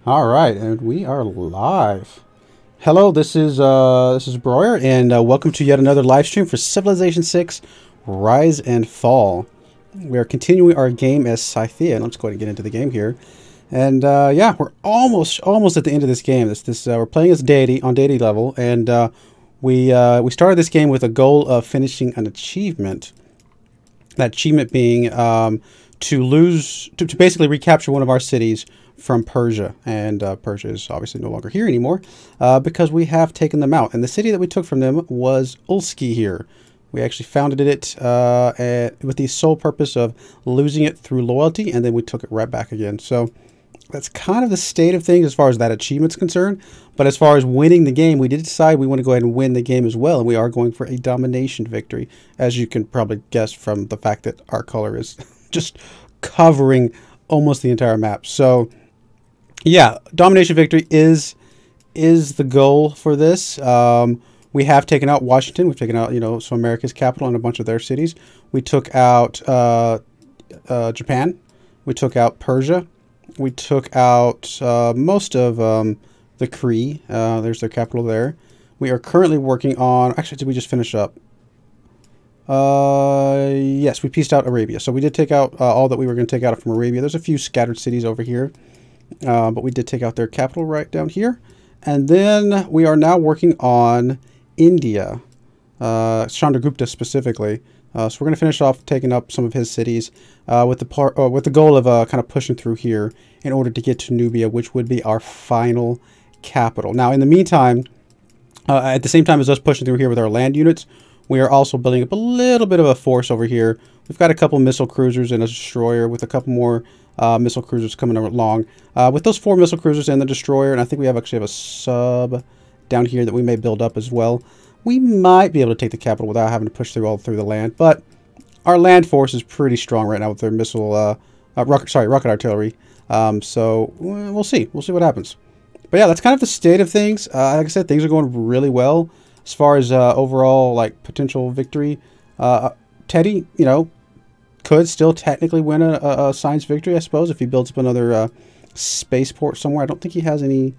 All right, and we are live. Hello, this is Breuer, and welcome to yet another live stream for Civilization 6: Rise and Fall. We are continuing our game as Scythia, and let's go ahead and get into the game here. And yeah, we're almost at the end of this game. We're playing as Deity on Deity level, and we started this game with a goal of finishing an achievement. That achievement being to basically recapture one of our cities from Persia, and Persia is obviously no longer here anymore because we have taken them out. And the city that we took from them was Ulski here. We actually founded it with the sole purpose of losing it through loyalty, and then we took it right back again. So that's kind of the state of things as far as that achievement's concerned. But as far as winning the game, we did decide we want to go ahead and win the game as well, and we are going for a domination victory, as you can probably guess from the fact that our color is just covering almost the entire map. So yeah, domination victory is the goal for this. We have taken out Washington. We've taken out, some America's capital and a bunch of their cities. We took out Japan. We took out Persia. We took out most of the Cree. There's their capital there. We are currently working on... Actually, did we just finish up? Yes, we pieced out Arabia. So we did take out all that we were going to take out from Arabia. There's a few scattered cities over here. But we did take out their capital right down here. And then we are now working on India, Chandragupta specifically. So we're going to finish off taking up some of his cities with the goal of kind of pushing through here in order to get to Nubia, which would be our final capital. Now, in the meantime, at the same time as us pushing through here with our land units, we are also building up a little bit of a force over here. We've got a couple missile cruisers and a destroyer with a couple more missile cruisers coming along. With those 4 missile cruisers and the destroyer, and I think we actually have a sub down here that we may build up as well. We might be able to take the capital without having to push all through the land, but our land force is pretty strong right now with their rocket artillery. So we'll see. We'll see what happens. But yeah, that's kind of the state of things. Like I said, things are going really well as far as overall potential victory. Teddy, could still technically win a science victory, I suppose, if he builds up another spaceport somewhere. I don't think he has any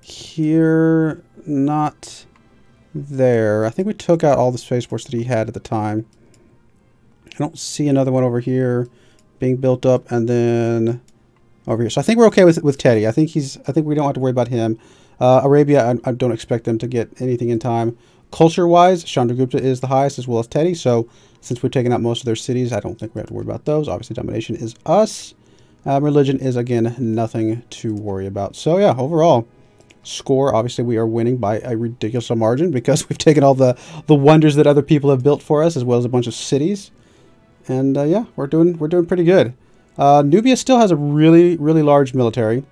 here. Not there. I think we took out all the spaceports that he had at the time. I don't see another one over here being built up, and then over here. So I think we're okay with Teddy. I think we don't have to worry about him. Arabia, I don't expect them to get anything in time. Culture-wise, Chandragupta is the highest as well as Teddy. So since we've taken out most of their cities, I don't think we have to worry about those. Obviously, domination is us. Religion is, again, nothing to worry about. So yeah, overall score, obviously we are winning by a ridiculous margin because we've taken all the wonders that other people have built for us, as well as a bunch of cities. And yeah, we're doing pretty good. Nubia still has a really large military.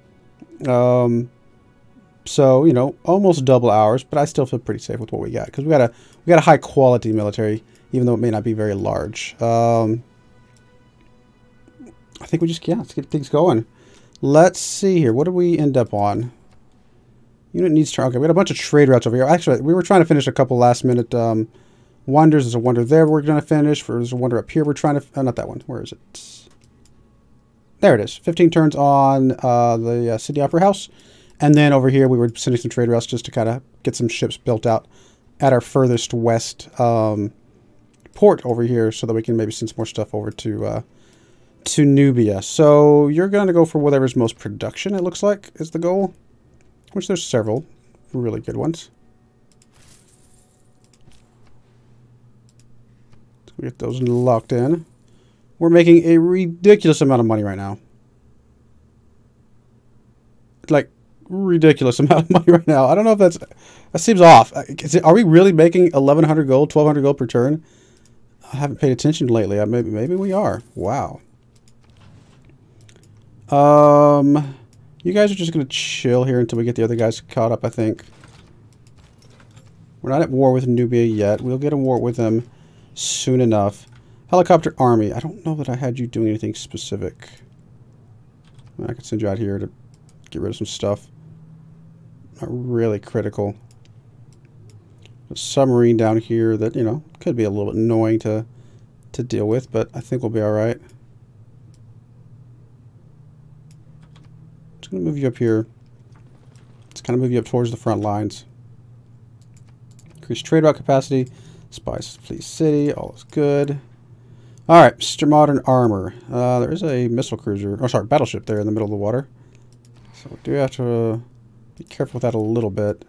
So, almost double ours, but I still feel pretty safe with what we got because we got a high quality military, even though it may not be very large. I think let's get things going. Let's see here. What do we end up on? Unit needs to... Okay, we got a bunch of trade routes over here. Actually, we were trying to finish a couple last minute wonders. There's a wonder there we're going to finish. There's a wonder up here we're trying to... not that one. Where is it? There it is. 15 turns on the City Opera House. And then over here, we were sending some trade routes just to kind of get some ships built out at our furthest west port over here so that we can maybe send some more stuff over to Nubia. So you're going to go for whatever's most production, it looks like, is the goal. Which there's several really good ones. So we get those locked in. We're making a ridiculous amount of money right now. Like, ridiculous amount of money right now. I don't know if that seems off. Are we really making 1,100 gold, 1,200 gold per turn? I haven't paid attention lately. Maybe we are. Wow. You guys are just going to chill here until we get the other guys caught up, I think. We're not at war with Nubia yet. We'll get a war with them soon enough. Helicopter army. I don't know that I had you doing anything specific. I could send you out here to get rid of some stuff. Not really critical. A submarine down here that, could be a little bit annoying to deal with, but I think we'll be all right. Just going to move you up here. Let's kind of move you up towards the front lines. Increase trade route capacity. Spice Fleet City. All is good. All right, Mr. Modern Armor. There is a missile cruiser. Oh, sorry, battleship there in the middle of the water. So we do have to be careful with that a little bit.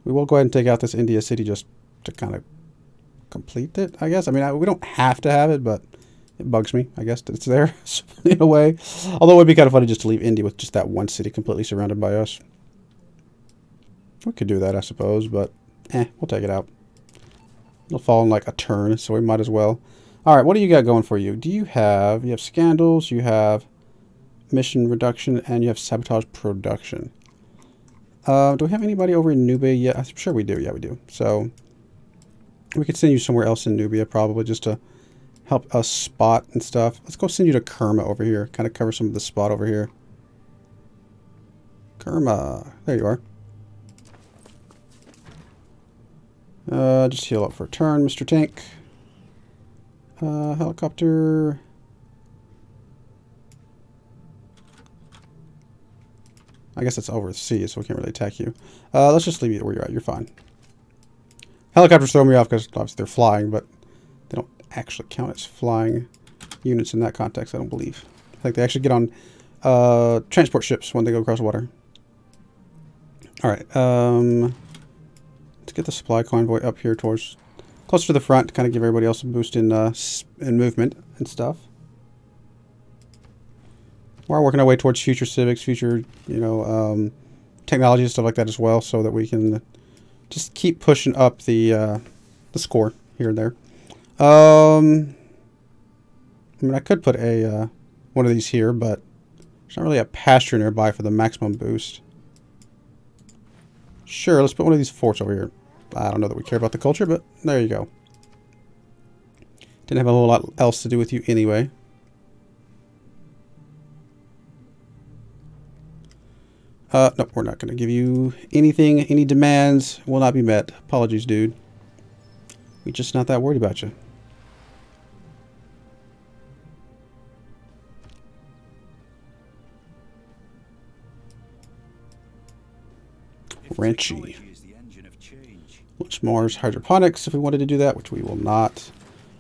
We will go ahead and take out this India city just to kind of complete it, I guess. I mean, we don't have to have it, but it bugs me, I guess, that it's there in a way. Although it would be kind of funny just to leave India with just that one city completely surrounded by us. We could do that, I suppose, but we'll take it out. It'll fall in like a turn, so we might as well. All right, what do you got going for you? You have scandals, you have mission reduction, and you have sabotage production. Do we have anybody over in Nubia yet? I'm sure we do. Yeah, we do. So we could send you somewhere else in Nubia probably just to help us spot and stuff. Let's go send you to Kerma over here. Kind of cover some of the spot over here. Kerma. There you are. Just heal up for a turn, Mr. Tank. Helicopter. I guess it's overseas, so we can't really attack you. Let's just leave you where you're at. You're fine. Helicopters throw me off because obviously they're flying, but they don't actually count as flying units in that context, I don't believe. I think they actually get on transport ships when they go across water. Alright, let's get the supply convoy up here towards closer to the front to kind of give everybody else a boost in movement and stuff. We're working our way towards future civics, future, technology and stuff like that as well, so that we can just keep pushing up the score here and there. I mean, I could put a one of these here, but there's not really a pasture nearby for the maximum boost. Sure, let's put one of these forts over here. I don't know that we care about the culture, but there you go. Didn't have a whole lot else to do with you anyway. Nope, we're not going to give you anything. Any demands will not be met. Apologies, dude. We're just not that worried about you. Ranchy. Launch Mars hydroponics if we wanted to do that, which we will not.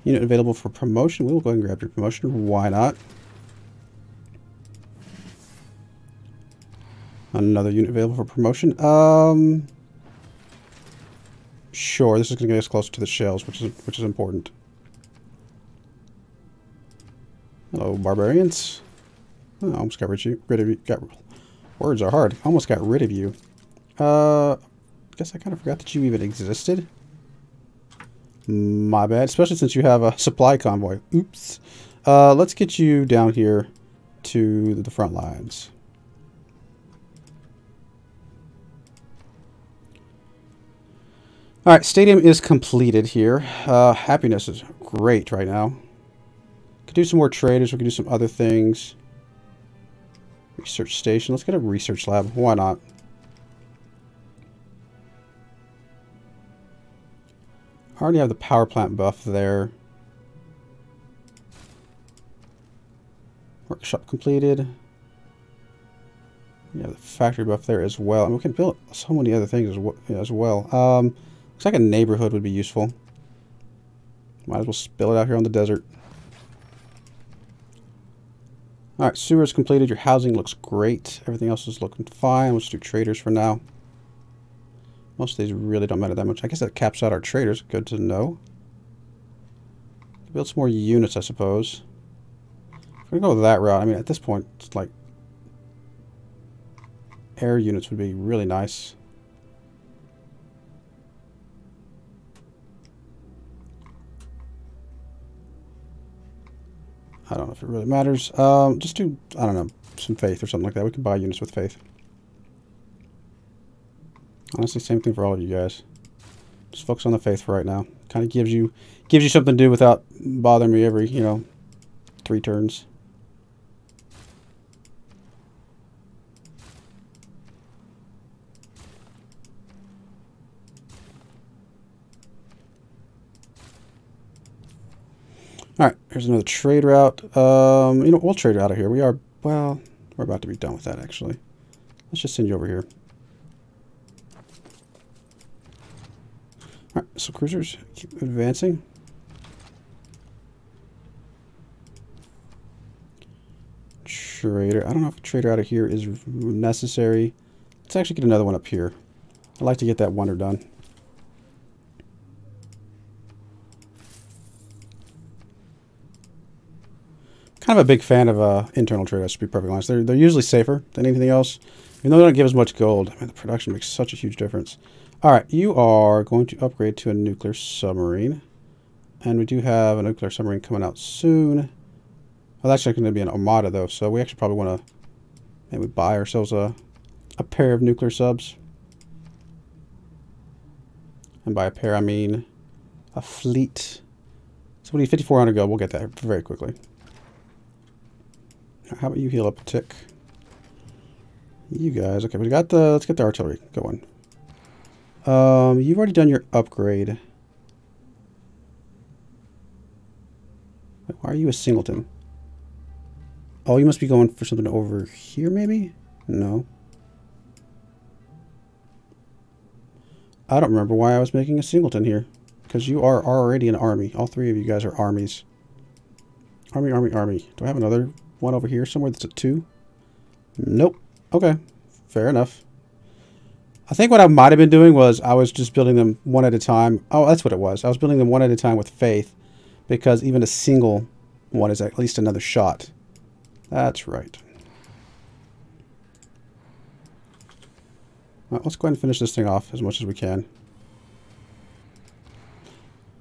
Unit available for promotion. We will go ahead and grab your promotion. Why not? Another unit available for promotion. Sure, this is going to get us closer to the shells, which is important. Hello, barbarians. Oh, I almost got rid of you. Words are hard. Almost got rid of you. Guess I kind of forgot that you even existed. My bad. Especially since you have a supply convoy. Oops. Let's get you down here to the front lines. Alright, stadium is completed here. Happiness is great right now. Could do some more traders. We could do some other things. Research station. Let's get a research lab. Why not? I already have the power plant buff there. Workshop completed. We have the factory buff there as well. And we can build so many other things as well. Looks like a neighborhood would be useful. Might as well spill it out here on the desert. Alright, sewer is completed. Your housing looks great. Everything else is looking fine. Let's do traders for now. Most of these really don't matter that much. I guess that caps out our traders. Good to know. Build some more units, I suppose. If we're going to go that route, I mean, at this point, it's like air units would be really nice. I don't know if it really matters. Just do, I don't know, some faith or something like that. We can buy units with faith. Honestly, same thing for all of you guys. Just focus on the faith for right now. Kind of gives you something to do without bothering me every, 3 turns. Alright, here's another trade route. We'll trade out of here. We're about to be done with that, actually. Let's just send you over here. So cruisers keep advancing. Trader. I don't know if a trader out of here is necessary. Let's actually get another one up here. I'd like to get that wonder done. Kind of a big fan of internal traders, to be perfectly honest. They're usually safer than anything else. Even though they don't give as much gold. I mean, the production makes such a huge difference. Alright, you are going to upgrade to a nuclear submarine. And we do have a nuclear submarine coming out soon. Well, that's actually going to be an armada, though, so we actually probably want to maybe buy ourselves a pair of nuclear subs. And by a pair, I mean a fleet. So we need 5,400 gold. We'll get that very quickly. How about you heal up a tick? You guys. Okay, we got the... Let's get the artillery going. You've already done your upgrade. Wait, why are you a singleton? Oh, you must be going for something over here, maybe? No. I don't remember why I was making a singleton here. Because you are already an army. All three of you guys are armies. Army, army, army. Do I have another one over here somewhere that's a 2? Nope. Okay. Fair enough. I think what I might have been doing was I was just building them one at a time. Oh, that's what it was. I was building them one at a time with faith. Because even a single one is at least another shot. That's right. Well, let's go ahead and finish this thing off as much as we can.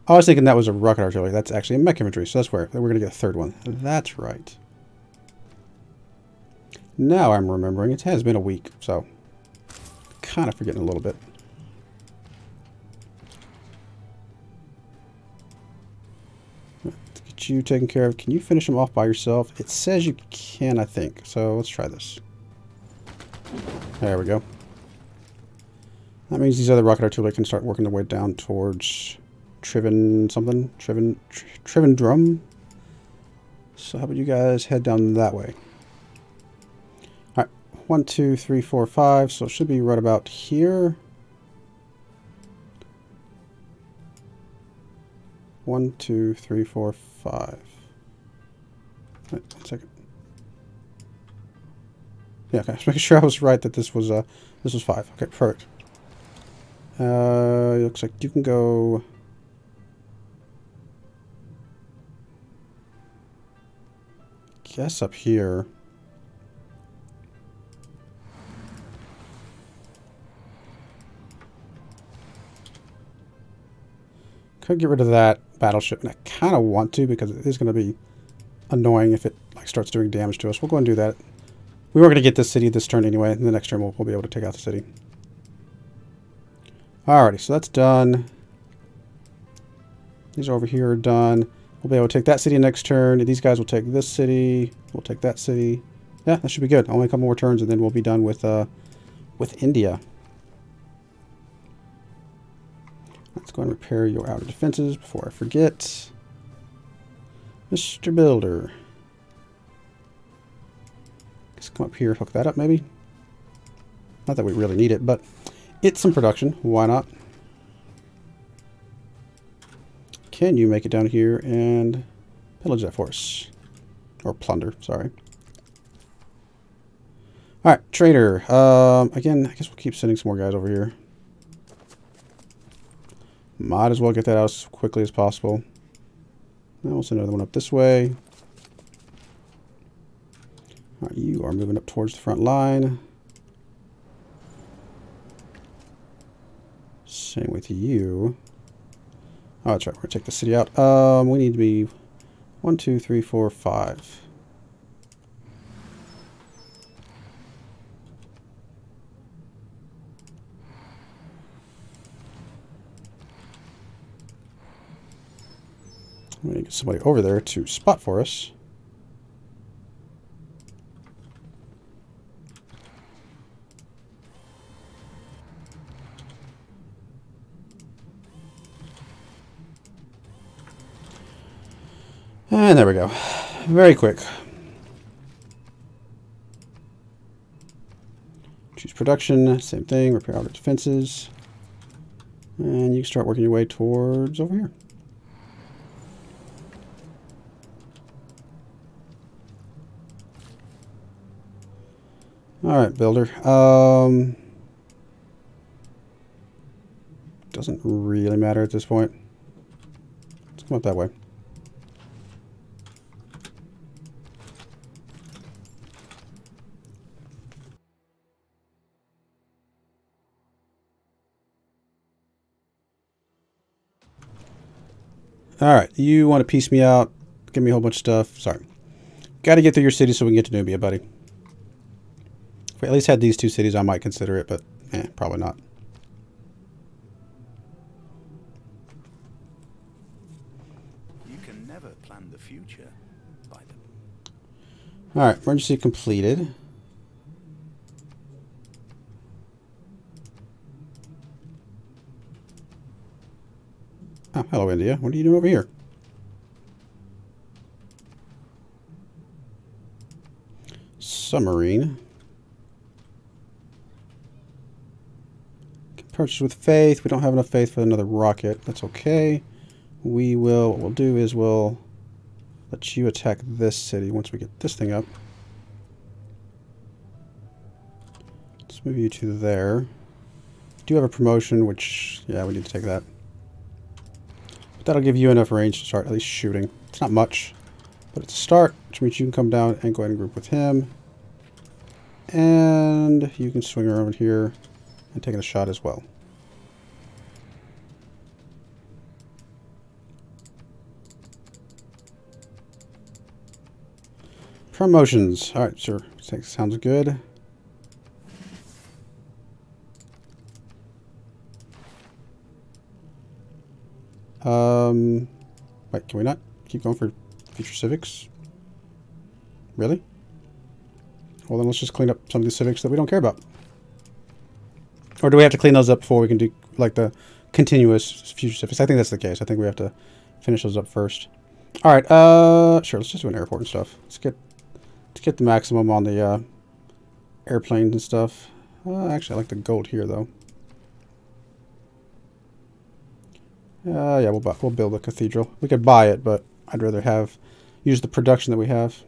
I was thinking that was a rocket artillery. That's actually a mech infantry, so that's where we're going to get a third one. That's right. Now I'm remembering. It has been a week, so kind of forgetting a little bit. Let's get you taken care of. Can you finish them off by yourself? It says you can, I think. So let's try this. There we go. That means these other rocket artillery can start working their way down towards Triven something. Triven Drum. So how about you guys head down that way? Alright. 1, 2, 3, 4, 5. So it should be right about here. 1, 2, 3, 4, 5. Wait, 1 second. Yeah, okay. Just making sure I was right that this was 5. Okay, perfect. It looks like you can go. Guess up here. Could get rid of that battleship, and I kind of want to because it is going to be annoying if it like starts doing damage to us. We'll go and do that. We were going to get this city this turn anyway, and the next turn we'll be able to take out the city. Alrighty, so that's done. These over here are done. We'll be able to take that city next turn. These guys will take this city. We'll take that city. Yeah, that should be good. Only a couple more turns, and then we'll be done with India. Let's go and repair your outer defenses before I forget. Mr. Builder. Let's come up here, hook that up maybe. Not that we really need it, but it's some production. Why not? Can you make it down here and pillage that for us? Or plunder, sorry. Alright, trader. Again, I guess we'll keep sending some more guys over here. Might as well get that out as quickly as possible. Now we'll send another one up this way. Alright, you are moving up towards the front line. Same with you. Oh, that's right. We're going to take the city out. We need to be 1, 2, 3, 4, 5. I'm going to get somebody over there to spot for us. And there we go. Very quick. Choose production. Same thing. Repair outer defenses. And you can start working your way towards over here. Alright, builder. Doesn't really matter at this point. Let's come up that way. Alright, you want to piece me out, give me a whole bunch of stuff. Sorry. Got to get through your city so we can get to Nubia, buddy. If we at least had these two cities, I might consider it, but probably not. You can never plan the future by them. Alright, emergency completed. Oh, hello, India. What are you doing over here? Submarine. Can purchase with faith. We don't have enough faith for another rocket. That's okay. What we'll do is we'll let you attack this city once we get this thing up. Let's move you to there. We do have a promotion, which, yeah, we need to take that. That'll give you enough range to start at least shooting. It's not much, but it's a start, which means you can come down and go ahead and group with him. And you can swing around here and take a shot as well. Promotions. Alright, sure. Sounds good. Wait, can we not keep going for future civics? Really? Well, then let's just clean up some of these civics that we don't care about. Or do we have to clean those up before we can do, like, the continuous future civics? I think that's the case. I think we have to finish those up first. Alright, sure, let's just do an airport and stuff. Let's get the maximum on the, airplanes and stuff. Actually, I like the gold here, though. Yeah, we'll build a cathedral. We could buy it, but I'd rather use the production that we have.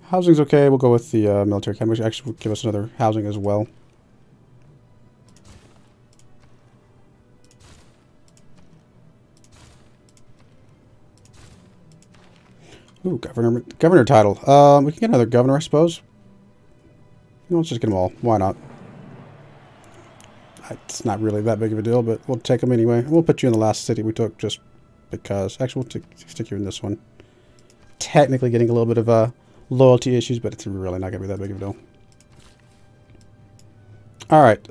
Housing's okay. We'll go with the military academy, which actually will give us another housing as well. Ooh, governor title. We can get another governor, I suppose. Let's just get them all. Why not? It's not really that big of a deal, but we'll take them anyway. We'll put you in the last city we took just because. Actually, we'll stick you in this one. Technically getting a little bit of loyalty issues, but it's really not going to be that big of a deal. Alright,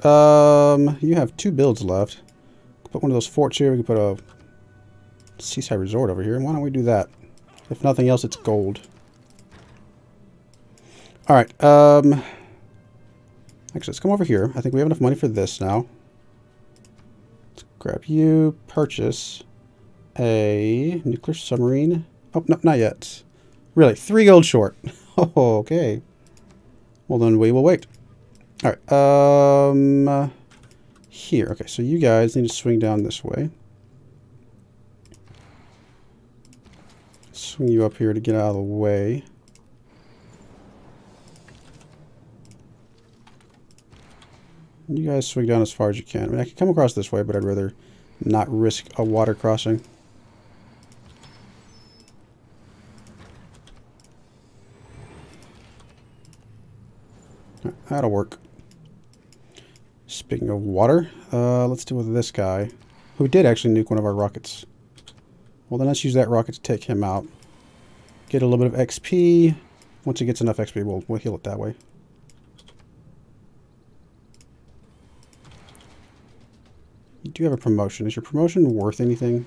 you have 2 builds left. Put one of those forts here. We can put a seaside resort over here. Why don't we do that? If nothing else, it's gold. Alright, actually, let's come over here. I think we have enough money for this now. Let's grab you, purchase a nuclear submarine. Oh, no, not yet. Really, 3 gold short. Oh, okay. Well, then we will wait. Alright, here. Okay, so you guys need to swing down this way. Swing you up here to get out of the way. You guys swing down as far as you can. I mean, I can come across this way, but I'd rather not risk a water crossing. That'll work. Speaking of water, let's deal with this guy, who did actually nuke one of our rockets. Well, then let's use that rocket to take him out. Get a little bit of XP. Once he gets enough XP, we'll heal it that way. You do have a promotion. Is your promotion worth anything?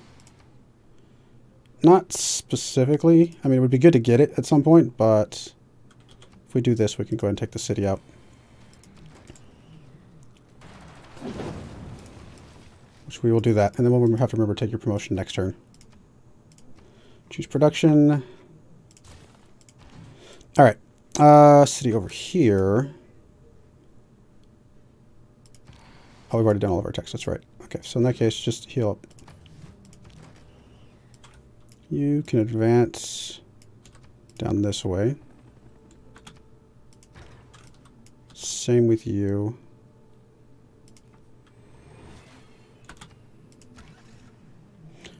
Not specifically. I mean, it would be good to get it at some point, but if we do this, we can go ahead and take the city out. Which we will do that. And then we'll have to remember to take your promotion next turn. Choose production. All right. City over here. Oh, we've already done all of our attacks. That's right. Okay, so in that case, just heal up. You can advance down this way. Same with you.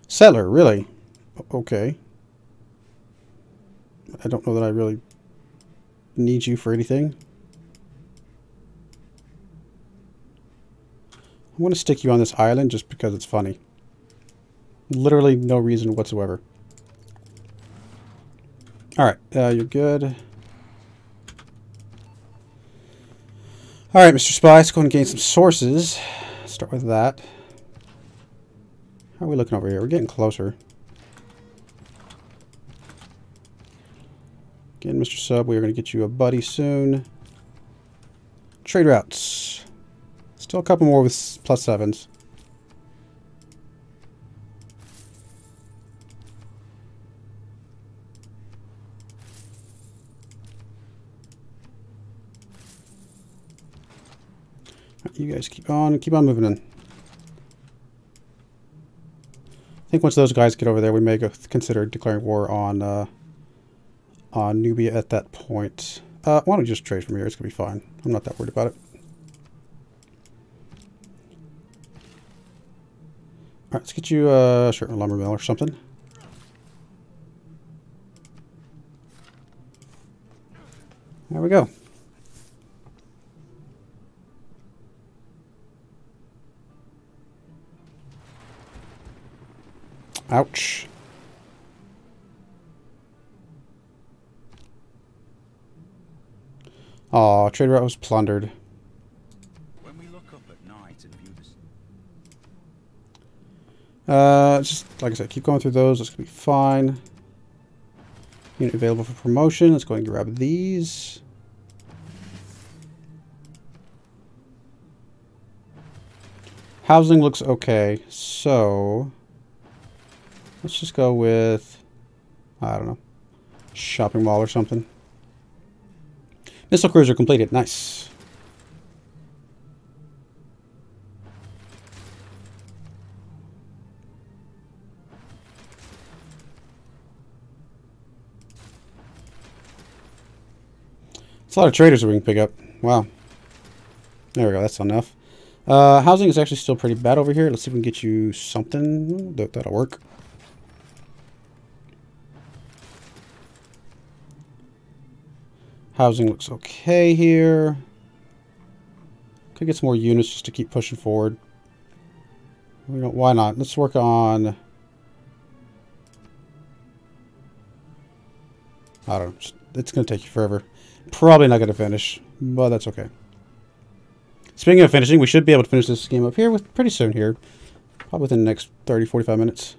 Settler, really? Okay. I don't know that I really need you for anything. I'm going to stick you on this island just because it's funny. Literally no reason whatsoever. Alright, you're good. Alright, Mr. Spy, let's go and gain some sources. Start with that. How are we looking over here? We're getting closer. Again, Mr. Sub, we are going to get you a buddy soon. Trade routes. Still a couple more with +7s. You guys keep on moving in. I think once those guys get over there, we may consider declaring war on Nubia at that point. Why don't we just trade from here? It's going to be fine. I'm not that worried about it. Alright, let's get you a lumber mill or something. There we go. Ouch. Aw, trade route was plundered. When we look up at night and view the Just like I said, keep going through those. That's gonna be fine. Unit available for promotion. Let's go and grab these. Housing looks okay, so let's just go with, I don't know, shopping mall or something. Missile cruiser completed. Nice. It's a lot of traders that we can pick up. Wow. There we go. That's enough. Housing is actually still pretty bad over here. Let's see if we can get you something that'll work. Housing looks okay here. Could get some more units just to keep pushing forward. We don't, why not? Let's work on, I don't know. It's going to take you forever. Probably not going to finish, but that's okay. Speaking of finishing, we should be able to finish this game up here pretty soon here. Probably within the next 30, 45 minutes.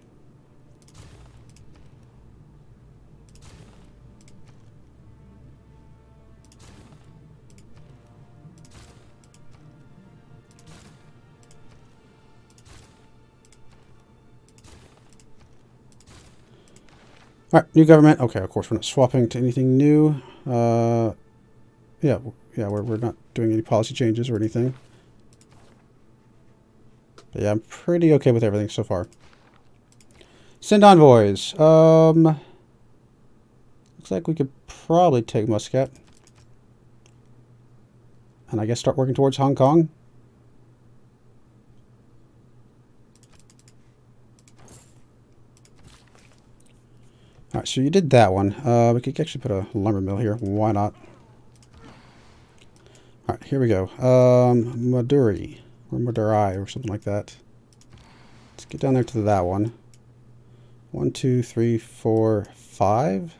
Alright, new government. Okay, of course we're not swapping to anything new. Yeah, we're not doing any policy changes or anything. But yeah, I'm pretty okay with everything so far. Send envoys. Looks like we could probably take Muscat. And I guess start working towards Hong Kong. Alright, so you did that one. We could actually put a lumber mill here. Why not? Alright, here we go. Maduri. Or Madurai or something like that. Let's get down there to that one. 1, 2, 3, 4, 5.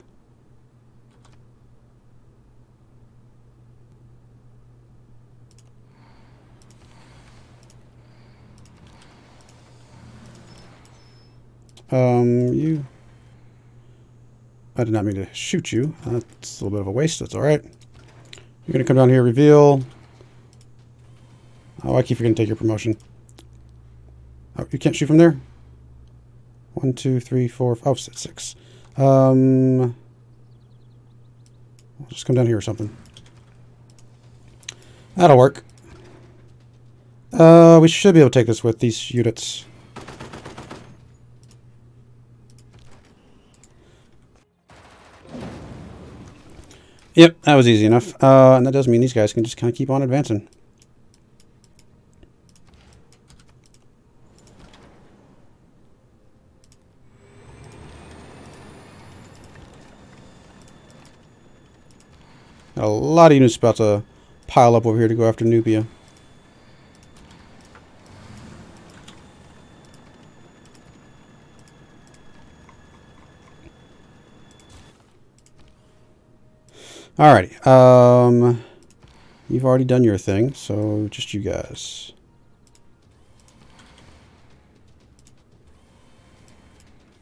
You... I did not mean to shoot you. That's a little bit of a waste. That's alright. You're going to come down here, reveal. Oh, I keep forgetting to take your promotion. Oh, you can't shoot from there? 1, 2, 3, 4, 5. Oh, 6. We'll Just come down here or something. That'll work. We should be able to take this with these units. Yep, that was easy enough. And that does mean these guys can just kind of keep on advancing. Got a lot of units about to pile up over here to go after Nubia. Alrighty. You've already done your thing, so just you guys.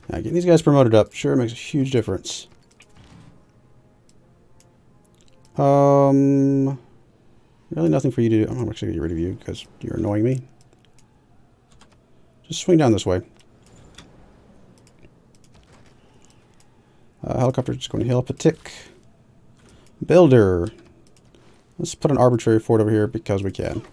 Now, getting these guys promoted up sure makes a huge difference. Really nothing for you to do. I'm actually going to get rid of you because you're annoying me. Just swing down this way. Helicopter just going to heal up a tick. Builder. Let's put an arbitrary fort over here because we can.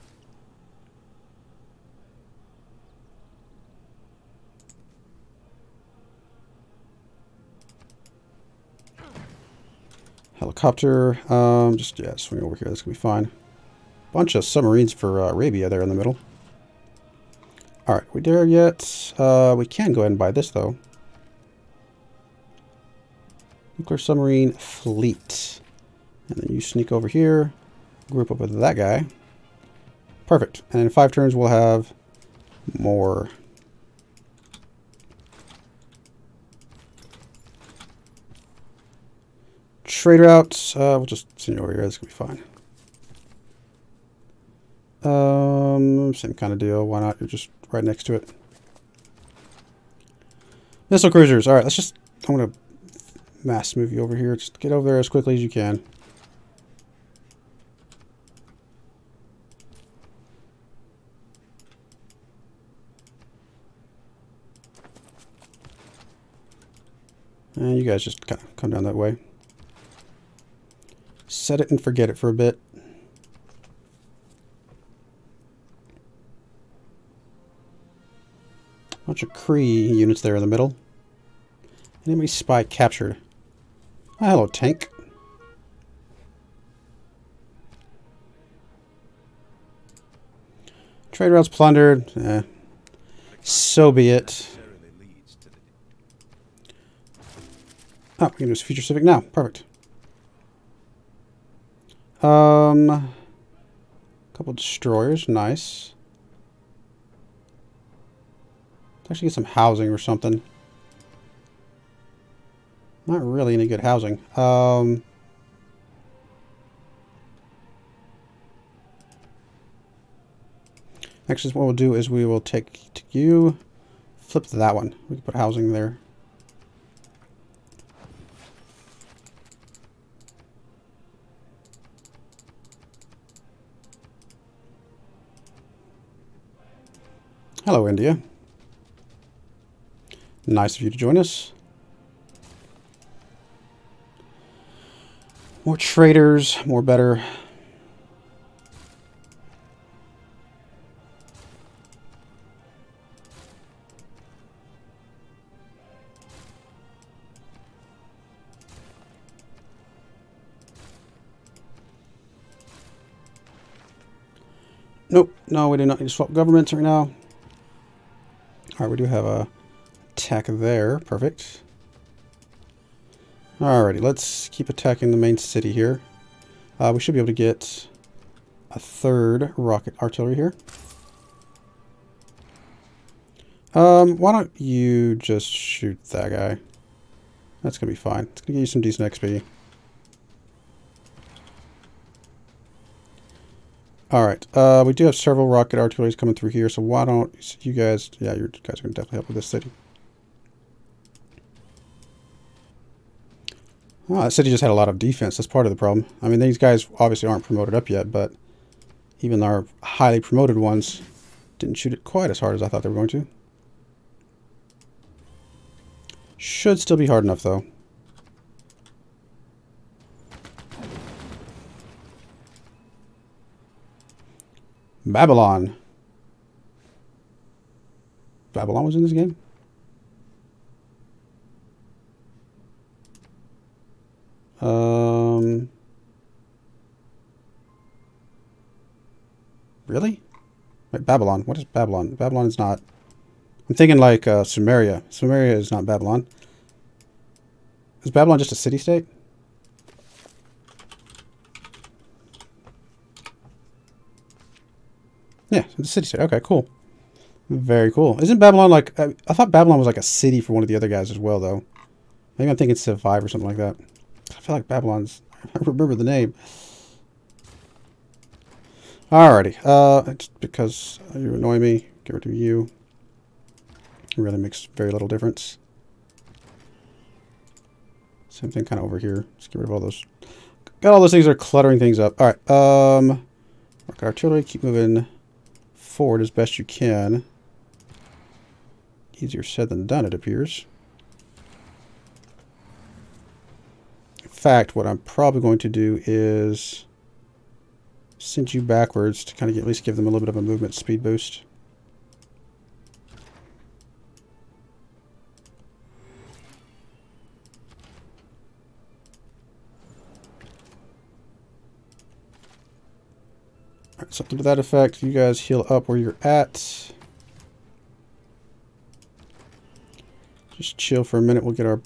Helicopter. Just, yeah, swing over here. That's going to be fine. Bunch of submarines for Arabia there in the middle. Alright, we there yet? We can go ahead and buy this, though. Nuclear submarine fleet. And then you sneak over here. Group up with that guy. Perfect. And in 5 turns, we'll have more. Trade routes. We'll just send you over here. That's going to be fine. Same kind of deal. Why not? You're just right next to it. Missile cruisers. All right, let's just... I'm going to mass move you over here. Just get over there as quickly as you can. And you guys just kind of come down that way. Set it and forget it for a bit. Bunch of Kree units there in the middle. Enemy spy captured. Oh, hello, tank. Trade routes plundered. So be it. Oh, we can do this Future Civic now. Perfect. Couple destroyers. Nice. Let's actually get some housing or something. Not really any good housing. Actually, what we'll do is we will take you, flip that one. We can put housing there. Hello, India. Nice of you to join us. More traders, more better. Nope, no, we do not need to swap governments right now. Alright, we do have a attack there. Perfect. Alrighty, let's keep attacking the main city here. We should be able to get a 3rd rocket artillery here. Why don't you just shoot that guy? That's going to be fine. It's going to give you some decent XP. Alright, we do have several rocket artilleries coming through here, so why don't you guys... Yeah, you guys are going to definitely help with this city. Oh, that city just had a lot of defense. That's part of the problem. I mean, these guys obviously aren't promoted up yet, but even our highly promoted ones didn't shoot it quite as hard as I thought they were going to. Should still be hard enough, though. Babylon. Babylon was in this game? Really? Wait, Babylon. What is Babylon? Babylon is not... I'm thinking like Sumeria. Sumeria is not Babylon. Is Babylon just a city-state? Yeah, it's a city-state. Okay, cool. Very cool. Isn't Babylon like... I thought Babylon was like a city for one of the other guys as well, though. Maybe I'm thinking Civ 5 or something like that. I feel like Babylon's... I remember the name. Alrighty. It's because you annoy me. Get rid of you. It really makes very little difference. Same thing kind of over here. Just get rid of all those. Got all those things that are cluttering things up. Alright. Rocket artillery. Keep moving forward as best you can. Easier said than done, it appears. In fact, what I'm probably going to do is send you backwards to kind of at least give them a little bit of a movement speed boost. All right, something to that effect. You guys heal up where you're at. Just chill for a minute. We'll get our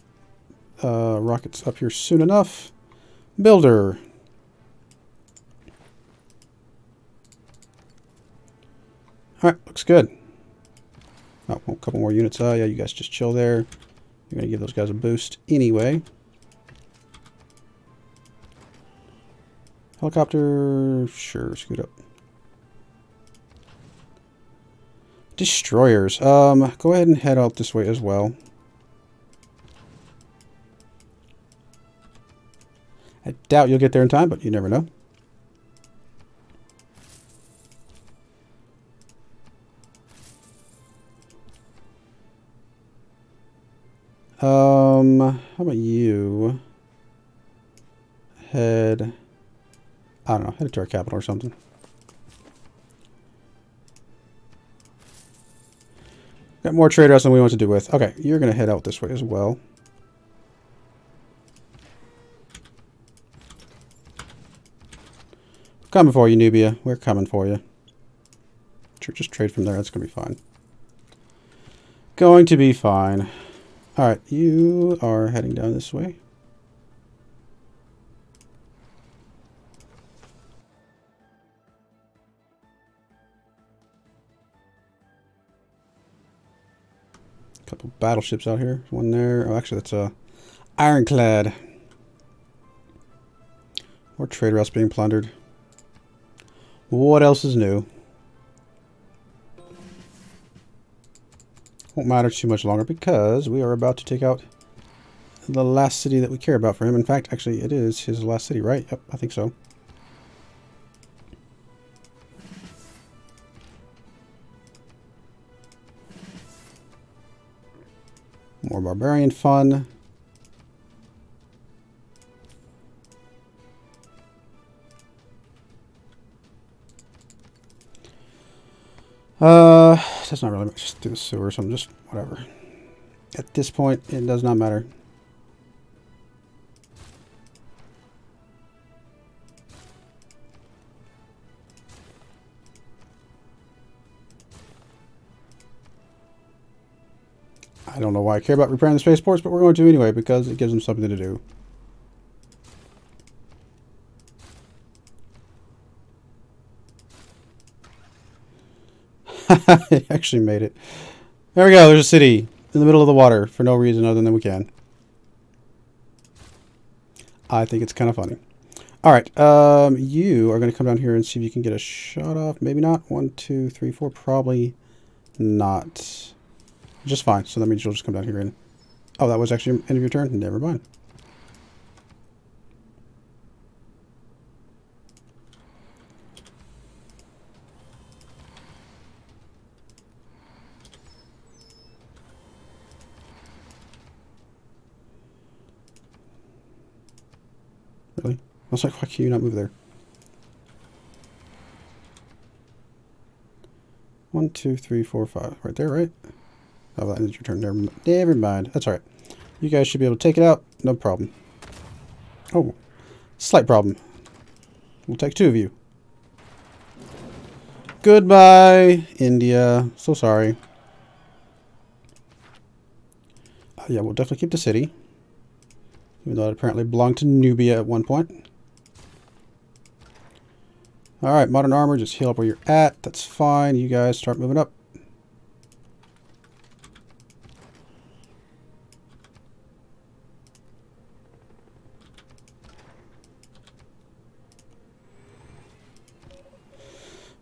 rockets up here soon enough. Builder. Alright, looks good. Oh, a couple more units. Yeah, you guys just chill there. You're going to give those guys a boost anyway. Helicopter. Sure, scoot up. Destroyers. Go ahead and head out this way as well. I doubt you'll get there in time, but you never know. How about you head, I don't know, head to our capital or something. Got more trade routes than we want to do with. Okay, you're going to head out this way as well. Coming for you, Nubia. We're coming for you. Sure, just trade from there. That's going to be fine. Going to be fine. Alright, you are heading down this way. Couple battleships out here. One there. Oh, actually, that's a ironclad. More trade routes being plundered. What else is new? Won't matter too much longer because we are about to take out the last city that we care about for him. In fact, actually, it is his last city, right? Yep, I think so. More barbarian fun. That's not really much. Just do the sewer or something. Just whatever. At this point, it does not matter. I don't know why I care about repairing the spaceports, but we're going to anyway because it gives them something to do. It actually made it. There we go. There's a city in the middle of the water for no reason other than we can. I think it's kind of funny. All right. You are going to come down here and see if you can get a shot off. Maybe not. 1, 2, 3, 4. Probably not. Just fine. So that means you'll just come down here and... Oh, that was actually end of your turn? Never mind. Really? I was like, why can you not move there? 1, 2, 3, 4, 5. Right there, right? Oh, that is your turn. Never mind. That's all right. You guys should be able to take it out. No problem. Oh, slight problem. We'll take 2 of you. Goodbye, India. So sorry. Yeah, we'll definitely keep the city. Even though it apparently belonged to Nubia at one point. Alright, modern armor, just heal up where you're at. That's fine. You guys start moving up.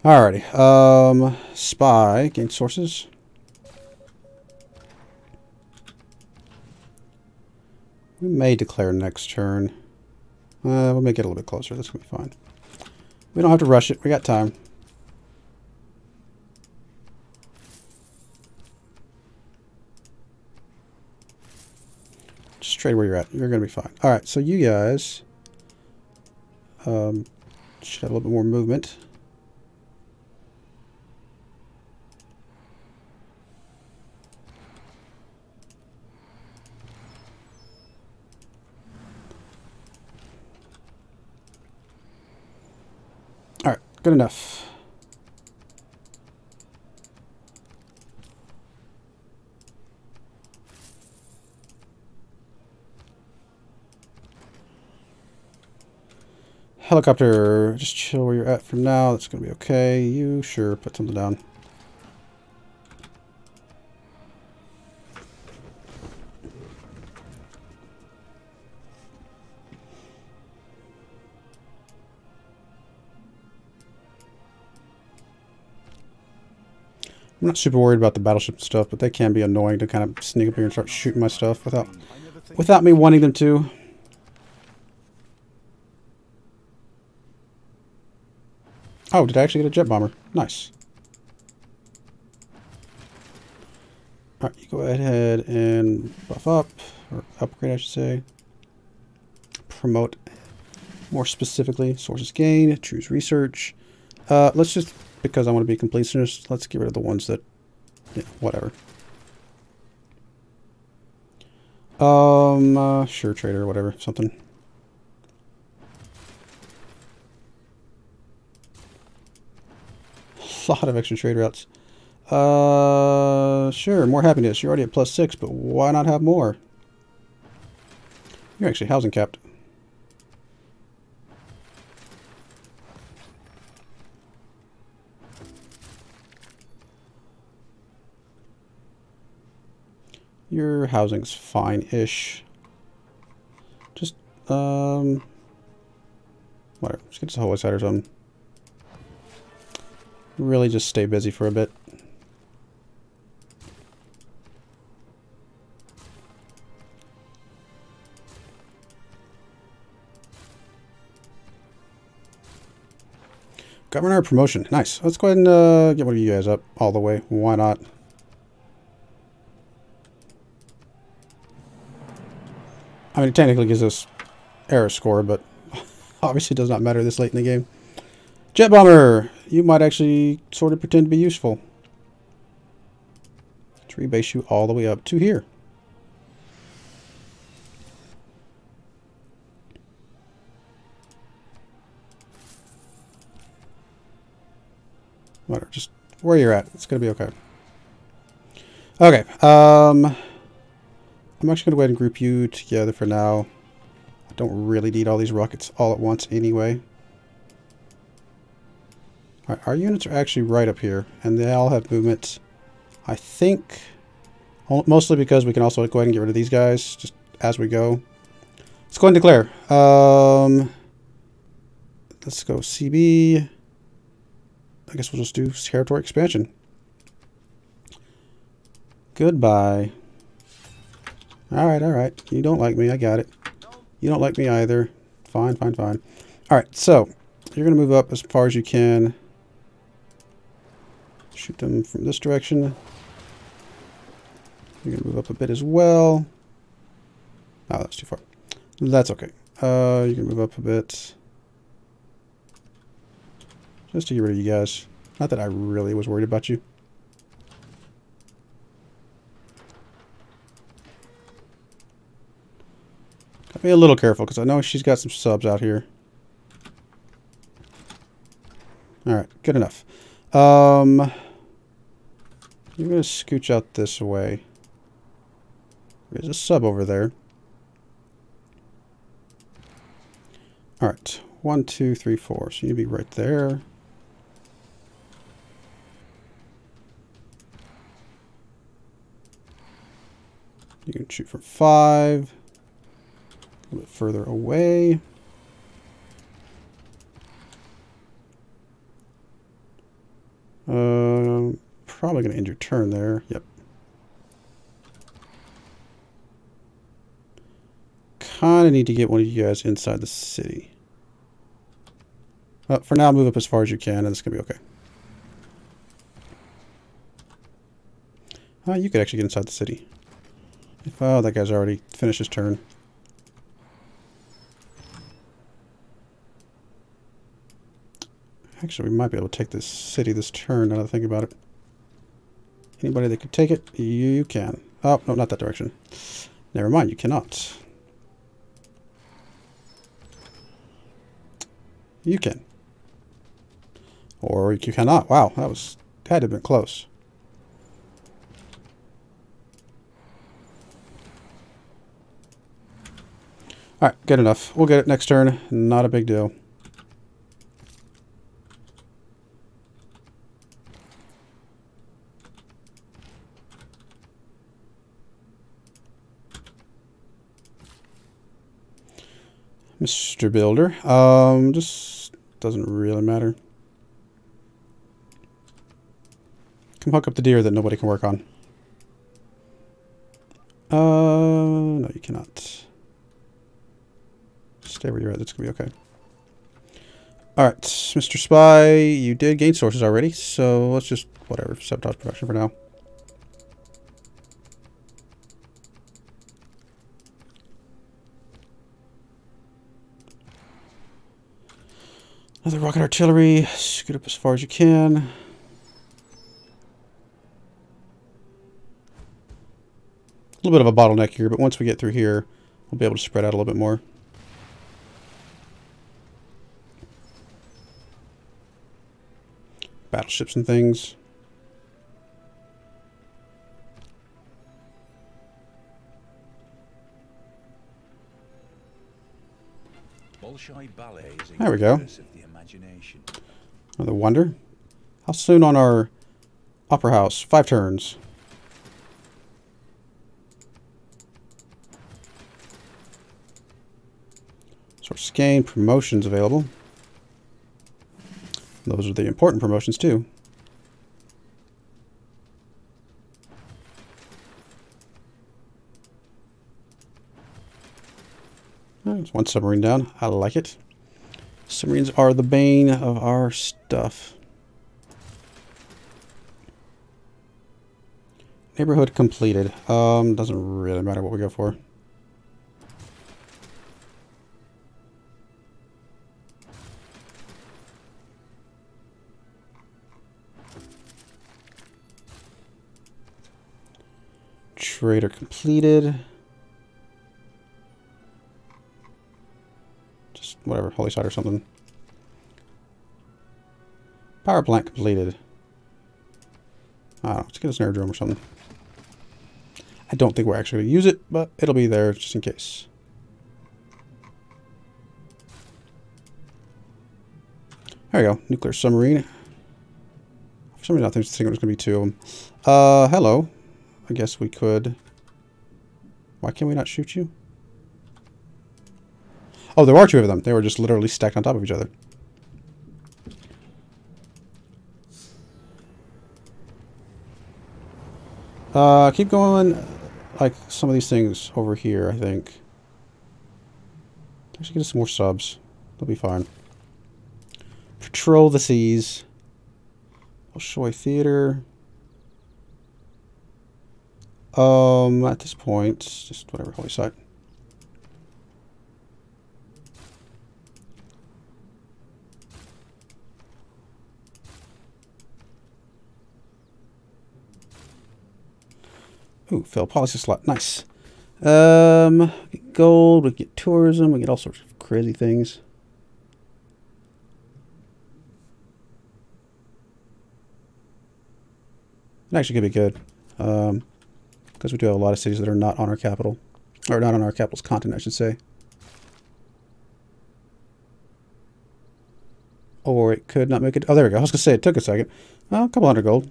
Alrighty. Spy, gain sources. We may declare next turn. We'll make it a little bit closer. That's going to be fine. We don't have to rush it. We got time. Just trade where you're at. You're going to be fine. Alright, so you guys should have a little bit more movement. Alright, good enough. Helicopter, just chill where you're at for now. That's going to be okay. You, sure, put something down. I'm not super worried about the battleship stuff, but they can be annoying to kind of sneak up here and start shooting my stuff without me wanting them to. Oh, did I actually get a jet bomber? Nice. Alright, you go ahead and buff up, or upgrade I should say. Promote more specifically. Sources gain, choose research. Let's just, because I want to be a completionist, let's get rid of the ones that, yeah, whatever. Sure, trader, whatever, something. A lot of extra trade routes. Sure, more happiness. You're already at +6, but why not have more? You're actually housing capped. Your housing's fine-ish. Just, whatever. Just get to the holy side or something. Really just stay busy for a bit. Governor promotion. Nice. Let's go ahead and get one of you guys up all the way. Why not? I mean, it technically gives us error score, but obviously does not matter this late in the game. Jet bomber! You might actually sort of pretend to be useful. Let's rebase you all the way up to here. Whatever, just where you're at. It's going to be okay. Okay, I'm actually going to go ahead and group you together for now. I don't really need all these rockets all at once anyway. All right, our units are actually right up here, and they all have movement. I think, mostly because we can also go ahead and get rid of these guys just as we go. Let's go ahead and declare. Let's go CB. I guess we'll just do territory expansion. Goodbye. Alright, alright. You don't like me, I got it. You don't like me either. Fine, fine, fine. Alright, so you're going to move up as far as you can. Shoot them from this direction. You're going to move up a bit as well. Oh, that's too far. That's okay. You can move up a bit. Just to get rid of you guys. Not that I really was worried about you. Be a little careful because I know she's got some subs out here. Alright, good enough. I'm going to scooch out this way. There's a sub over there. Alright, 1, 2, 3, 4. So you'd be right there. You can shoot from 5. A little bit further away. Probably going to end your turn there. Yep. Kind of need to get one of you guys inside the city. Well, for now, move up as far as you can, and it's going to be okay. You could actually get inside the city. Oh, that guy's already finished his turn. Actually, we might be able to take this city this turn, now that I think about it. Anybody that could take it, you can. Oh, no, not that direction. Never mind, you cannot. You can. Or you cannot. Wow, that had to have been close. Alright, good enough. We'll get it next turn. Not a big deal. Mr. Builder. Just doesn't really matter. Come hook up the deer that nobody can work on. No, you cannot. Stay where you're at. That's going to be okay. Alright, Mr. Spy, you did gain sources already, so let's just, whatever, sabotage production for now. Another rocket artillery. Scoot up as far as you can. A little bit of a bottleneck here, but once we get through here, we'll be able to spread out a little bit more. Battleships and things. There we go. Another wonder. How soon on our upper house? 5 turns. Source gain, promotions available. Those are the important promotions too. There's one submarine down. I like it. Submarines are the bane of our stuff. Neighborhood completed. Doesn't really matter what we go for. Trader completed. Just whatever, holy site or something. Power plant completed. I don't know, let's get a snare drum or something. I don't think we're actually going to use it, but it'll be there just in case. There we go, nuclear submarine. For some reason I think it was going to be 2 of them. Hello. I guess we could. Why can we not shoot you? Oh, there are 2 of them. They were just literally stacked on top of each other. Keep going like some of these things over here, I think. Actually get us some more subs. They'll be fine. Patrol the seas. Bolshoi Theater. At this point, just whatever, holy site. Ooh, fail policy slot, nice. gold, we get tourism, we get all sorts of crazy things. It actually could be good. Because we do have a lot of cities that are not on our capital. Or not on our capital's continent, I should say. Or it could not make it. Oh, there we go. I was going to say it took a second. Well, a couple hundred gold.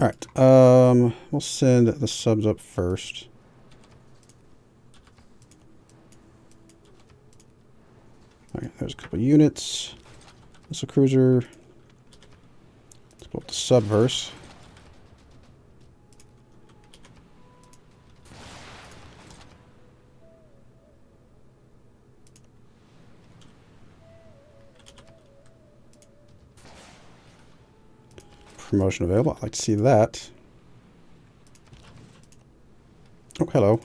Alright. We'll send the subs up first. Alright, there's a couple units. Missile cruiser. Let's go up the subverse. Promotion available. I'd like to see that. Oh, hello.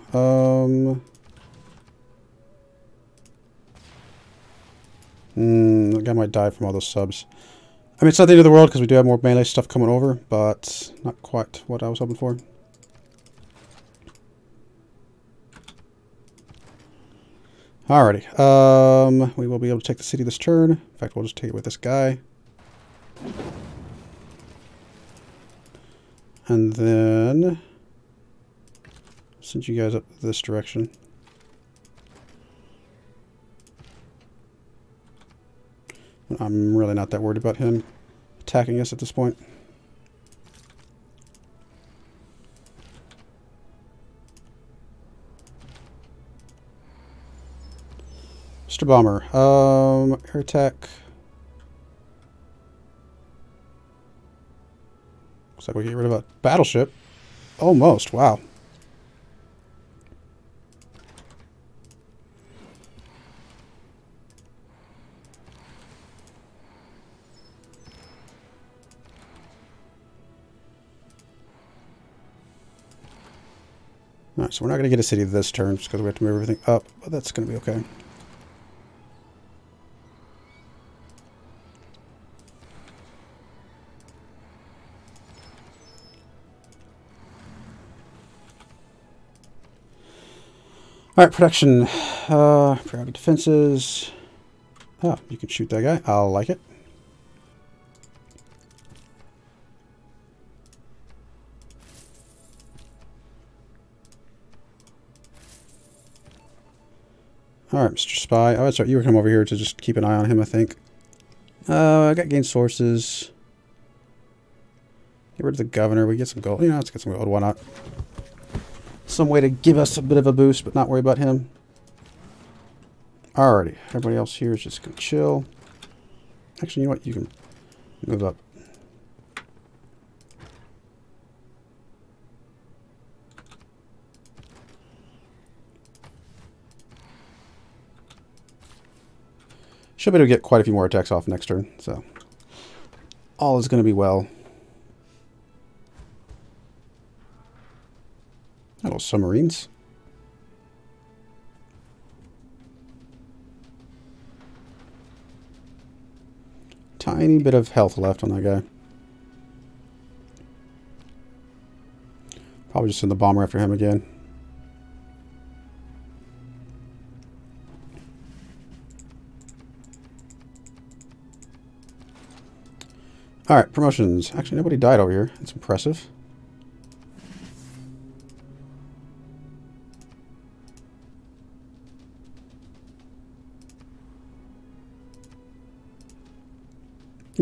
That guy might die from all those subs. I mean, it's not the end of the world because we do have more melee stuff coming over, but not quite what I was hoping for. Alrighty. We will be able to take the city this turn. In fact, we'll just take it with this guy. And then send you guys up this direction. I'm really not that worried about him attacking us at this point. Mr. Bomber, air attack. Looks like we get rid of a battleship. Almost, wow. Alright, so we're not going to get a city this turn just because we have to move everything up, but that's going to be okay. Alright, production. Priority defenses. Oh, you can shoot that guy. I'll like it. Alright, Mr. Spy. Oh, that's right. You were coming over here to just keep an eye on him, I think. I got gain sources. Get rid of the governor. We get some gold. Let's get some gold. Why not? Some way to give us a bit of a boost, but not worry about him. Alrighty. Everybody else here is just going to chill. Actually, you know what? You can move up. Should be able to get quite a few more attacks off next turn, so all is going to be well. Hello, submarines. Tiny bit of health left on that guy. Probably just send the bomber after him again. Alright, promotions. Actually, nobody died over here. That's impressive.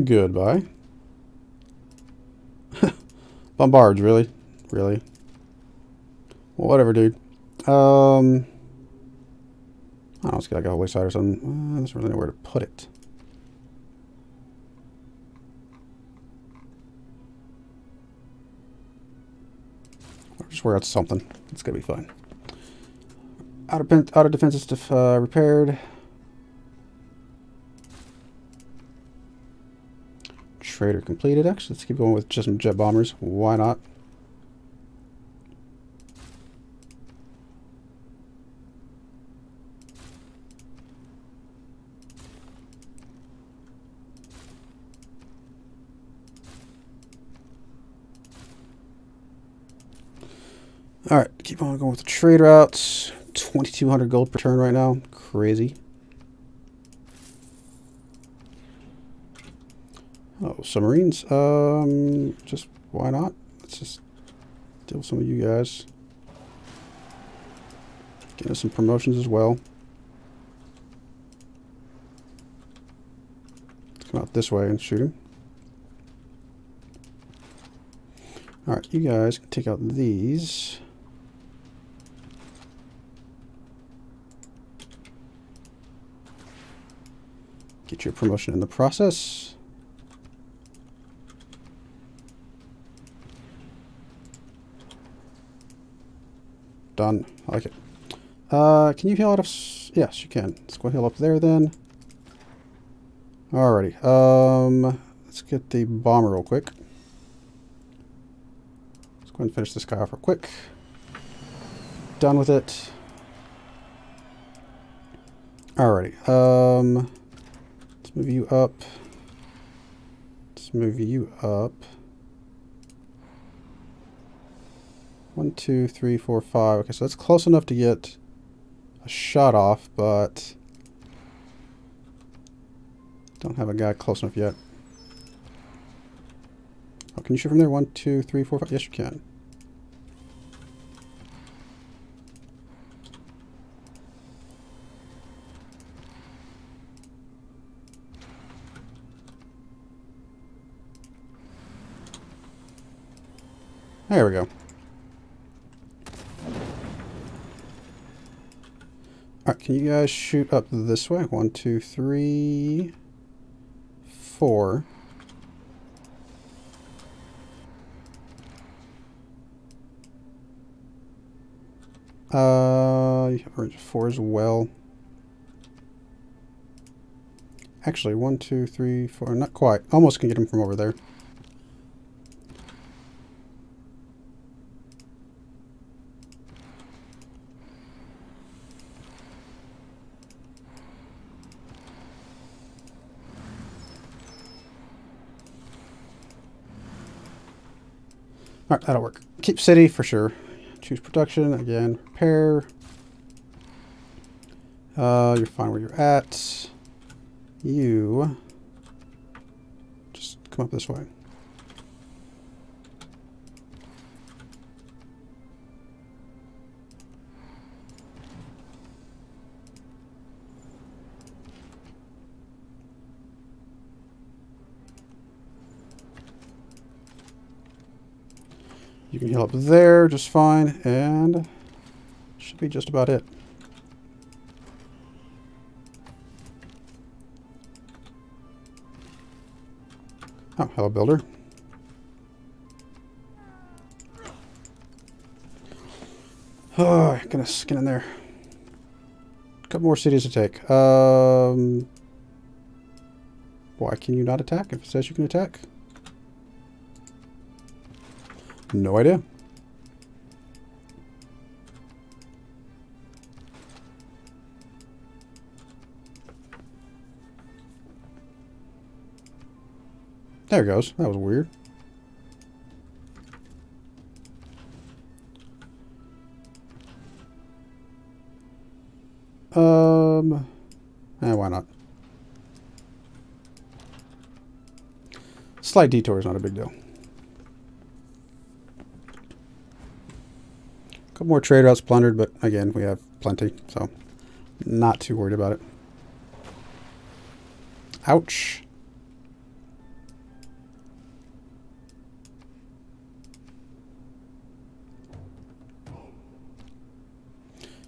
Goodbye. Bombards, really? Really? Well, whatever, dude. I don't know, let's get like a wayside or something. There's really nowhere to put it. Or just wear out something. It's gonna be fine. Outer defenses repaired. Trader completed. Actually, let's keep going with just some jet bombers. Why not? Alright, keep on going with the trade routes. 2,200 gold per turn right now. Crazy. Oh, submarines. Just why not? Let's just deal with some of you guys. Get us some promotions as well. Let's come out this way and shoot him. Alright, you guys can take out these. Get your promotion in the process. Done. I like it. Can you heal out of... Yes, you can. Let's go heal up there then. Alrighty. Let's get the bomber real quick. Let's go ahead and finish this guy off real quick. Done with it. Alrighty. Let's move you up. Let's move you up. 1, 2, 3, 4, 5. Okay, so that's close enough to get a shot off, but don't have a guy close enough yet. Oh, can you shoot from there? 1, 2, 3, 4, 5. Yes, you can. There we go. Alright, can you guys shoot up this way? 1, 2, 3, 4. You have range of 4 as well. Actually, 1, 2, 3, 4. Not quite. Almost can get him from over there. Alright, that'll work. Keep city for sure. Choose production. Again, repair. You're fine where you're at. You just come up this way. You can heal up there just fine, and should be just about it. Oh, hello, builder. Oh, gonna skin in there. A couple more cities to take. Why can you not attack if it says you can attack? No idea. There it goes. That was weird. Why not? Slight detour is not a big deal. Couple more trade routes plundered, but again, we have plenty, so not too worried about it. Ouch.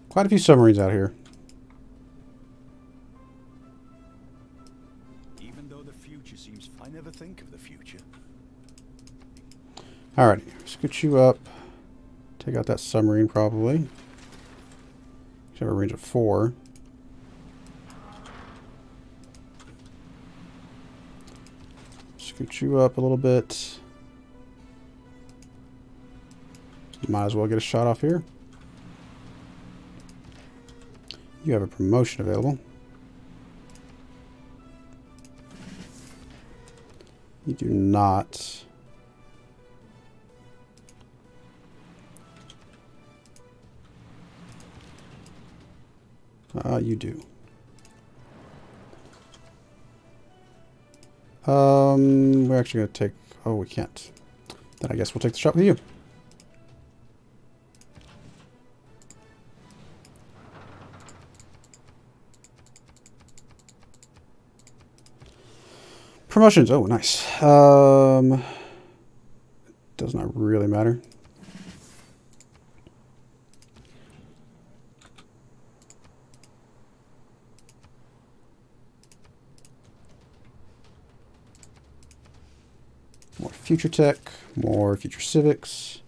Quite a few submarines out here. Even though the future seems, I never think of the future. Alrighty, scoot you up. Take out that submarine probably. You have a range of 4. Scoot you up a little bit. Might as well get a shot off here. You have a promotion available. You do not. You do. We're actually going to take... Oh, we can't. Then I guess we'll take the shot with you. Promotions. Oh, nice. Does not really matter. More future tech, more future civics.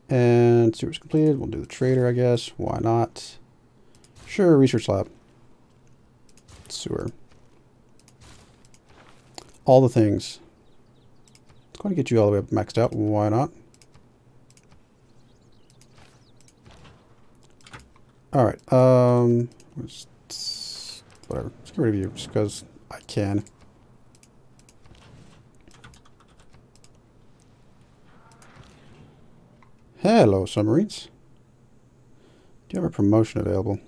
And sewer's completed. We'll do the trader, I guess. Why not? Sure, research lab. Sewer. All the things. It's going to get you all the way up maxed out. Why not? Alright, whatever. Let's get rid of you just because I can. Hello, submarines. Do you have a promotion available?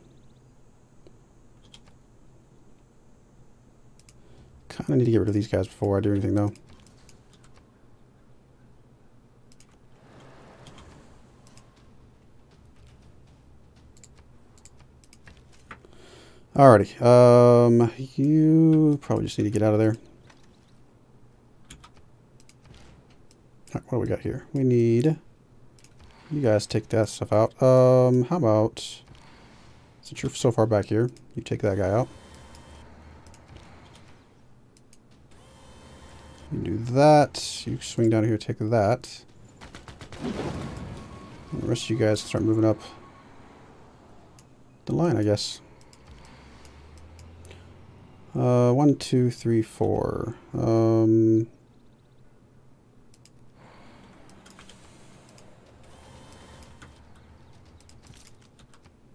Kind of need to get rid of these guys before I do anything, though. Alrighty. You probably just need to get out of there. Alright, what do we got here? We need... You guys take that stuff out. How about... Since you're so far back here, you take that guy out. You do that. You swing down here, take that. And the rest of you guys start moving up the line, I guess. 1, 2, 3, 4.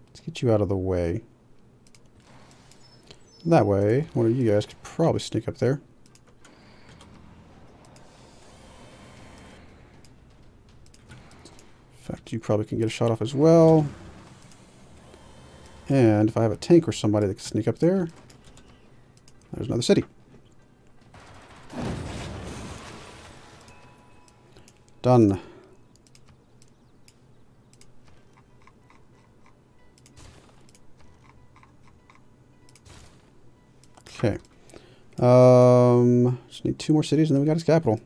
Let's get you out of the way. That way, one of you guys could probably sneak up there. In fact, you probably can get a shot off as well. And if I have a tank or somebody that can sneak up there, there's another city. Done. Okay. Just need 2 more cities and then we got his capital.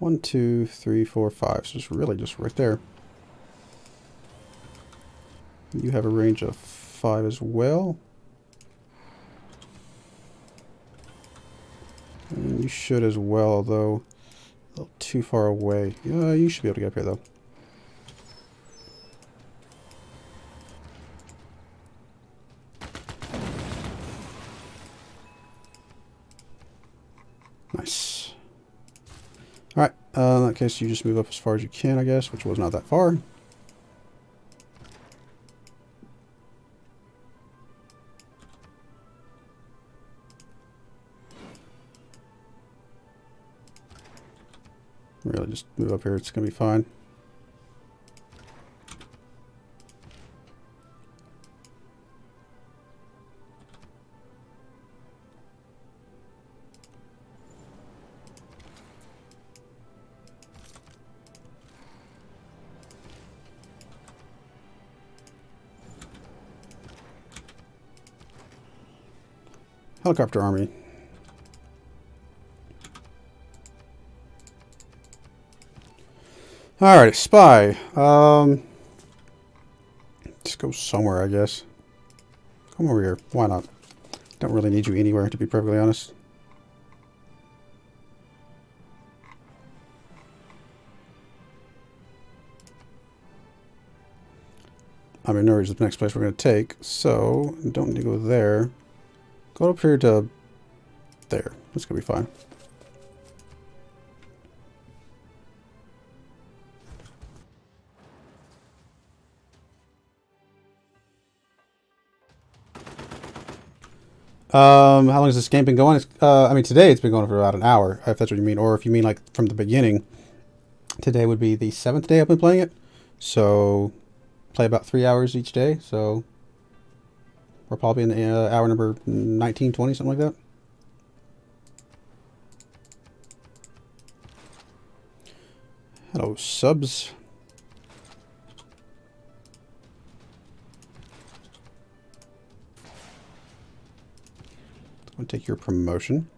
1, 2, 3, 4, 5. So it's really just right there. You have a range of 5 as well. And you should as well, although a little too far away. Yeah, you should be able to get up here though. Nice. Alright, in that case you just move up as far as you can, I guess, which was not that far. Really, just move up here. It's going to be fine. Helicopter army. Alright, spy. Just go somewhere, I guess. Come over here. Why not? Don't really need you anywhere, to be perfectly honest. I'm in Norwich, the next place we're going to take, so don't need to go there. Go up here to there. That's going to be fine. How long has this game been going? I mean, today it's been going for about an hour, if that's what you mean. Or if you mean like from the beginning, today would be the 7th day I've been playing it. So play about 3 hours each day. So we're probably in hour number 19, 20, something like that. Hello, subs. I'm going to take your promotion.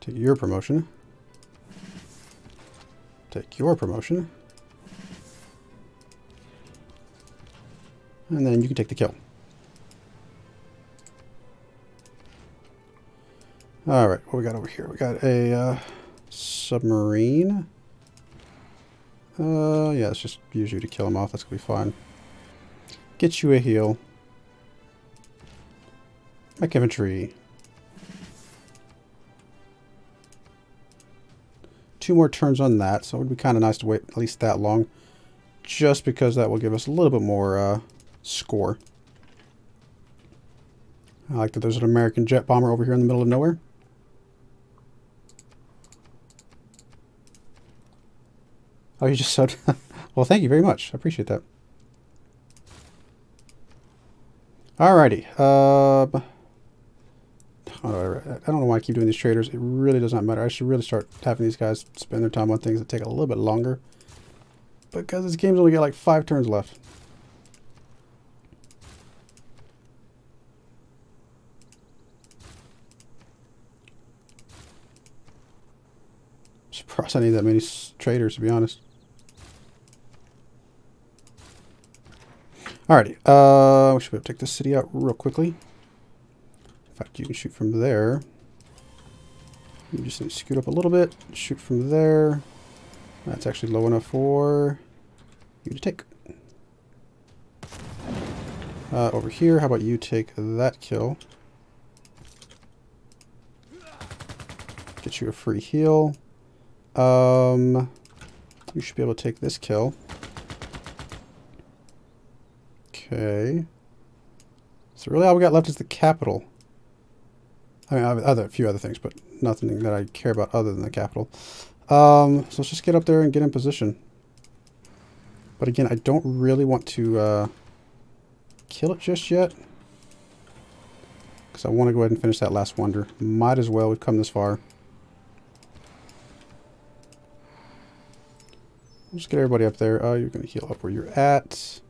Take your promotion. Take your promotion. And then you can take the kill. Alright, what we got over here? We got a submarine. Yeah, let's just use you to kill him off. That's going to be fine. Get you a heal. Mech infantry. 2 more turns on that, so it would be kind of nice to wait at least that long. Just because that will give us a little bit more score. I like that there's an American jet bomber over here in the middle of nowhere. Oh, you just said... Well, thank you very much. I appreciate that. Alrighty. I don't know why I keep doing these traders. It really does not matter. I should really start having these guys spend their time on things that take a little bit longer. Because this game's only got like 5 turns left. I'm surprised I need that many traders, to be honest. Alrighty, we should be able to take this city out real quickly. In fact, you can shoot from there. You just need to scoot up a little bit, shoot from there. That's actually low enough for you to take. Over here, how about you take that kill? Get you a free heal. You should be able to take this kill. Okay. So really all we got left is the capital. I mean, I have a few other things, but nothing that I care about other than the capital. So let's just get up there and get in position. But again, I don't really want to kill it just yet. Because I want to go ahead and finish that last wonder. Might as well, we've come this far. Just get everybody up there. You're going to heal up where you're at.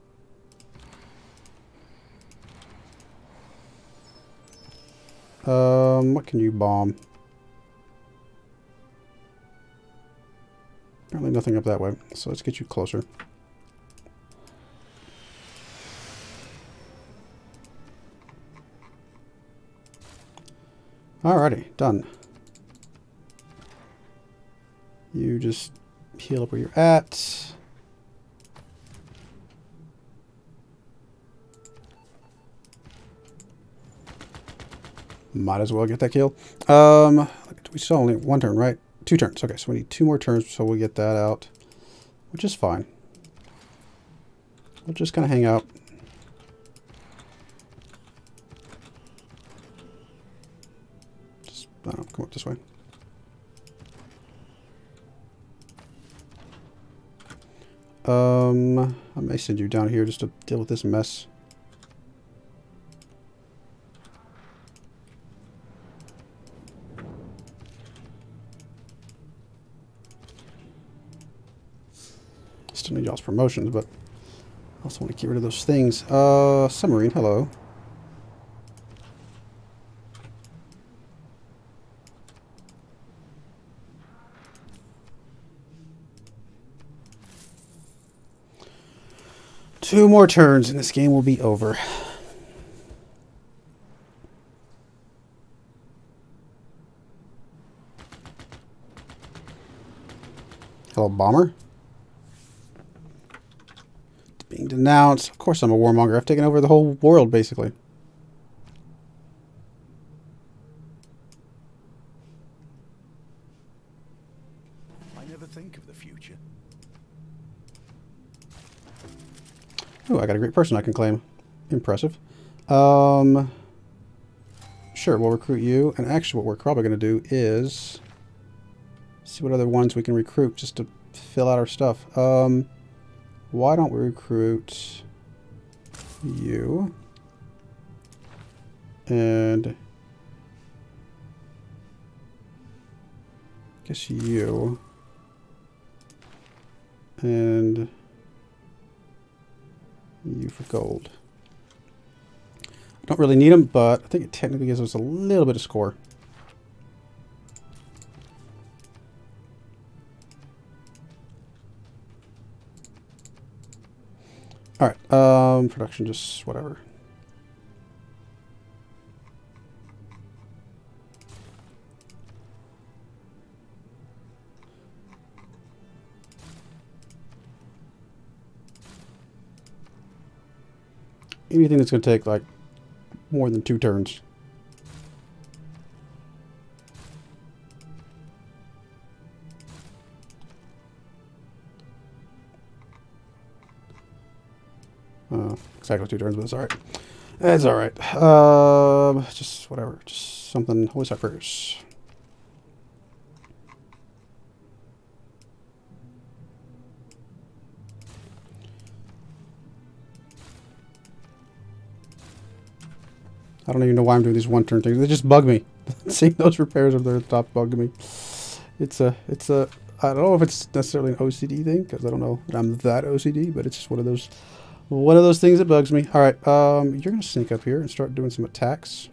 What can you bomb? Apparently nothing up that way, so let's get you closer. Alrighty, done. You just heal up where you're at. Might as well get that kill. We still only 1 turn, right? 2 turns. Okay, so we need 2 more turns, so we'll get that out, which is fine. We'll just kind of hang out. Just, I don't know, come up this way. I may send you down here just to deal with this mess. Still need y'all's promotions, but I also want to get rid of those things. Submarine, hello. Two more turns and this game will be over. Hello, bomber. It's being denounced. Of course I'm a warmonger. I've taken over the whole world, basically. I never think of the future. Oh, I got a great person I can claim. Impressive. Sure, we'll recruit you. And actually what we're probably going to do is see what other ones we can recruit just to fill out our stuff. Why don't we recruit you? And I guess you. And you for gold. I don't really need them, but I think it technically gives us a little bit of score. Alright, production, just whatever. Anything that's going to take, like, more than 2 turns. Exactly 2 turns, but it's alright. It's alright. Just whatever. Just something. Holy Suckers. I don't even know why I'm doing these 1-turn things. They just bug me. Seeing those repairs up there at the top bugged me. It's a. I don't know if it's necessarily an OCD thing, because I don't know that I'm that OCD, but it's just one of those things that bugs me. All right, you're gonna sneak up here and start doing some attacks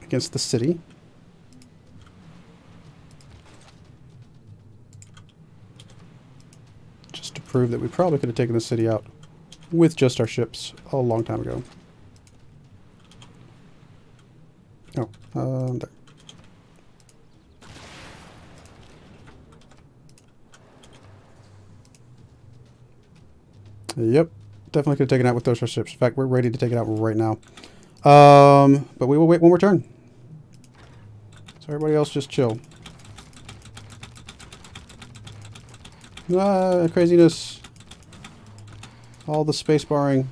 against the city. Just to prove that we probably could have taken the city out with just our ships a long time ago. Oh, there. Yep, definitely could have taken it out with those ships. In fact, we're ready to take it out right now. But we will wait one more turn. So everybody else just chill. Ah, craziness. All the space barring.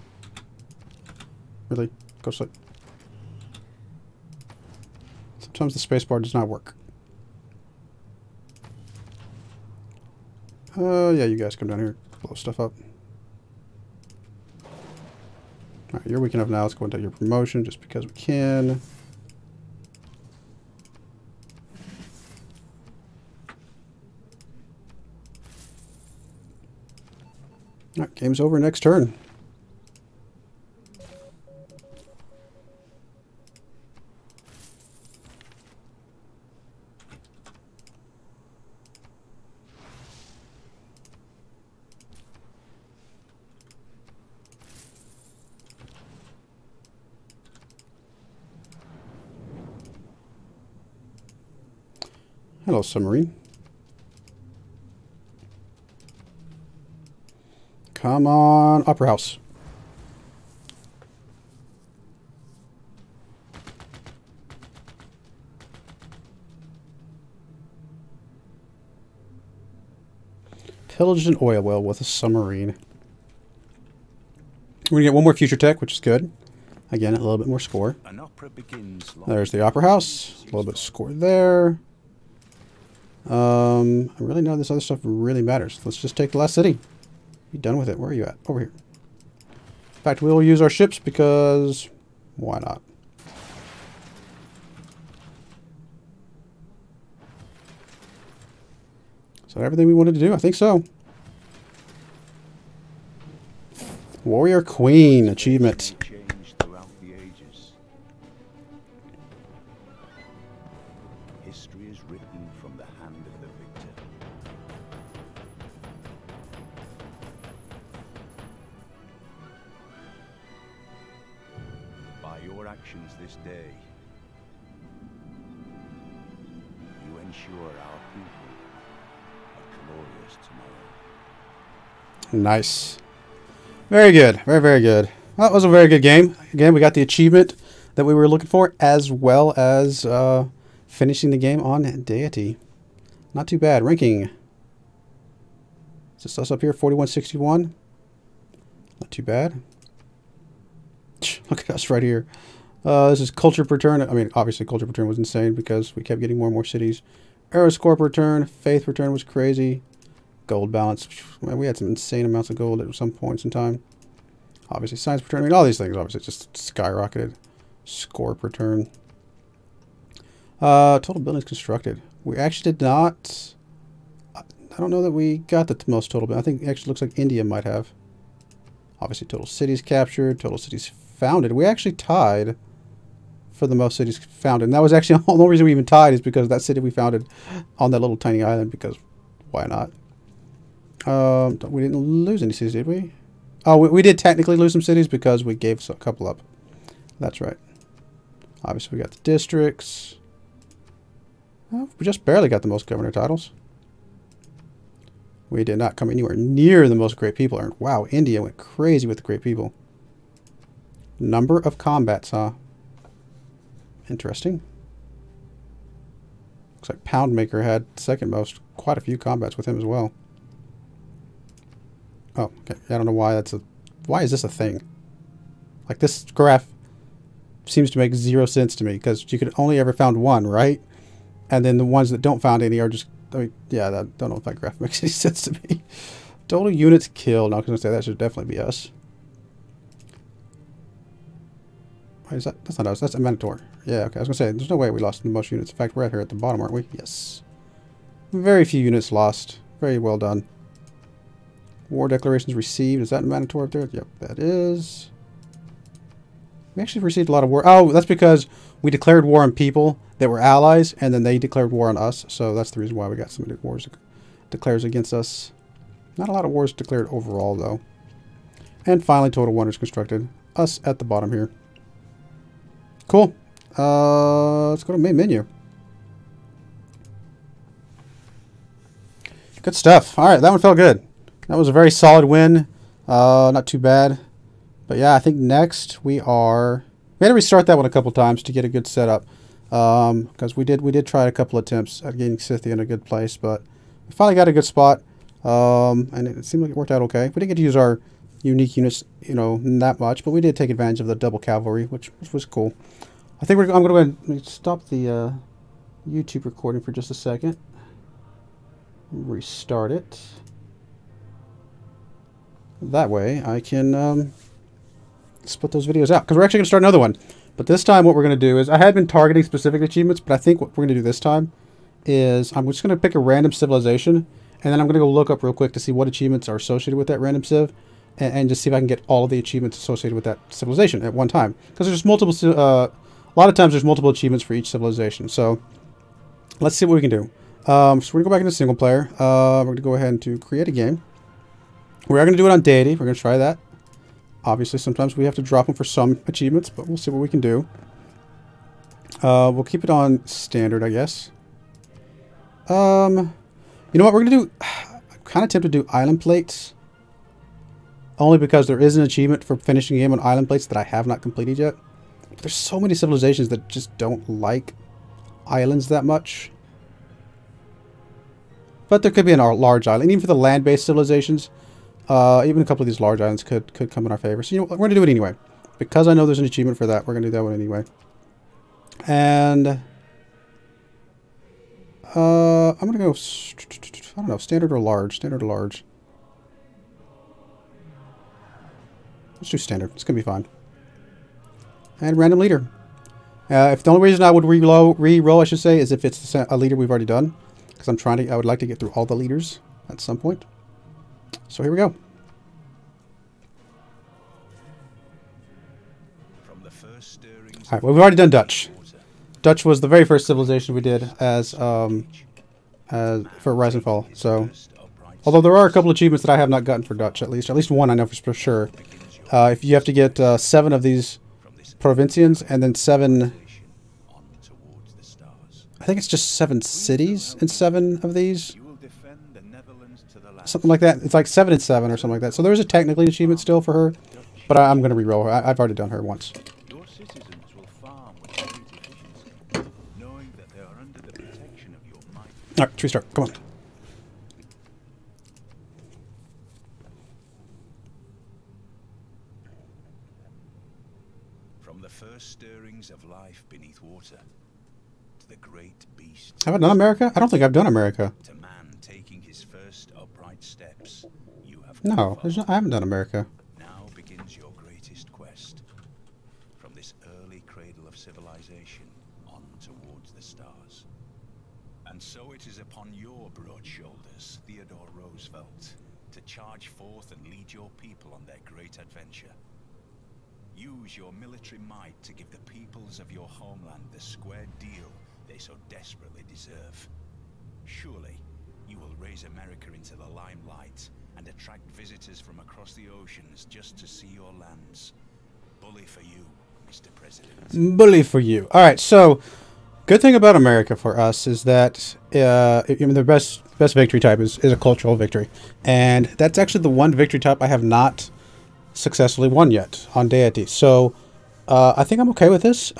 Really, go sleep. Sometimes the space bar does not work. Yeah, you guys come down here, blow stuff up. Alright, you're weak enough now. Let's go and take your promotion just because we can. Alright, game's over. Next turn. Hello, submarine. Come on, Opera House. Pillaged an oil well with a submarine. We're going to get one more future tech, which is good. Again, a little bit more score. There's the Opera House. A little bit of score there. I really know this other stuff really matters. Let's just take the last city. Be done with it. Where are you at? Over here. In fact, we'll use our ships because why not? Is that everything we wanted to do? I think so. Warrior Queen achievement. This day, you ensure our people a glorious tomorrow. Nice. Very good. Very, very good. Well, that was a very good game. Again, we got the achievement that we were looking for, as well as finishing the game on Deity. Not too bad. Ranking. Is this us up here? 4161. Not too bad. Look at us right here. This is culture per turn. I mean, obviously culture per turn was insane because we kept getting more and more cities. Aeroscore per turn. Faith per turn was crazy. gold balance. Man, we had some insane amounts of gold at some points in time. Obviously, science per turn. I mean, all these things obviously just skyrocketed. Score per turn. Total buildings constructed. We actually did not. I don't know that we got the most total. I think it actually looks like India might have. Obviously, total cities captured, total cities founded. We actually tied for the most cities founded. And that was actually the only reason we even tied is because that city we founded on that little tiny island, because why not? We didn't lose any cities, did we? Oh, we did technically lose some cities because we gave a couple up. That's right. Obviously, we got the districts. Well, we just barely got the most governor titles. We did not come anywhere near the most great people earned. Wow, India went crazy with the great people. Number of combats, huh? Interesting. Looks like Poundmaker had second most. Quite a few combats with him as well. Oh, okay. I don't know why that's a... Why is this a thing? Like, this graph seems to make 0 sense to me, because you could only ever found one, right? And then the ones that don't found any are just... I mean, yeah, I don't know if that graph makes any sense to me. Total units killed. I was going to say that should definitely be us. Why is that? That's not us. That's a Minotaur. Yeah, okay. I was going to say, there's no way we lost the most units. In fact, we're right here at the bottom, aren't we? Yes. Very few units lost. Very well done. War declarations received. Is that a Minotaur up there? Yep, that is. We actually received a lot of war. Oh, that's because we declared war on people that were allies, and then they declared war on us. So that's the reason why we got so many wars declares against us. Not a lot of wars declared overall, though. And finally, total wonders constructed. Us at the bottom here. Cool. Let's go to main menu. Good stuff. All right, that one felt good. That was a very solid win. Not too bad. But yeah, I think next we had to restart that one a couple times to get a good setup. Because we did try a couple attempts at getting Scythia in a good place, but we finally got a good spot. And it seemed like it worked out okay. We didn't get to use our unique units, you know, that much, but we did take advantage of the double cavalry, which was cool. I think I'm going to go ahead and stop the YouTube recording for just a second. Restart it. That way I can split those videos out, because we're actually going to start another one. But this time what we're going to do is, I had been targeting specific achievements, but I think what we're going to do this time is I'm just going to pick a random civilization, and then I'm going to go look up real quick to see what achievements are associated with that random civ, and just see if I can get all of the achievements associated with that civilization at one time. Because there's multiple, a lot of times there's multiple achievements for each civilization. So let's see what we can do. So we're going to go back into single player. We're going to go ahead and create a game. We are going to do it on Deity. We're going to try that. Obviously, sometimes we have to drop them for some achievements, but we'll see what we can do. We'll keep it on standard, I guess. You know what we're going to do? I'm kind of tempted to do island plates. Only because there is an achievement for finishing a game on island plates that I have not completed yet. But there's so many civilizations that just don't like islands that much. But there could be a large island. Even for the land-based civilizations, even a couple of these large islands could come in our favor. So, you know what? We're going to do it anyway. Because I know there's an achievement for that, we're going to do that one anyway. And I'm going to go, I don't know, standard or large? Standard or large? Let's do standard. It's going to be fine. And random leader. If the only reason I would re-roll, I should say, is if it's a leader we've already done. Because I would like to get through all the leaders at some point. So here we go. Alright, well, we've already done Dutch. Dutch was the very first civilization we did as for Rise and Fall. So, although there are a couple achievements that I have not gotten for Dutch, at least one I know for sure. If you have to get 7 of these provincians and then 7, I think it's just 7 cities in 7 of these. Something like that. It's like 7 and 7 or something like that. So there's a technically achievement still for her, but I'm going to re-roll her. I've already done her once. Your citizens will farm with great efficiency, knowing that they are under the protection of your might. All right, tree start. Come on. From the first stirrings of life beneath water to the great beasts. Have I done America? I don't think I've done America. To man taking his first upright steps, you have No, come far. I haven't done America. Now begins your greatest quest. From this early cradle of civilization on towards the stars. And so it is upon your broad shoulders, Theodore Roosevelt, to charge forth and lead your people on their great adventure. Use your military might to give the peoples of your homeland the square deal they so desperately deserve. Surely, you will raise America into the limelight and attract visitors from across the oceans just to see your lands. Bully for you, Mr. President. Bully for you. All right, so good thing about America for us is that the best victory type is a cultural victory, and that's actually the one victory type I have not successfully won yet on Deity. So I think I'm okay with this.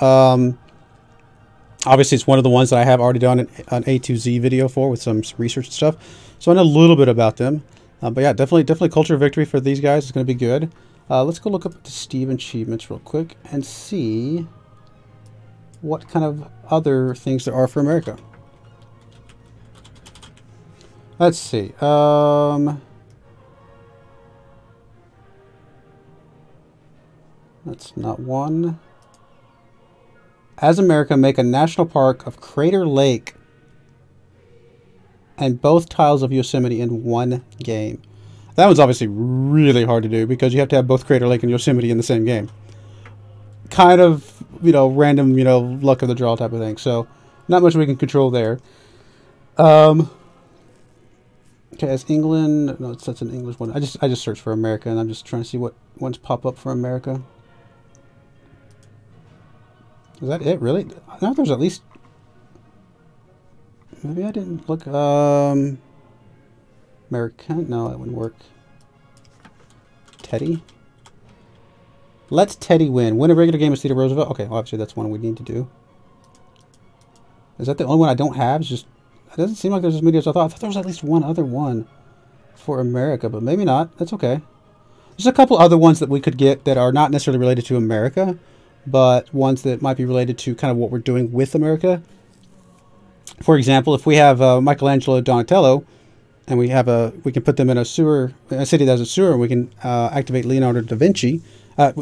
Obviously, it's one of the ones that I have already done an A to Z video for with some research and stuff, so I know a little bit about them. But yeah, definitely culture victory for these guys is going to be good. Let's go look up the Steve achievements real quick and see what kind of other things there are for America. Let's see. That's not one. As America, make a national park of Crater Lake and both tiles of Yosemite in one game. That one's obviously really hard to do because you have to have both Crater Lake and Yosemite in the same game. Kind of, random, luck of the draw type of thing. So, not much we can control there. Okay, as England, no, that's an English one. I just searched for America, and I'm just trying to see what ones pop up for America. Is that it, really? I thought there's at least... Maybe I didn't look... American? No, that wouldn't work. Teddy? Let Teddy win. Win a regular game as Theodore Roosevelt. Okay, well, obviously that's one we need to do. Is that the only one I don't have? It's just... It doesn't seem like there's as many as I thought. I thought there was at least one other one for America, but maybe not. That's okay. There's a couple other ones that we could get that are not necessarily related to America, but ones that might be related to kind of what we're doing with America. For example, if we have Michelangelo, Donatello, and we can put them in a city that has a sewer, and we can activate Leonardo da Vinci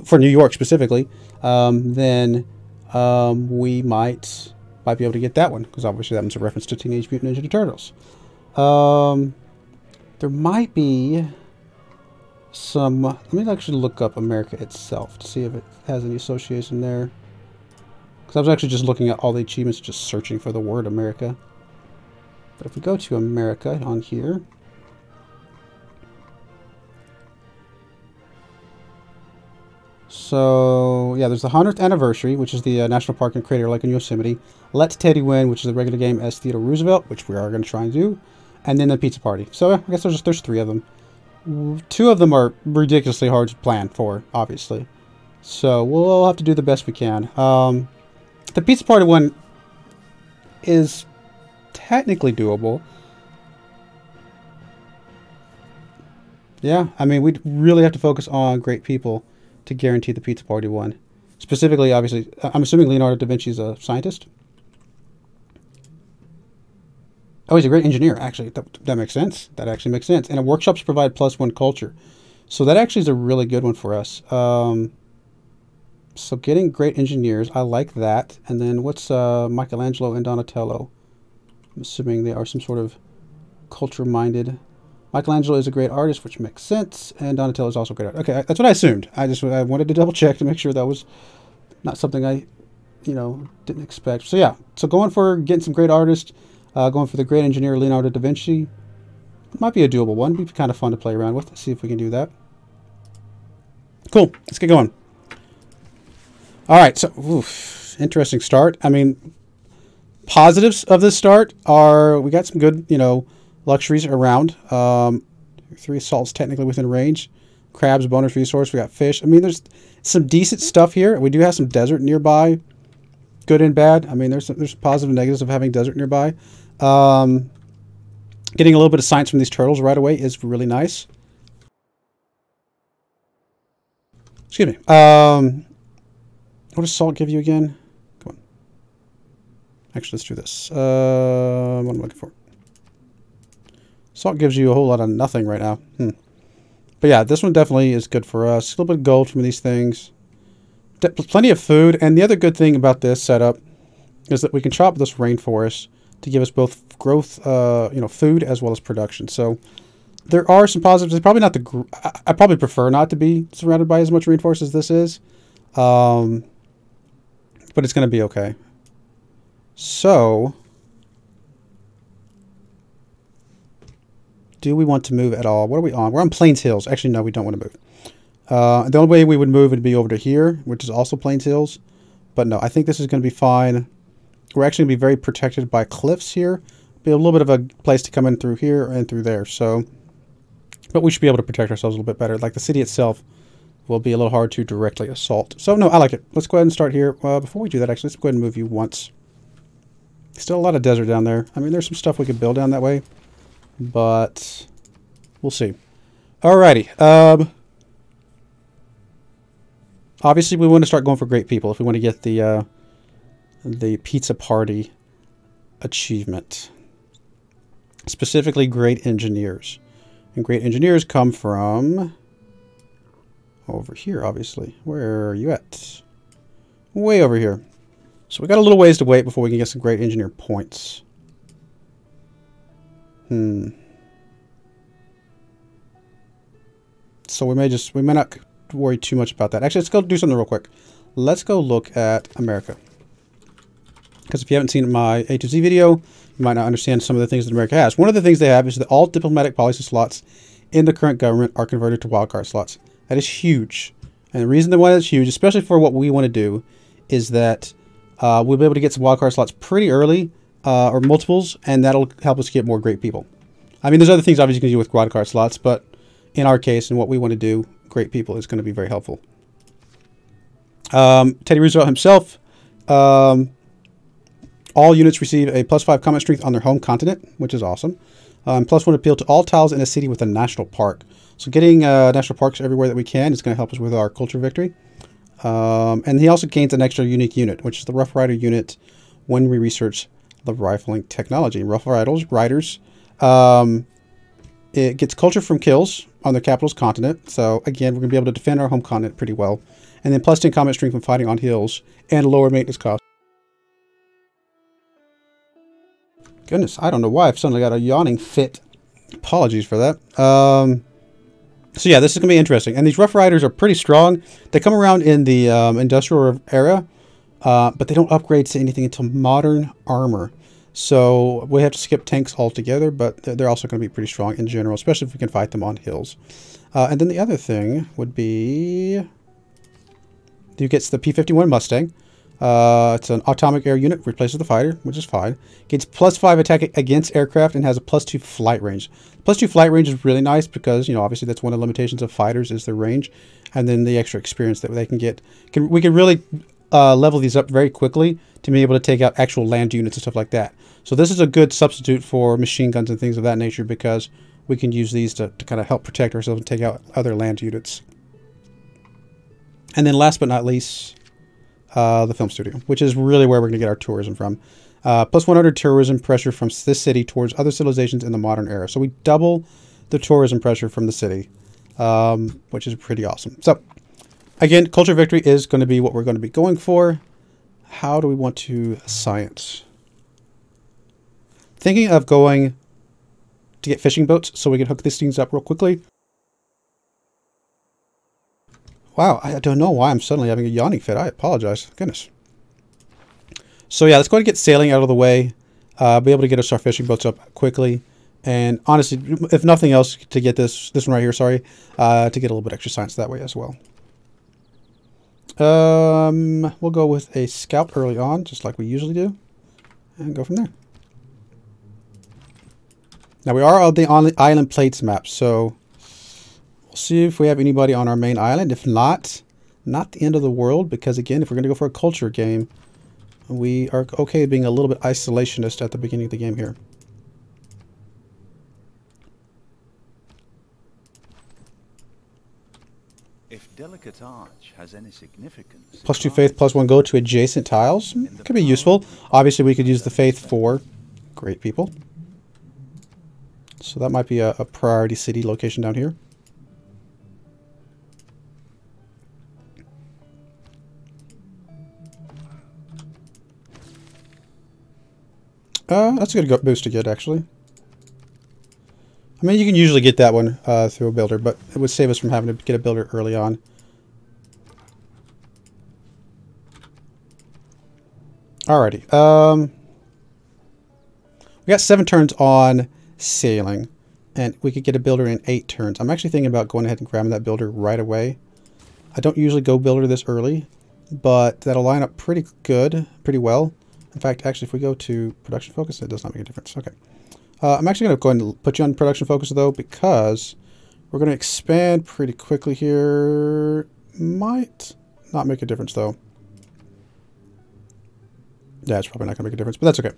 for New York specifically, then we might be able to get that one, because obviously that one's a reference to Teenage Mutant Ninja Turtles. There might be some... Let me actually look up America itself to see if it has any association there. Because I was actually just looking at all the achievements, just searching for the word America. But if we go to America on here... So, yeah, there's the 100th anniversary, which is the National Park and Crater Lake in Yosemite. Let Teddy win, which is a regular game as Theodore Roosevelt, which we are going to try and do. And then the pizza party. So, I guess there's 3 of them. 2 of them are ridiculously hard to plan for, obviously. So, we'll have to do the best we can. The pizza party one is technically doable. Yeah, I mean, we'd really have to focus on great people to guarantee the pizza party one. Specifically, obviously, I'm assuming Leonardo da Vinci is a scientist. Oh, he's a great engineer. Actually, that makes sense. That actually makes sense. And workshops provide +1 culture. So that actually is a really good one for us. So getting great engineers, I like that. And then what's Michelangelo and Donatello? I'm assuming they are some sort of culture-minded. Michelangelo is a great artist, which makes sense, and Donatello is also a great artist. Okay, that's what I assumed. I wanted to double check to make sure that was not something I, didn't expect. So yeah, so going for getting some great artists, going for the great engineer Leonardo da Vinci, might be a doable one. It'd be kind of fun to play around with. Let's see if we can do that. Cool. Let's get going. All right. So, interesting start. I mean, positives of this start are we got some good, luxuries around. 3 assaults technically within range. Crabs, bonus resource. We got fish. I mean, there's some decent stuff here. We do have some desert nearby. Good and bad. I mean, there's positive and negatives of having desert nearby. Getting a little bit of science from these turtles right away is really nice. Excuse me. What does salt give you again? Come on. Actually, let's do this. What am I looking for? Salt gives you a whole lot of nothing right now. But yeah, this one definitely is good for us. A little bit of gold from these things. Plenty of food. And the other good thing about this setup is that we can chop this rainforest to give us both growth, food as well as production. So there are some positives. It's probably not I probably prefer not to be surrounded by as much rainforest as this is. But it's going to be okay. So do we want to move at all? What are we on? We're on Plains Hills. Actually, no, we don't want to move. The only way we would move would be over to here, which is also Plains Hills. But no, I think this is going to be fine. We're actually going to be very protected by cliffs here. Be a little bit of a place to come in through here and through there. So, but we should be able to protect ourselves a little bit better. Like the city itself will be a little hard to directly assault. So no, I like it. Let's go ahead and start here. Before we do that, actually, let's go ahead and move you once. Still a lot of desert down there. I mean, there's some stuff we could build down that way, but we'll see. Alrighty. Obviously, we want to start going for great people if we want to get the pizza party achievement. Specifically, great engineers. And great engineers come from over here, obviously. Where are you at? Way over here. So we got a little ways to wait before we can get some great engineer points. So we may not worry too much about that. Actually, let's go do something real quick. Let's go look at America. Because if you haven't seen my A to Z video, you might not understand some of the things that America has. One of the things they have is that all diplomatic policy slots in the current government are converted to wildcard slots. That is huge. And the reason why that's huge, especially for what we want to do, is that we'll be able to get some wildcard slots pretty early, or multiples, and that'll help us get more great people. I mean, there's other things obviously you can do with wildcard slots, but in our case and what we want to do, great people is going to be very helpful. Teddy Roosevelt himself, all units receive a +5 combat strength on their home continent, which is awesome. +1 appeal to all tiles in a city with a national park. So getting national parks everywhere that we can is going to help us with our culture victory. And he also gains an extra unique unit, which is the Rough Rider unit when we research the rifling technology. Rough Riders, it gets culture from kills on the capital's continent. So again, we're going to be able to defend our home continent pretty well. And then +10 combat strength from fighting on hills and lower maintenance costs. Goodness, I don't know why I've suddenly got a yawning fit. Apologies for that. So yeah, this is going to be interesting. And these Rough Riders are pretty strong. They come around in the industrial era, but they don't upgrade to anything until modern armor. So we have to skip tanks altogether, but they're also going to be pretty strong in general, especially if we can fight them on hills. And then the other thing would be... you gets the P-51 Mustang. It's an atomic air unit, replaces the fighter, which is fine. Gets +5 attack against aircraft and has a +2 flight range. +2 flight range is really nice because, you know, obviously that's one of the limitations of fighters is their range. And then the extra experience that they can get. We can really level these up very quickly to be able to take out actual land units and stuff like that. So this is a good substitute for machine guns and things of that nature because we can use these to kind of help protect ourselves and take out other land units. And then last but not least, the film studio, which is really where we're going to get our tourism from. +100 tourism pressure from this city towards other civilizations in the modern era. So we double the tourism pressure from the city, which is pretty awesome. So again, culture victory is going to be what we're going to be going for. How do we want to science? Thinking of going to get fishing boats so we can hook these things up real quickly. Wow, I don't know why I'm suddenly having a yawning fit. I apologize. Goodness. So yeah, let's go ahead and get sailing out of the way. Be able to get us our fishing boats up quickly. And honestly, if nothing else, to get this one right here, sorry, to get a little bit extra science that way as well. We'll go with a scout early on, just like we usually do. And go from there. Now we are on the island plates map, so... we'll see if we have anybody on our main island. If not, not the end of the world, because again, if we're going to go for a culture game, we are okay being a little bit isolationist at the beginning of the game here. If delicate arch has any significance, +2 faith, +1 go to adjacent tiles. Could be useful. Obviously, we could use the faith for great people. So that might be a priority city location down here. That's a good boost to get, actually. I mean, you can usually get that one through a builder, but it would save us from having to get a builder early on. Alrighty. We got 7 turns on sailing, and we could get a builder in 8 turns. I'm actually thinking about going ahead and grabbing that builder right away. I don't usually go builder this early, but that'll line up pretty good, pretty well. In fact, actually, if we go to production focus, it does not make a difference. Okay. I'm actually going to go ahead and put you on production focus, though, because we're going to expand pretty quickly here. Might not make a difference, though. Yeah, it's probably not going to make a difference, but that's okay.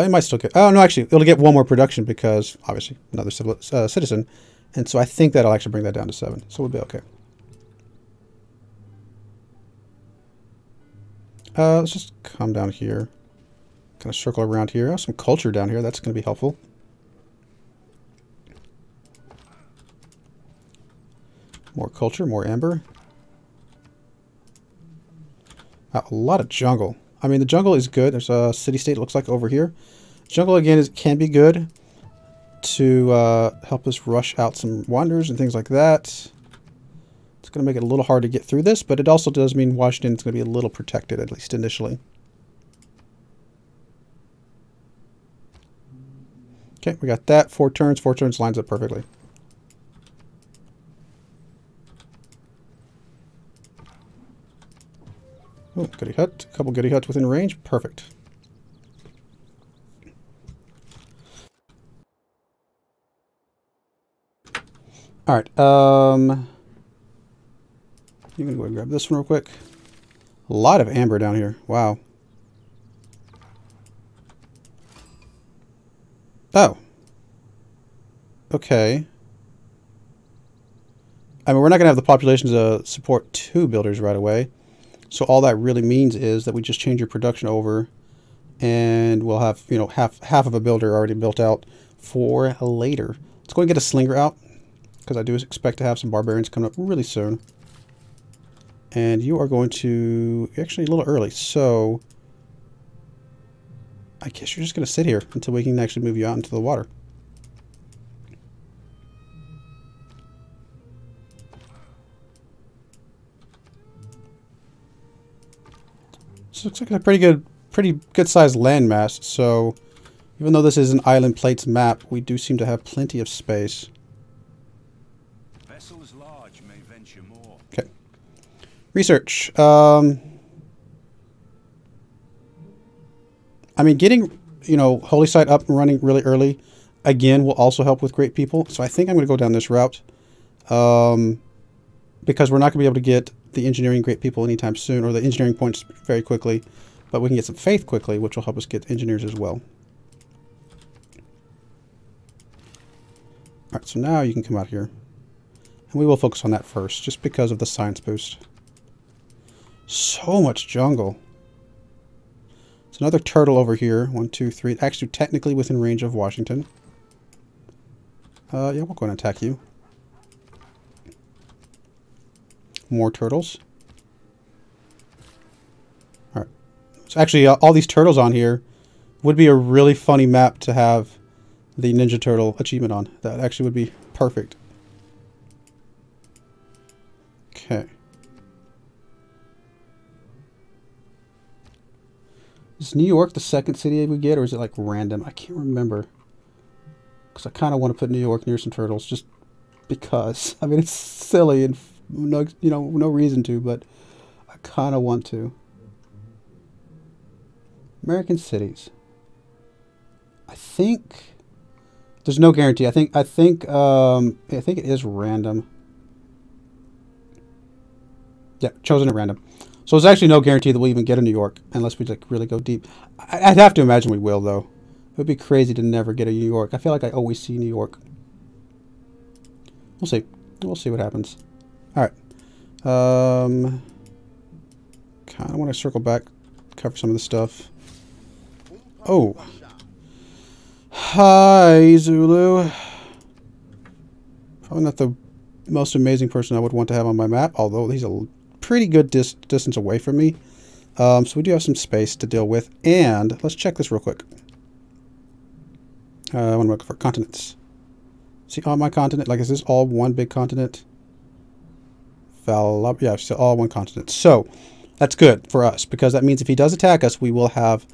It might still get... Oh, no, actually, it'll get 1 more production because, obviously, another citizen. And so I think that'll actually bring that down to 7. So we'll be okay. Let's just come down here. Kind of circle around here. Oh, some culture down here. That's going to be helpful. More culture, more amber. A lot of jungle. I mean, the jungle is good. There's a city-state, it looks like, over here. Jungle, again, can be good to help us rush out some wanderers and things like that. It's going to make it a little hard to get through this, but it also does mean Washington is going to be a little protected, at least initially. Okay, we got that. 4 turns. 4 turns lines up perfectly. Oh, goody hut. A couple goody huts within range. Perfect. All right. You can go and grab this one real quick. A lot of amber down here. Wow. Oh. Okay. I mean, we're not going to have the population to support 2 builders right away. So all that really means is that we just change your production over and we'll have, you know, half of a builder already built out for later. Let's go and get a slinger out because I do expect to have some barbarians coming up really soon. And you are going to, actually a little early, so I guess you're just going to sit here until we can actually move you out into the water. This looks like a pretty good sized landmass, so even though this is an island plates map, we do seem to have plenty of space. Vessels large may venture more. Okay. Research. I mean, getting, you know, Holy Site up and running really early, again, will also help with great people. So I think I'm going to go down this route. Because we're not going to be able to get the engineering great people anytime soon, or the engineering points very quickly. But we can get some faith quickly, which will help us get engineers as well. Alright, so now you can come out here. And we will focus on that first, just because of the science boost. So much jungle. There's another turtle over here. 1, 2, 3. Actually, technically within range of Washington. Yeah, we'll go and attack you. More turtles. Alright. So actually, all these turtles on here would be a really funny map to have the Ninja Turtle achievement on. That actually would be perfect. Okay. Is New York the second city we get, or is it like random? I can't remember. Because I kind of want to put New York near some turtles, just because. I mean, it's silly and no, you know, no reason to, but I kind of want to. American cities. I think there's no guarantee. I think it is random. Yeah, chosen at random. So there's actually no guarantee that we'll even get a New York unless we like really go deep. I'd have to imagine we will, though. It would be crazy to never get a New York. I feel like I always see New York. We'll see. We'll see what happens. All right. Kind of want to circle back, cover some of the stuff. Oh. Hi, Zulu. Probably not the most amazing person I would want to have on my map, although he's a pretty good distance away from me. So we do have some space to deal with. And let's check this real quick. I want to look for continents. See on my continent, like, is this all one big continent? Yeah, it's all one continent. So that's good for us, because that means if he does attack us, we will have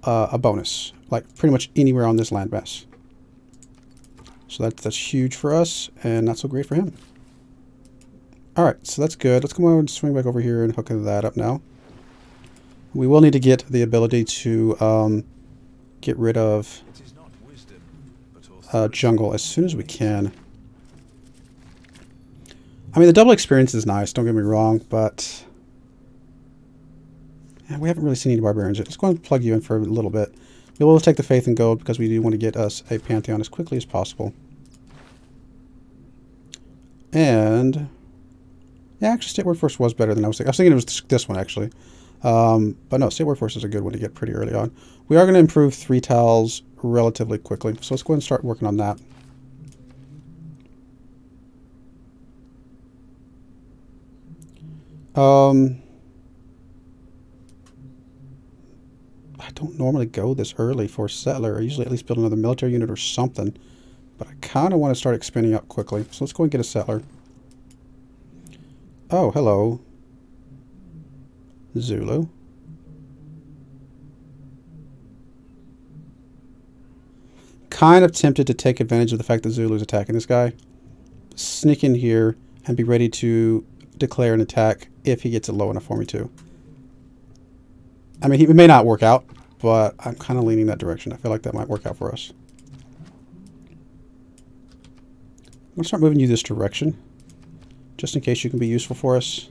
a bonus, like pretty much anywhere on this landmass. So that's huge for us, and not so great for him. All right, so that's good. Let's come over and swing back over here and hook that up now. We will need to get the ability to get rid of jungle as soon as we can. I mean, the double experience is nice, don't get me wrong, but yeah, we haven't really seen any barbarians yet. Let's go and plug you in for a little bit. We will take the faith and gold because we do want to get us a pantheon as quickly as possible. And yeah, actually, State Workforce was better than I was thinking. I was thinking it was this one, actually. But no, State Workforce is a good one to get pretty early on. We are going to improve 3 tiles relatively quickly. So let's go ahead and start working on that. I don't normally go this early for settler. I usually at least build another military unit or something. But I kind of want to start expanding up quickly. So let's go and get a settler. Oh, hello. Zulu. Kind of tempted to take advantage of the fact that Zulu's attacking this guy. Sneak in here and be ready to declare an attack if he gets it low enough for me to. I mean, it may not work out, but I'm kind of leaning that direction. I feel like that might work out for us. I'm going to start moving you this direction, just in case you can be useful for us.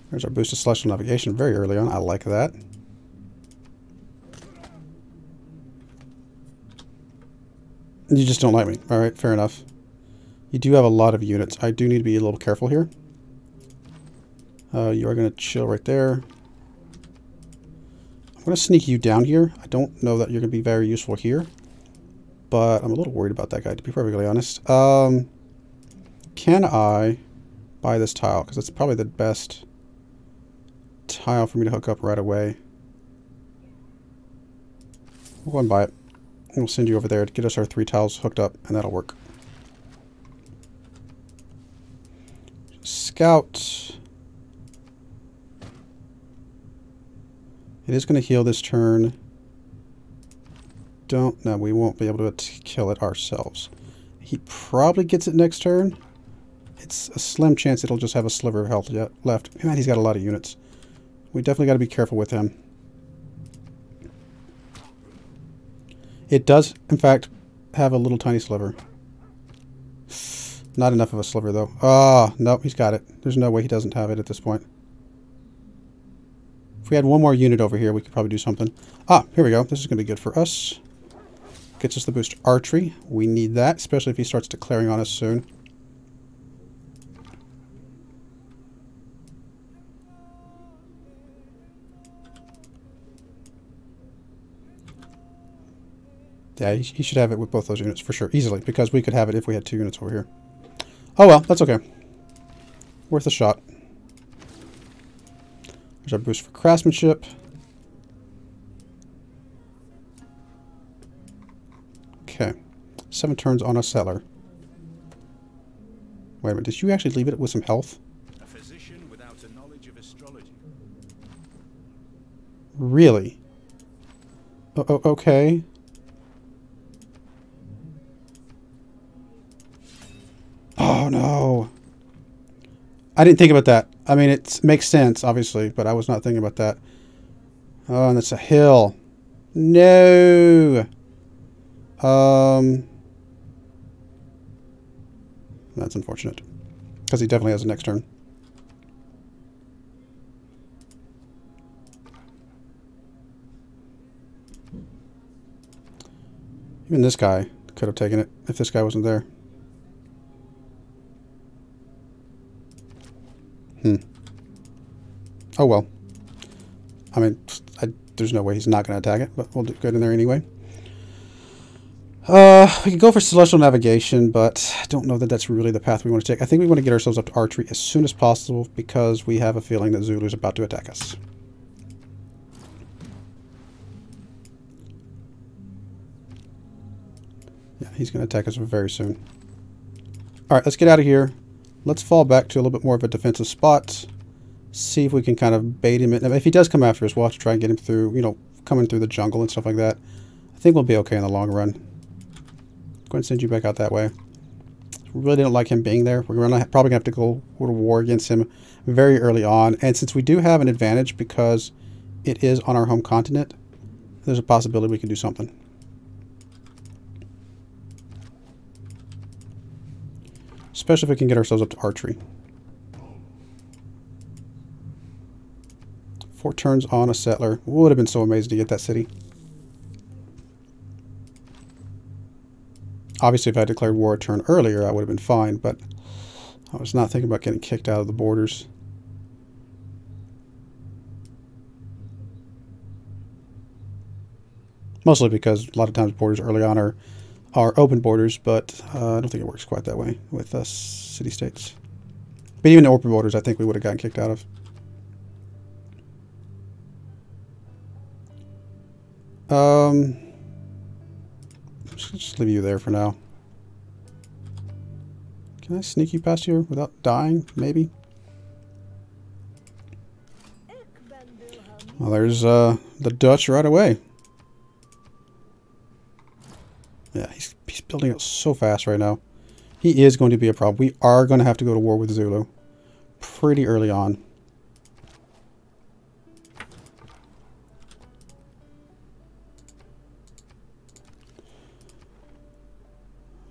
There's our boost of celestial navigation very early on. I like that. You just don't like me. All right, fair enough. You do have a lot of units. I do need to be a little careful here. You are going to chill right there. I'm going to sneak you down here. I don't know that you're going to be very useful here, but I'm a little worried about that guy, to be perfectly honest. Can I buy this tile? Because it's probably the best tile for me to hook up right away. We'll go and buy it. And we'll send you over there to get us our 3 tiles hooked up, and that'll work. Scout. It is going to heal this turn. No, we won't be able to kill it ourselves. He probably gets it next turn. It's a slim chance it'll just have a sliver of health left. Man, he's got a lot of units. We definitely got to be careful with him. It does, in fact, have a little tiny sliver. Not enough of a sliver, though. Ah, nope, he's got it. There's no way he doesn't have it at this point. If we had one more unit over here, we could probably do something. Ah, here we go. This is going to be good for us. Gets us the boost archery. We need that, especially if he starts declaring on us soon. Yeah, he should have it with both those units for sure, easily, because we could have it if we had 2 units over here. Oh well, that's okay. Worth a shot. There's our boost for craftsmanship. Okay. 7 turns on a settler. Wait a minute, did you actually leave it with some health? A physician without a knowledge of astrology. Really? Okay. Oh no. I didn't think about that. I mean, it makes sense, obviously, but I was not thinking about that. Oh, and it's a hill. No. That's unfortunate. Because he definitely has a next turn. Even this guy could have taken it if this guy wasn't there. Oh well. I mean, I there's no way he's not going to attack it, but we'll get in there anyway. We could go for celestial navigation, but I don't know that that's really the path we want to take. I think we want to get ourselves up to archery as soon as possible because we have a feeling that Zulu's about to attack us. Yeah, he's going to attack us very soon. Alright, let's get out of here. Let's fall back to a little bit more of a defensive spot. See if we can kind of bait him in. If he does come after us, we'll have to try and get him through, you know, coming through the jungle and stuff like that. I think we'll be okay in the long run. Go ahead and send you back out that way. We really don't like him being there. We're probably going to have to go to war against him very early on. And since we do have an advantage because it is on our home continent, there's a possibility we can do something. Especially if we can get ourselves up to archery. 4 turns on a settler. Would have been so amazing to get that city. Obviously, if I declared war a turn earlier, I would have been fine, but I was not thinking about getting kicked out of the borders. Mostly because a lot of times borders early on are open borders, but I don't think it works quite that way with city-states. But even open borders, I think we would have gotten kicked out of. Just leave you there for now. Can I sneak you past here without dying? Maybe. Well, there's the Dutch right away. Yeah, he's building up so fast right now. He is going to be a problem. We are going to have to go to war with Zulu pretty early on.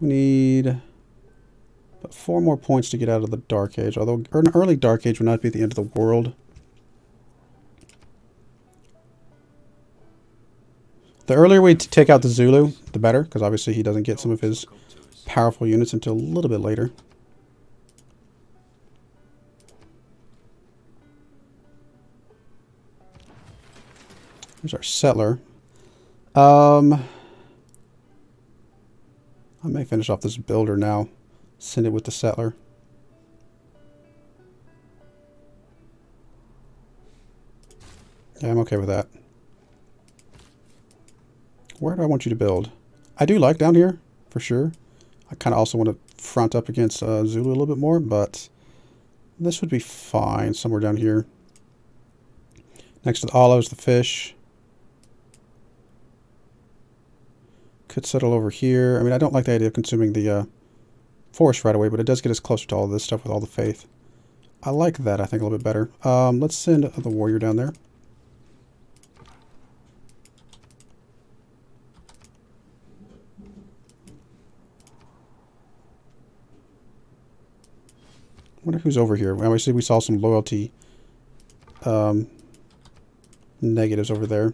We need about 4 more points to get out of the Dark Age. Although an early Dark Age would not be the end of the world. The earlier we take out the Zulu, the better. Because obviously he doesn't get some of his powerful units until a little bit later. Here's our settler. I may finish off this builder now. Send it with the settler. Yeah, I'm okay with that. Where do I want you to build? I do like down here, for sure. I kind of also want to front up against Zulu a little bit more, but this would be fine somewhere down here. Next to the olives, the fish. Could settle over here. I mean, I don't like the idea of consuming the forest right away, but it does get us closer to all of this stuff with all the faith. I like that, I think, a little bit better. Let's send the warrior down there. I wonder who's over here. Obviously, we saw some loyalty negatives over there.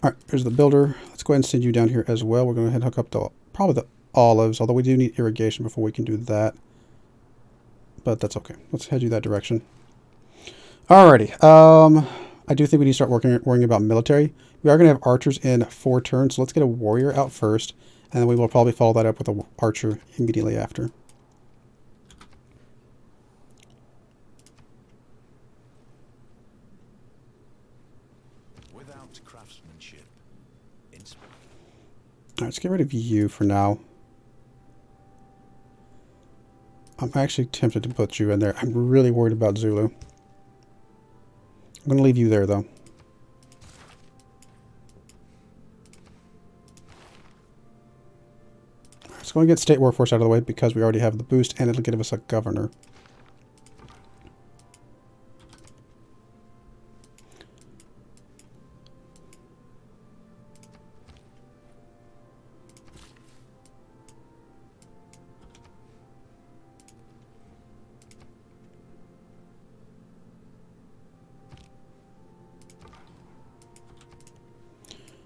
All right, here's the builder. Let's go ahead and send you down here as well. We're going to hook up the probably the olives, although we do need irrigation before we can do that. But that's okay. Let's head you that direction. Alrighty. I do think we need to start worrying about military. We are going to have archers in 4 turns, so let's get a warrior out first, and then we will probably follow that up with an archer immediately after. Without craftsmanship, Alright, let's get rid of you for now. I'm actually tempted to put you in there. I'm really worried about Zulu. I'm going to leave you there, though. Let's go and get state workforce out of the way because we already have the boost and it'll give us a governor.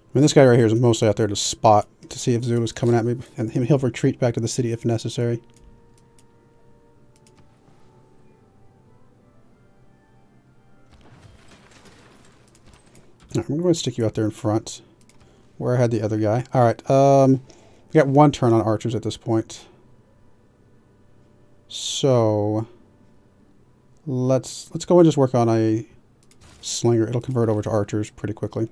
I mean, this guy right here is mostly out there to spot to see if Zulu's coming at me, and he'll retreat back to the city if necessary. going to stick you out there in front where I had the other guy. All right. We got 1 turn on archers at this point. So let's go and just work on a slinger. It'll convert over to archers pretty quickly.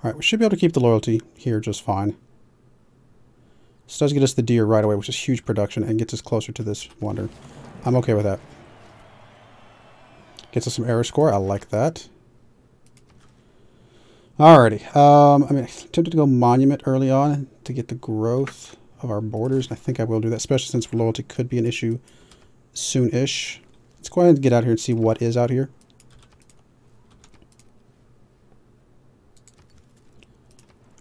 All right, we should be able to keep the loyalty here just fine. This does get us the deer right away, which is huge production, and gets us closer to this wonder. I'm okay with that. Gets us some error score. I like that. Alrighty. I mean, I attempted to go monument early on to get the growth of our borders. And I think I will do that, especially since loyalty could be an issue soon-ish. Let's go ahead and get out here and see what is out here.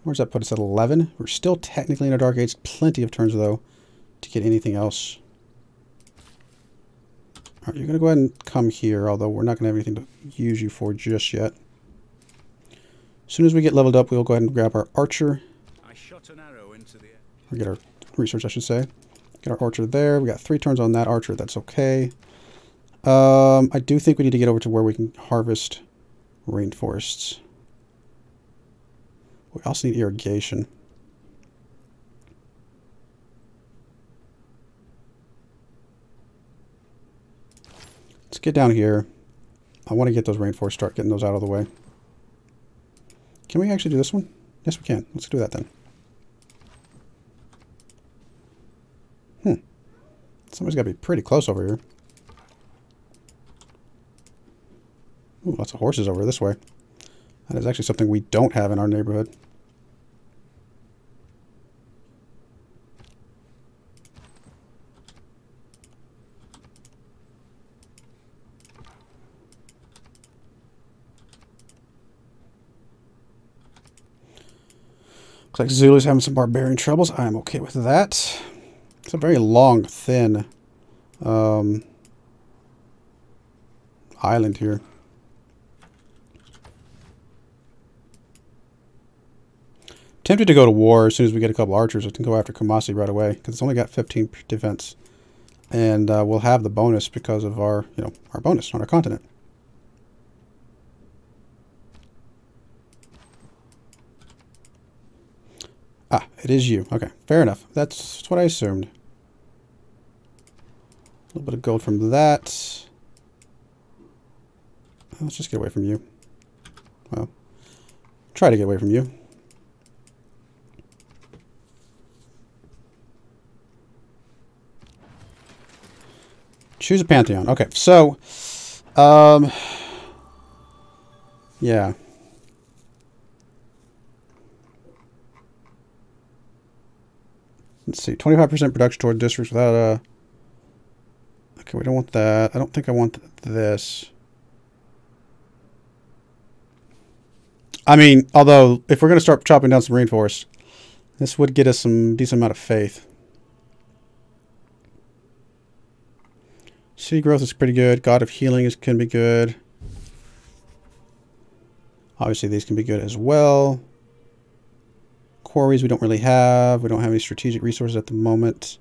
Where's that put us at 11? We're still technically in a Dark Age. Plenty of turns, though, to get anything else. All right, you're going to go ahead and come here, although we're not going to have anything to use you for just yet. As soon as we get leveled up, we'll go ahead and grab our archer. I shot an arrow into the air. Or get our research, I should say. Get our archer there. We got 3 turns on that archer. That's okay. I do think we need to get over to where we can harvest rainforests. We also need irrigation. Let's get down here. I want to get those rainforests, start getting those out of the way. Can we actually do this one? Yes, we can. Let's do that then. Somebody's got to be pretty close over here. Ooh, lots of horses over this way. That is actually something we don't have in our neighborhood. Looks like Zulu's having some barbarian troubles. I am okay with that. It's a very long, thin island here. Tempted to go to war as soon as we get a couple archers. I can go after Kumasi right away because it's only got 15 defense, and we'll have the bonus because of our, our bonus on our continent. Ah, it is you. Okay, fair enough. That's what I assumed. A little bit of gold from that. Let's just get away from you. Well, try to get away from you. Choose a pantheon. Okay, so, yeah. Let's see, 25% production toward districts without a... Okay, we don't want that. I don't think I want this. I mean, although, if we're going to start chopping down some rainforest, this would get us some decent amount of faith. City growth is pretty good. God of healing can be good. Obviously, these can be good as well. Quarries we don't really have. We don't have any strategic resources at the moment.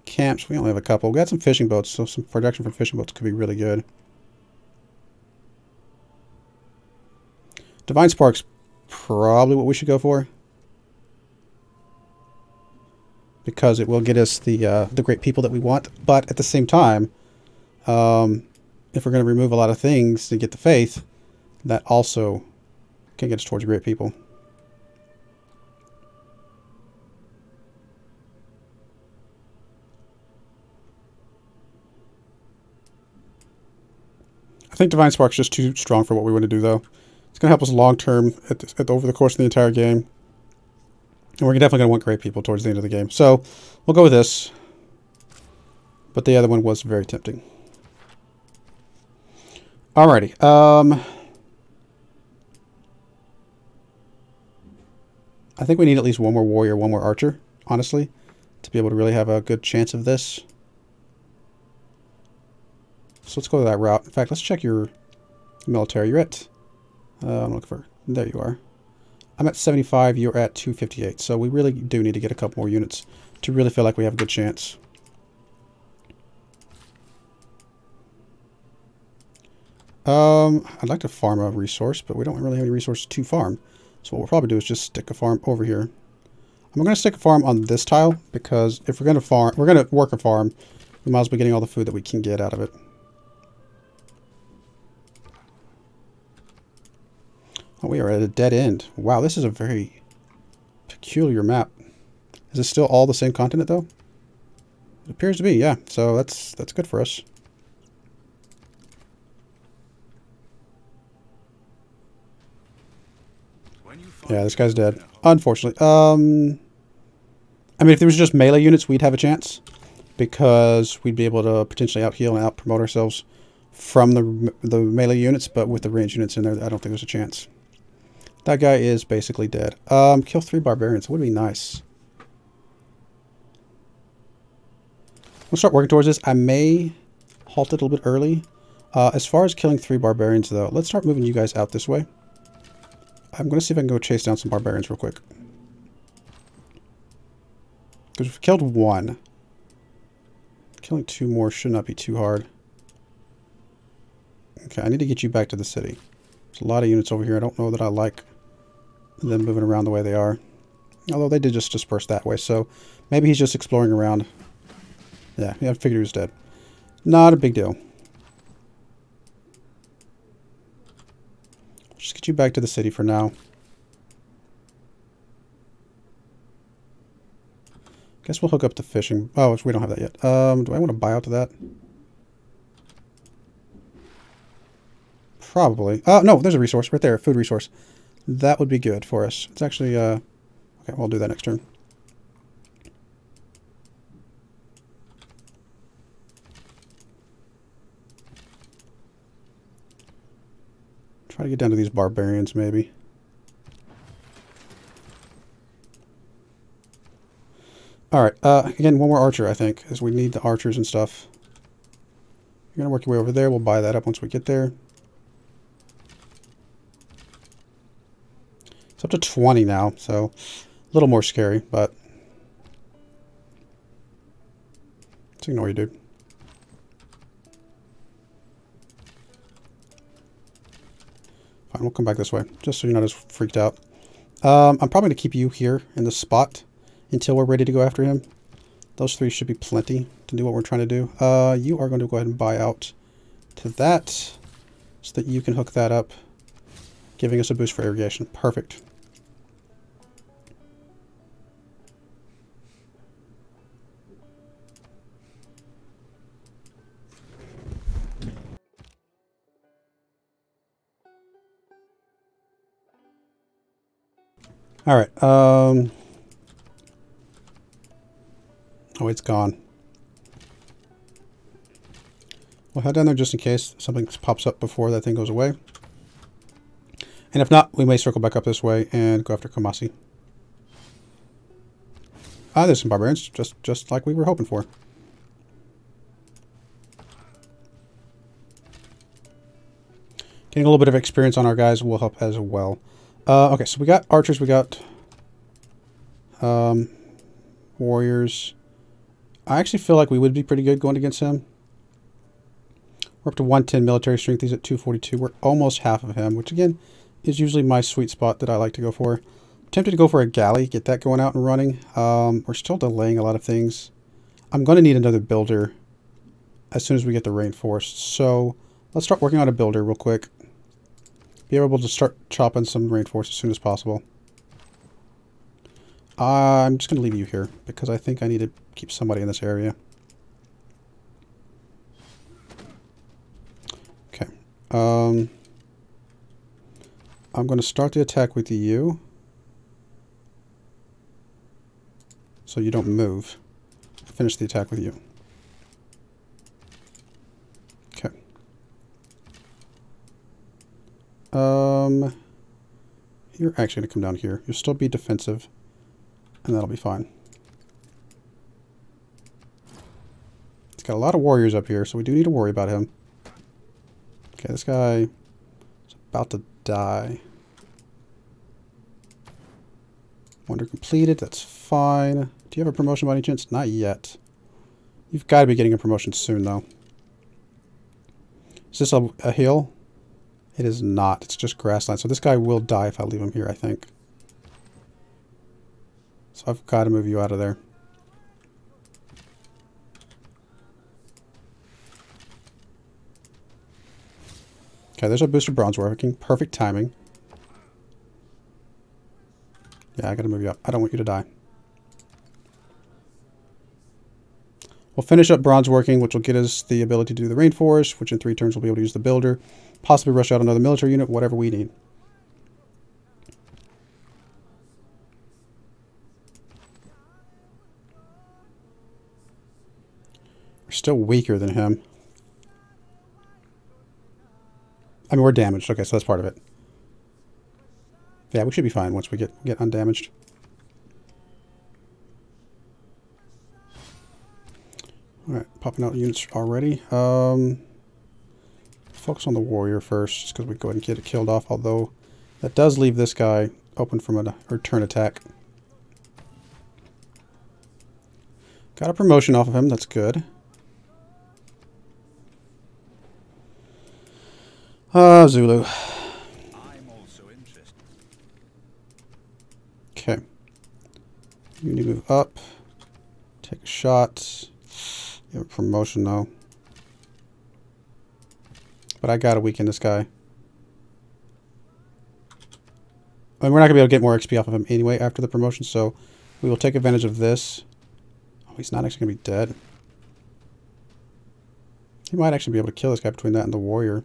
Camps, we only have a couple. We got some fishing boats, so some production from fishing boats could be really good. Divine Spark's probably what we should go for, because it will get us the great people that we want. But at the same time, if we're going to remove a lot of things to get the faith, that also can get us towards great people. I think Divine Spark's just too strong for what we want to do, though. It's going to help us long term over the course of the entire game. And we're definitely going to want great people towards the end of the game. So we'll go with this. But the other one was very tempting. Alrighty. I think we need at least one more warrior, one more archer, honestly, to be able to really have a good chance of this. So let's go to that route. In fact, let's check your military. You're at... I'm looking for... There you are. I'm at 75. You're at 258. So we really do need to get a couple more units to really feel like we have a good chance. I'd like to farm a resource, but we don't really have any resources to farm. So what we'll probably do is just stick a farm over here. I'm going to stick a farm on this tile because if we're going to farm, we're going to work a farm, we might as well be getting all the food that we can get out of it. Oh, we are at a dead end. Wow, this is a very peculiar map. Is it still all the same continent though? It appears to be, yeah. So that's good for us. Yeah, this guy's dead. Unfortunately. I mean, if there was just melee units, we'd have a chance. Because we'd be able to potentially out-heal and out-promote ourselves from the melee units. But with the range units in there, I don't think there's a chance. That guy is basically dead. Kill 3 barbarians. Would be nice. We'll start working towards this. I may halt it a little bit early. As far as killing 3 barbarians, though, let's start moving you guys out this way. I'm going to see if I can go chase down some barbarians real quick. Because we've killed 1. Killing 2 more should not be too hard. Okay, I need to get you back to the city. There's a lot of units over here. I don't know that I like them moving around the way they are. Although they did just disperse that way, so maybe he's just exploring around. Yeah, I figured he was dead. Not a big deal. Just get you back to the city for now. Guess we'll hook up the fishing. Oh, we don't have that yet. Do I want to buy out to that? Probably. No, there's a resource right there. Food resource. That would be good for us. It's actually, okay, we'll do that next turn. Try to get down to these barbarians, maybe. Alright, again, one more archer, I think, because we need the archers and stuff. You're going to work your way over there. We'll buy that up once we get there. It's up to 20 now, so a little more scary, but let's ignore you, dude. Fine, we'll come back this way, just so you're not as freaked out. I'm probably going to keep you here in the spot until we're ready to go after him. Those 3 should be plenty to do what we're trying to do. You are going to go ahead and buy out to that so that you can hook that up, giving us a boost for irrigation. Perfect. All right. Oh, it's gone. We'll head down there just in case something pops up before that thing goes away. And if not, we may circle back up this way and go after Kamasi. Ah, there's some barbarians, just like we were hoping for. Getting a little bit of experience on our guys will help as well. Okay, so we got archers, we got warriors. I actually feel like we would be pretty good going against him. We're up to 110 military strength. He's at 242. We're almost half of him, which again is usually my sweet spot that I like to go for. I'm tempted to go for a galley, get that going out and running. We're still delaying a lot of things. I'm going to need another builder as soon as we get the reinforced. So let's start working on a builder real quick. Be able to start chopping some reinforced as soon as possible. I'm just going to leave you here because I think I need to keep somebody in this area. Okay. I'm going to start the attack with you. So you don't move. Finish the attack with you. Okay. You're actually going to come down here. You'll still be defensive. And that'll be fine. It's got a lot of warriors up here, so we do need to worry about him. Okay, this guy is about to die. Wonder completed, that's fine. Do you have a promotion by any chance? Not yet. You've got to be getting a promotion soon, though. Is this a hill? It is not. It's just grassland. So this guy will die if I leave him here, I think. So I've got to move you out of there. Okay, there's our booster bronze working. Perfect timing. Yeah, I got to move you up. I don't want you to die. We'll finish up bronze working, which will get us the ability to do the rainforest, which in 3 turns we'll be able to use the builder. Possibly rush out another military unit, whatever we need. We're still weaker than him. I mean, we're damaged. Okay, so that's part of it. Yeah, we should be fine once we get undamaged. Alright, popping out units already. Focus on the warrior first, just because we go ahead and get it killed off, although that does leave this guy open from a return attack. Got a promotion off of him, that's good. Zulu. I'm also interested. Okay. You need to move up. Take a shot. You have a promotion though. But I gotta weaken this guy. I mean, we're not gonna be able to get more XP off of him anyway after the promotion, so we will take advantage of this. Oh, he's not actually gonna be dead. He might actually be able to kill this guy between that and the warrior.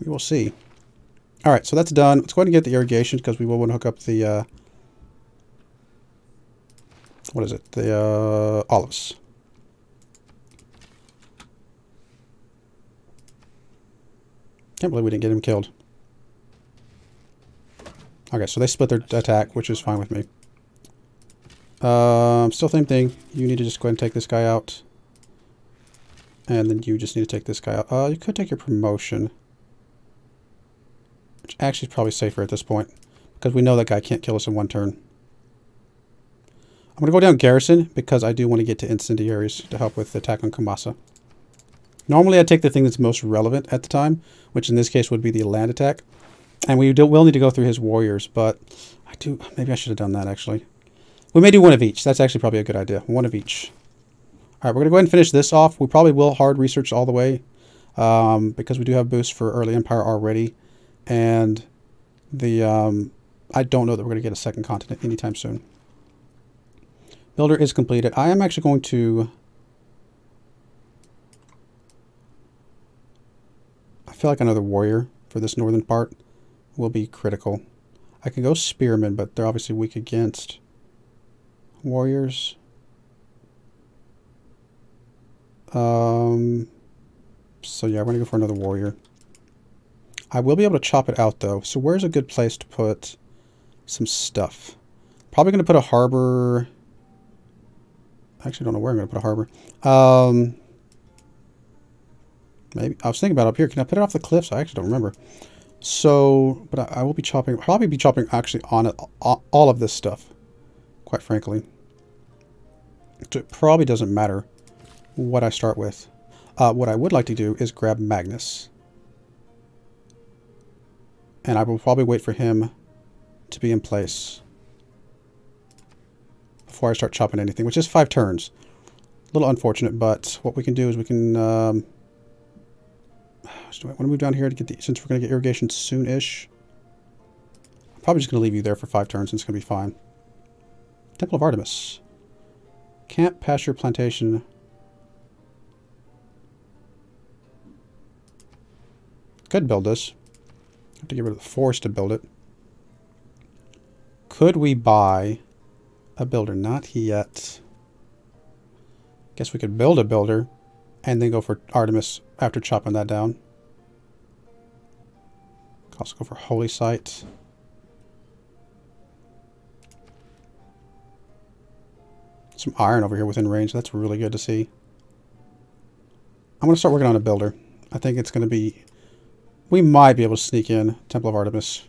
We will see. Alright, so that's done. Let's go ahead and get the irrigation because we will want to hook up the what is it? The olives. Can't believe we didn't get him killed. Okay, so they split their attack, which is fine with me. Still same thing. You need to just go ahead and take this guy out. And then you just need to take this guy out. You could take your promotion. Which actually is probably safer at this point. Because we know that guy can't kill us in 1 turn. I'm going to go down garrison because I do want to get to incendiaries to help with the attack on Kamasa. Normally I'd take the thing that's most relevant at the time, which in this case would be the land attack. And we will need to go through his warriors, but maybe I should have done that actually. We may do 1 of each. That's actually probably a good idea. 1 of each. Alright, we're going to go ahead and finish this off. We probably will hard research all the way because we do have boosts for early empire already. And the I don't know that we're going to get a second continent anytime soon. Builder is completed. I am actually going to... I feel like another warrior for this northern part will be critical. I can go spearmen, but they're obviously weak against warriors. So yeah, we're going to go for another warrior. I will be able to chop it out though. So where's a good place to put some stuff? Probably going to put a harbor. I actually don't know where I'm going to put a harbor. Maybe I was thinking about up here. Can I put it off the cliffs? I actually don't remember. So, but I will be chopping. Probably be chopping actually on it, all of this stuff. Quite frankly, so it probably doesn't matter what I start with. What I would like to do is grab Magnus. And I will probably wait for him to be in place before I start chopping anything, which is 5 turns. A little unfortunate, but what we can do is we can... do I want to move down here to get the... Since we're going to get irrigation soon-ish. I'm probably just going to leave you there for 5 turns and it's going to be fine. Temple of Artemis. Camp, pasture, plantation... Could build this. Have to get rid of the forest to build it. Could we buy a builder? Not yet. Guess we could build a builder and then go for Artemis after chopping that down. Also go for Holy Site. Some iron over here within range. That's really good to see. I'm going to start working on a builder. I think it's going to be... We might be able to sneak in Temple of Artemis.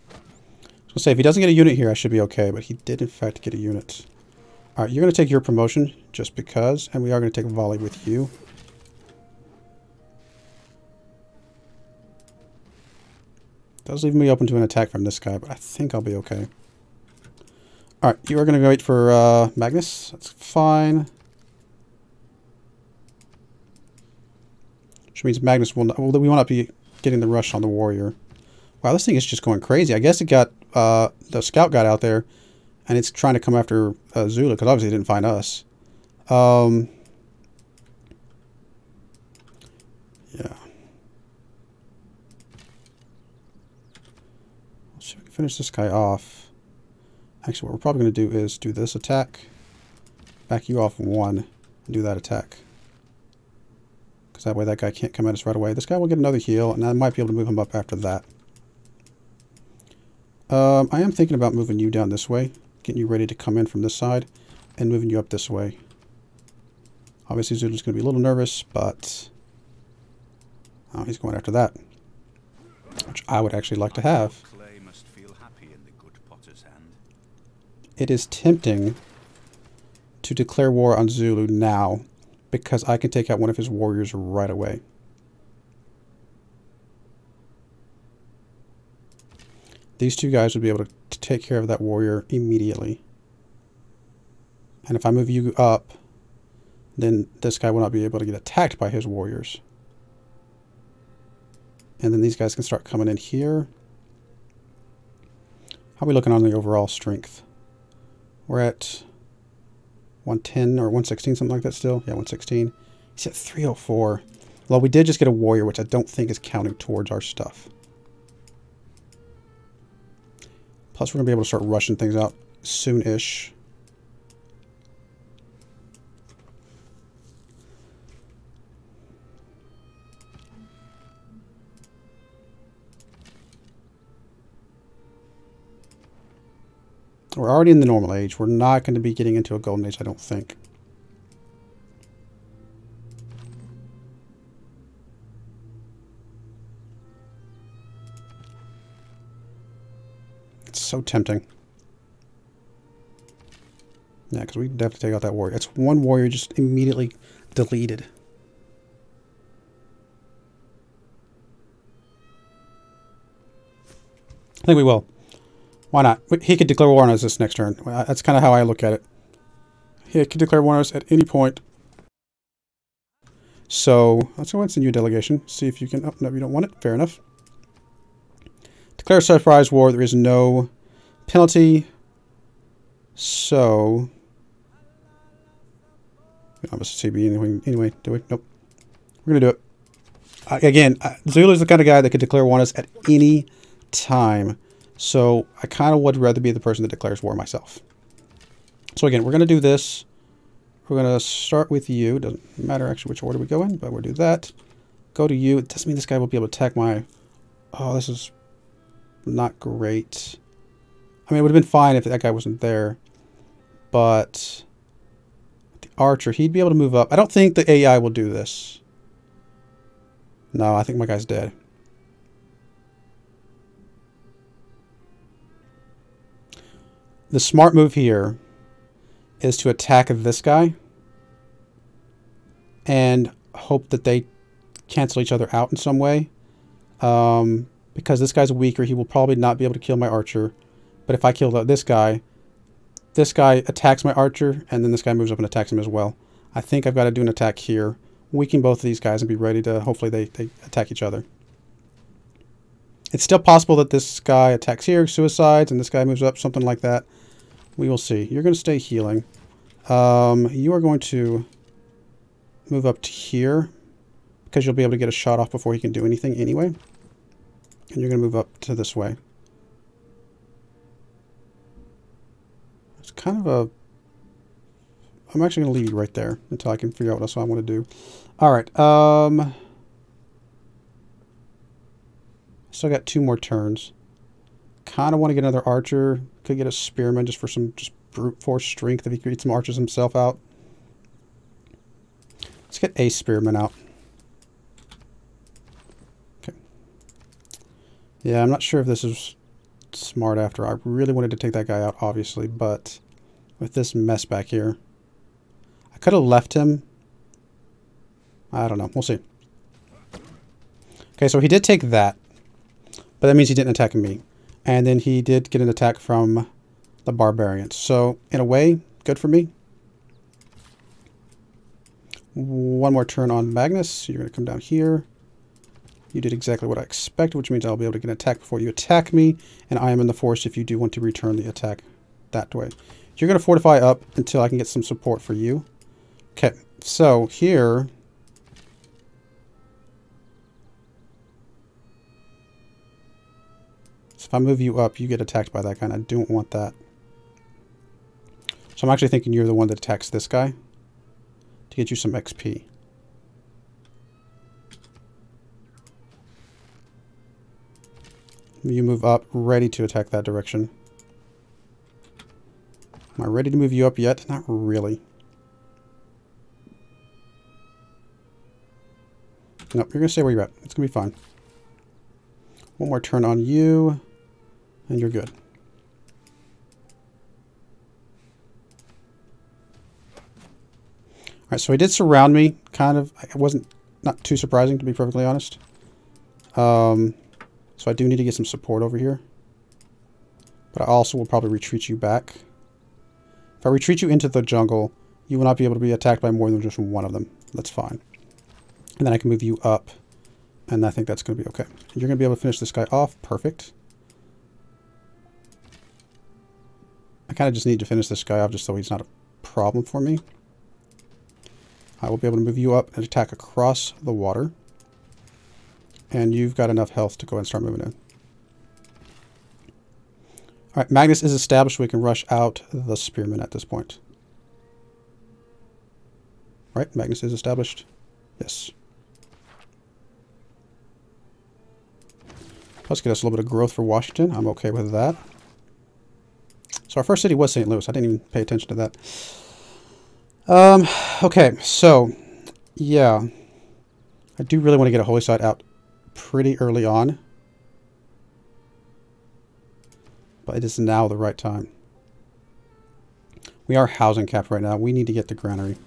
I was going to say, if he doesn't get a unit here, I should be okay. But he did, in fact, get a unit. All right, you're going to take your promotion just because, and we are going to take a volley with you. Does leave me open to an attack from this guy, but I think I'll be okay. All right, you are going to wait for Magnus. That's fine. Which means Magnus will not, we will not be getting the rush on the warrior. Wow, this thing is just going crazy. I guess it got, the scout got out there, and it's trying to come after Zulu, because obviously it didn't find us. Yeah. Let's see if we can finish this guy off. Actually, what we're probably going to do is do this attack, back you off 1, and do that attack. Because that way that guy can't come at us right away. This guy will get another heal, and I might be able to move him up after that. I am thinking about moving you down this way, getting you ready to come in from this side, and moving you up this way. Obviously, Zulu's going to be a little nervous, but he's going after that, which I would actually like to have. Clay must feel happy in the good potter's hand. It is tempting to declare war on Zulu now, because I can take out one of his warriors right away. These two guys would be able to take care of that warrior immediately. And if I move you up, then this guy will not be able to get attacked by his warriors. And then these guys can start coming in here. How are we looking on the overall strength? We're at 110 or 116, something like that still. Yeah, 116. He's at 304. Well, we did just get a warrior, which I don't think is counting towards our stuff. Plus, we're going to be able to start rushing things out soon-ish. We're already in the normal age. We're not going to be getting into a golden age, I don't think. It's so tempting. Yeah, because we have to take out that warrior. It's one warrior just immediately deleted. I think we will. Why not? He could declare war on us this next turn. That's kind of how I look at it. He could declare war on us at any point. So, let's go ahead and send you a delegation. See if you can... Oh, no, you don't want it. Fair enough. Declare surprise war. There is no penalty. So... We don't have a CB anyway, do we? Nope. We're going to do it. Again, Zulu's the kind of guy that could declare war on us at any time. So I kind of would rather be the person that declares war myself. So again, we're going to do this. We're going to start with you. Doesn't matter actually which order we go in, but we'll do that. Go to you. It doesn't mean this guy will be able to attack my... Oh, this is not great. I mean, it would have been fine if that guy wasn't there. But the archer, he'd be able to move up. I don't think the AI will do this. No, I think my guy's dead. The smart move here is to attack this guy and hope that they cancel each other out in some way. Because this guy's weaker, he will probably not be able to kill my archer. But if I kill this guy attacks my archer, and then this guy moves up and attacks him as well. I think I've got to do an attack here, weaken both of these guys, and be ready to, hopefully they attack each other. It's still possible that this guy attacks here, suicides, and this guy moves up, something like that. We will see. You're going to stay healing. You are going to move up to here, because you'll be able to get a shot off before he can do anything anyway. And you're going to move up to this way. It's kind of a... I'm actually going to leave you right there until I can figure out what else I want to do. Alright, still got 2 more turns. Kind of want to get another archer. Could get a spearman just for some brute force strength if he could get some archers himself out. Let's get a spearman out. Okay. Yeah, I'm not sure if this is smart after. I really wanted to take that guy out, obviously, but with this mess back here. I could have left him. I don't know. We'll see. Okay, so he did take that. But that means he didn't attack me. And then he did get an attack from the barbarians. So, in a way, good for me. One more turn on Magnus. You're going to come down here. You did exactly what I expected, which means I'll be able to get an attack before you attack me. And I am in the forest if you do want to return the attack that way. You're going to fortify up until I can get some support for you. Okay, so here... So if I move you up, you get attacked by that guy, and I don't want that. So I'm actually thinking you're the one that attacks this guy to get you some XP. You move up, ready to attack that direction. Am I ready to move you up yet? Not really. Nope, you're going to stay where you're at. It's going to be fine. One more turn on you, and you're good. Alright, so he did surround me, kind of. It wasn't not too surprising, to be perfectly honest. So I do need to get some support over here. But I also will probably retreat you back. If I retreat you into the jungle, you will not be able to be attacked by more than just one of them. That's fine. And then I can move you up. And I think that's going to be okay. You're going to be able to finish this guy off. Perfect. I kind of just need to finish this guy off just so he's not a problem for me. I will be able to move you up and attack across the water. And you've got enough health to go and start moving in. Alright, Magnus is established. We can rush out the spearmen at this point. Right, Magnus is established. Yes. Let's get us a little bit of growth for Washington. I'm okay with that. So our first city was St. Louis. I didn't even pay attention to that. Okay, so, yeah. I do really want to get a holy site out pretty early on. But it is now the right time. We are housing capped right now. We need to get the granary.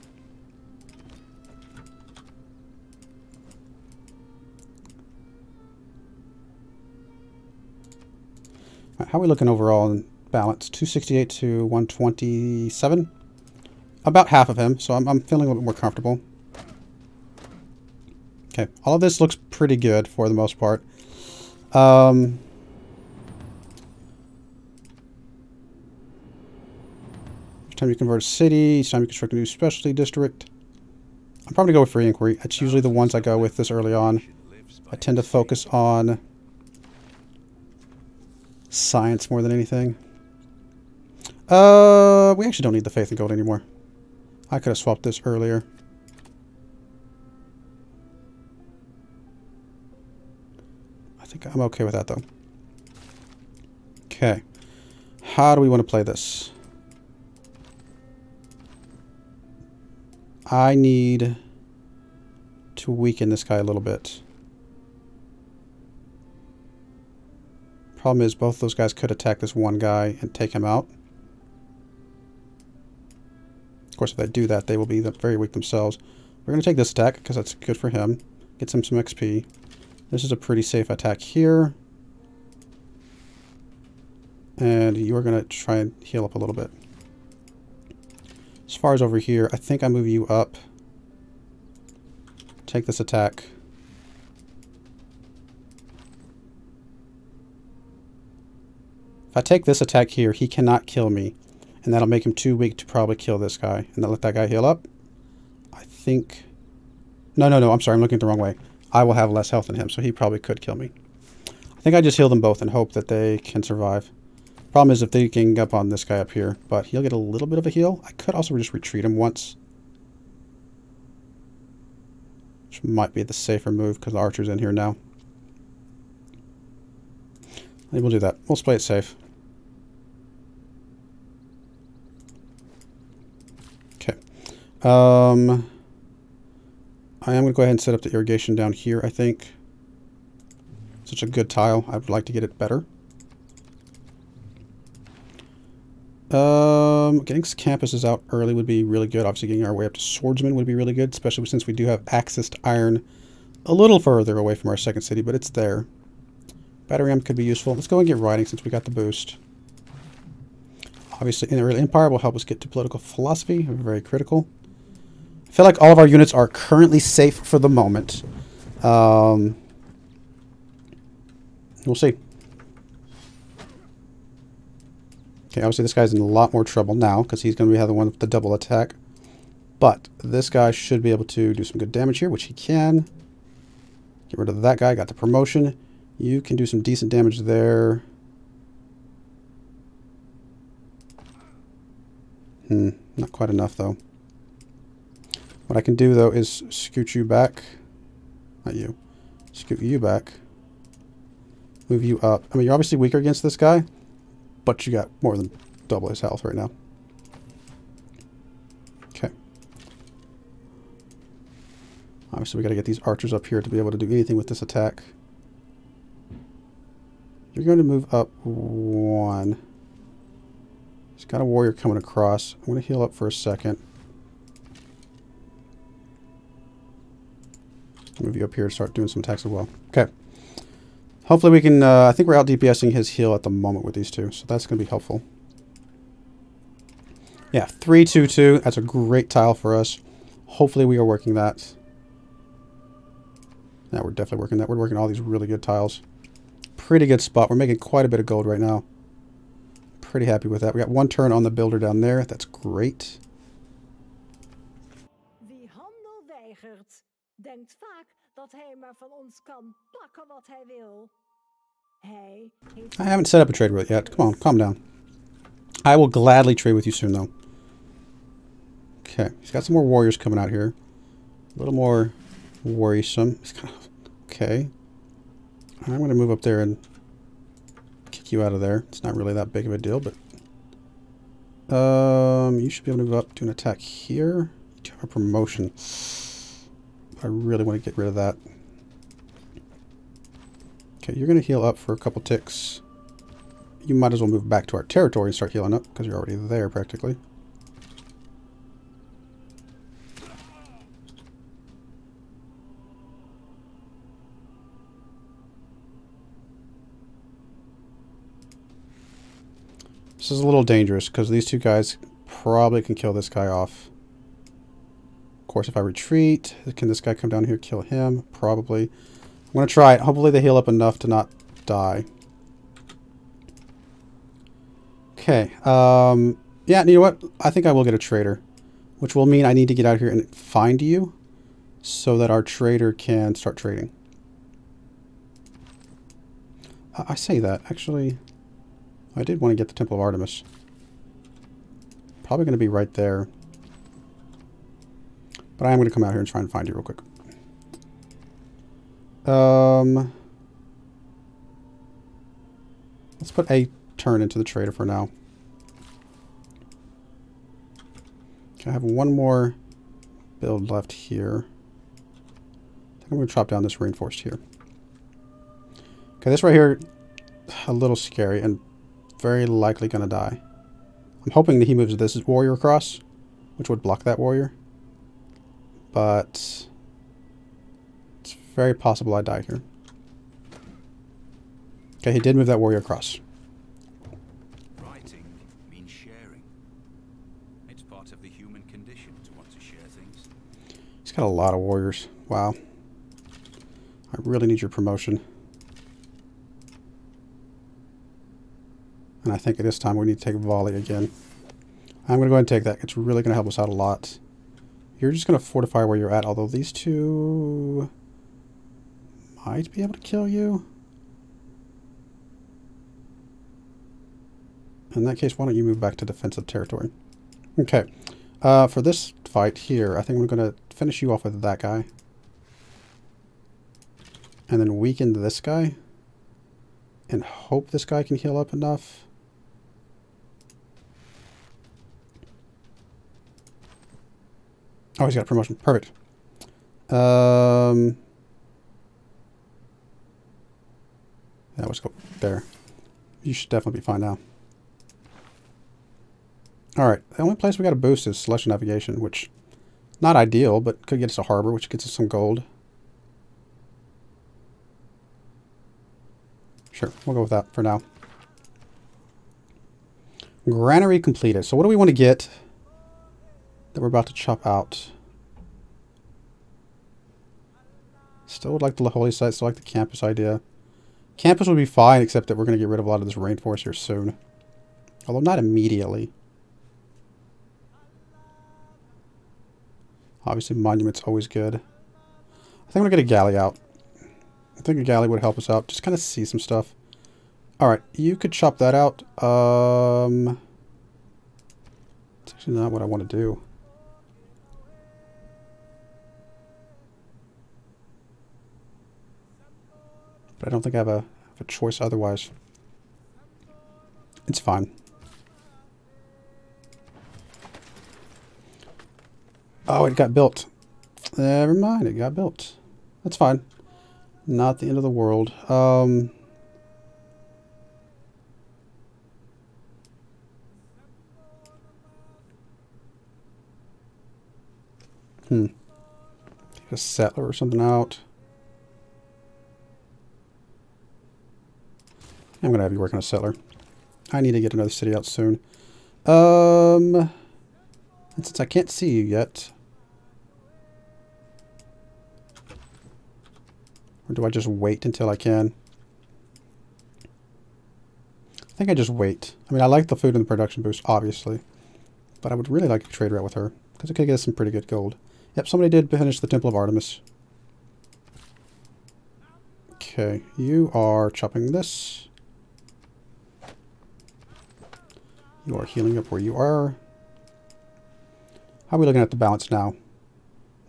How are we looking overall in balance? 268 to 127. About half of him, so I'm feeling a little bit more comfortable. Okay, all of this looks pretty good for the most part. Each time you convert a city, each time you construct a new specialty district. I'm probably going to go with free inquiry. That's usually the ones I go with this early on. I tend to focus on science more than anything. We actually don't need the faith in gold anymore. I could have swapped this earlier. I think I'm okay with that though. Okay. How do we want to play this? I need to weaken this guy a little bit. Problem is, both those guys could attack this one guy and take him out. Of course, if they do that, they will be very weak themselves. We're going to take this attack because that's good for him. Gets him some XP. This is a pretty safe attack here. And you're going to try and heal up a little bit. As far as over here, I think I move you up. Take this attack. If I take this attack here, he cannot kill me. And that'll make him too weak to probably kill this guy. And then let that guy heal up. I think... No, I'm sorry. I'm looking the wrong way. I will have less health than him, so he probably could kill me. I think I just heal them both and hope that they can survive. Problem is if they gang up on this guy up here, but he'll get a little bit of a heal. I could also just retreat him once. Which might be the safer move because the archer's in here now. Maybe we'll do that. We'll play it safe. Okay. I am going to go ahead and set up the irrigation down here, I think. Such a good tile. I would like to get it better. Getting campuses out early would be really good. Obviously, getting our way up to swordsman would be really good, especially since we do have access to iron a little further away from our second city, but it's there. Battery ram could be useful. Let's go and get writing since we got the boost. Obviously, in the early empire will help us get to political philosophy. Very critical. I feel like all of our units are currently safe for the moment. We'll see. Okay, obviously this guy's in a lot more trouble now because he's going to be the one with the double attack. But this guy should be able to do some good damage here, which he can. Get rid of that guy. Got the promotion. You can do some decent damage there. Not quite enough, though. What I can do, though, is scoot you back. Not you. Scoot you back. Move you up. I mean, you're obviously weaker against this guy, but you got more than double his health right now. Okay. Obviously, we got to get these archers up here to be able to do anything with this attack. You're going to move up one. He's got a warrior coming across. I'm going to heal up for a second. Move you up here to start doing some attacks as well. Okay. Hopefully we can, I think we're out DPSing his heal at the moment with these two, so that's going to be helpful. Yeah, 3-2-2. That's a great tile for us. Hopefully we are working that. Yeah, we're definitely working that. We're working all these really good tiles. Pretty good spot. We're making quite a bit of gold right now. Pretty happy with that. We got one turn on the builder down there. That's great. Wie handel weigert, denkt vaak dat hij maar van ons kan pakken wat hij wil. I haven't set up a trade with it yet. Come on, calm down. I will gladly trade with you soon, though. Okay, he's got some more warriors coming out here. A little more worrisome. It's kind of okay. I'm going to move up there and kick you out of there. It's not really that big of a deal, but you should be able to move up to an attack here. You do have a promotion. I really want to get rid of that. Okay, you're going to heal up for a couple ticks. You might as well move back to our territory and start healing up because you're already there practically. This is a little dangerous because these two guys probably can kill this guy off. Of course, if I retreat, can this guy come down here, kill him? Probably. I'm going to try it. Hopefully they heal up enough to not die. Okay. Yeah, you know what? I think I will get a trader, which will mean I need to get out here and find you so that our trader can start trading. I say that. Actually, I did want to get the Temple of Artemis. Probably going to be right there. But I am going to come out here and try and find you real quick. Let's put a turn into the trader for now. Okay, I have one more build left here. I think I'm going to chop down this reinforced here. Okay, this right here, a little scary and very likely going to die. I'm hoping that he moves this warrior across, which would block that warrior. But it's very possible I die here. Okay, he did move that warrior across. Writing means sharing. It's part of the human condition to want to share things. He's got a lot of warriors. Wow. I really need your promotion. And I think at this time we need to take volley again. I'm going to go ahead and take that. It's really going to help us out a lot. You're just going to fortify where you're at, although these two might be able to kill you. In that case, why don't you move back to defensive territory? Okay. For this fight here, I think we're going to finish you off with that guy. And then weaken this guy. And hope this guy can heal up enough. Oh, he's got a promotion. Perfect. Yeah, let's go there. You should definitely be fine now. Alright, the only place we got to boost is Celestial Navigation, which, not ideal, but could get us a harbor, which gets us some gold. Sure, we'll go with that for now. Granary completed. So what do we want to get that we're about to chop out? Still would like the holy site, still like the campus idea. Campus would be fine, except that we're going to get rid of a lot of this rainforest here soon. Although not immediately. Obviously, monument's always good. I think I'm going to get a galley out. I think a galley would help us out. Just kind of see some stuff. Alright, you could chop that out. It's actually not what I want to do. But I don't think I have a choice otherwise. It's fine. Oh, it got built. Never mind, it got built. That's fine. Not the end of the world. Get a settler or something out. I'm going to have you work on a settler. I need to get another city out soon. And since I can't see you yet... Or do I just wait until I can? I think I just wait. I mean, I like the food and the production boost, obviously. But I would really like a trade route with her. Because it could get us some pretty good gold. Yep, somebody did finish the Temple of Artemis. Okay, you are chopping this. You are healing up where you are. How are we looking at the balance now?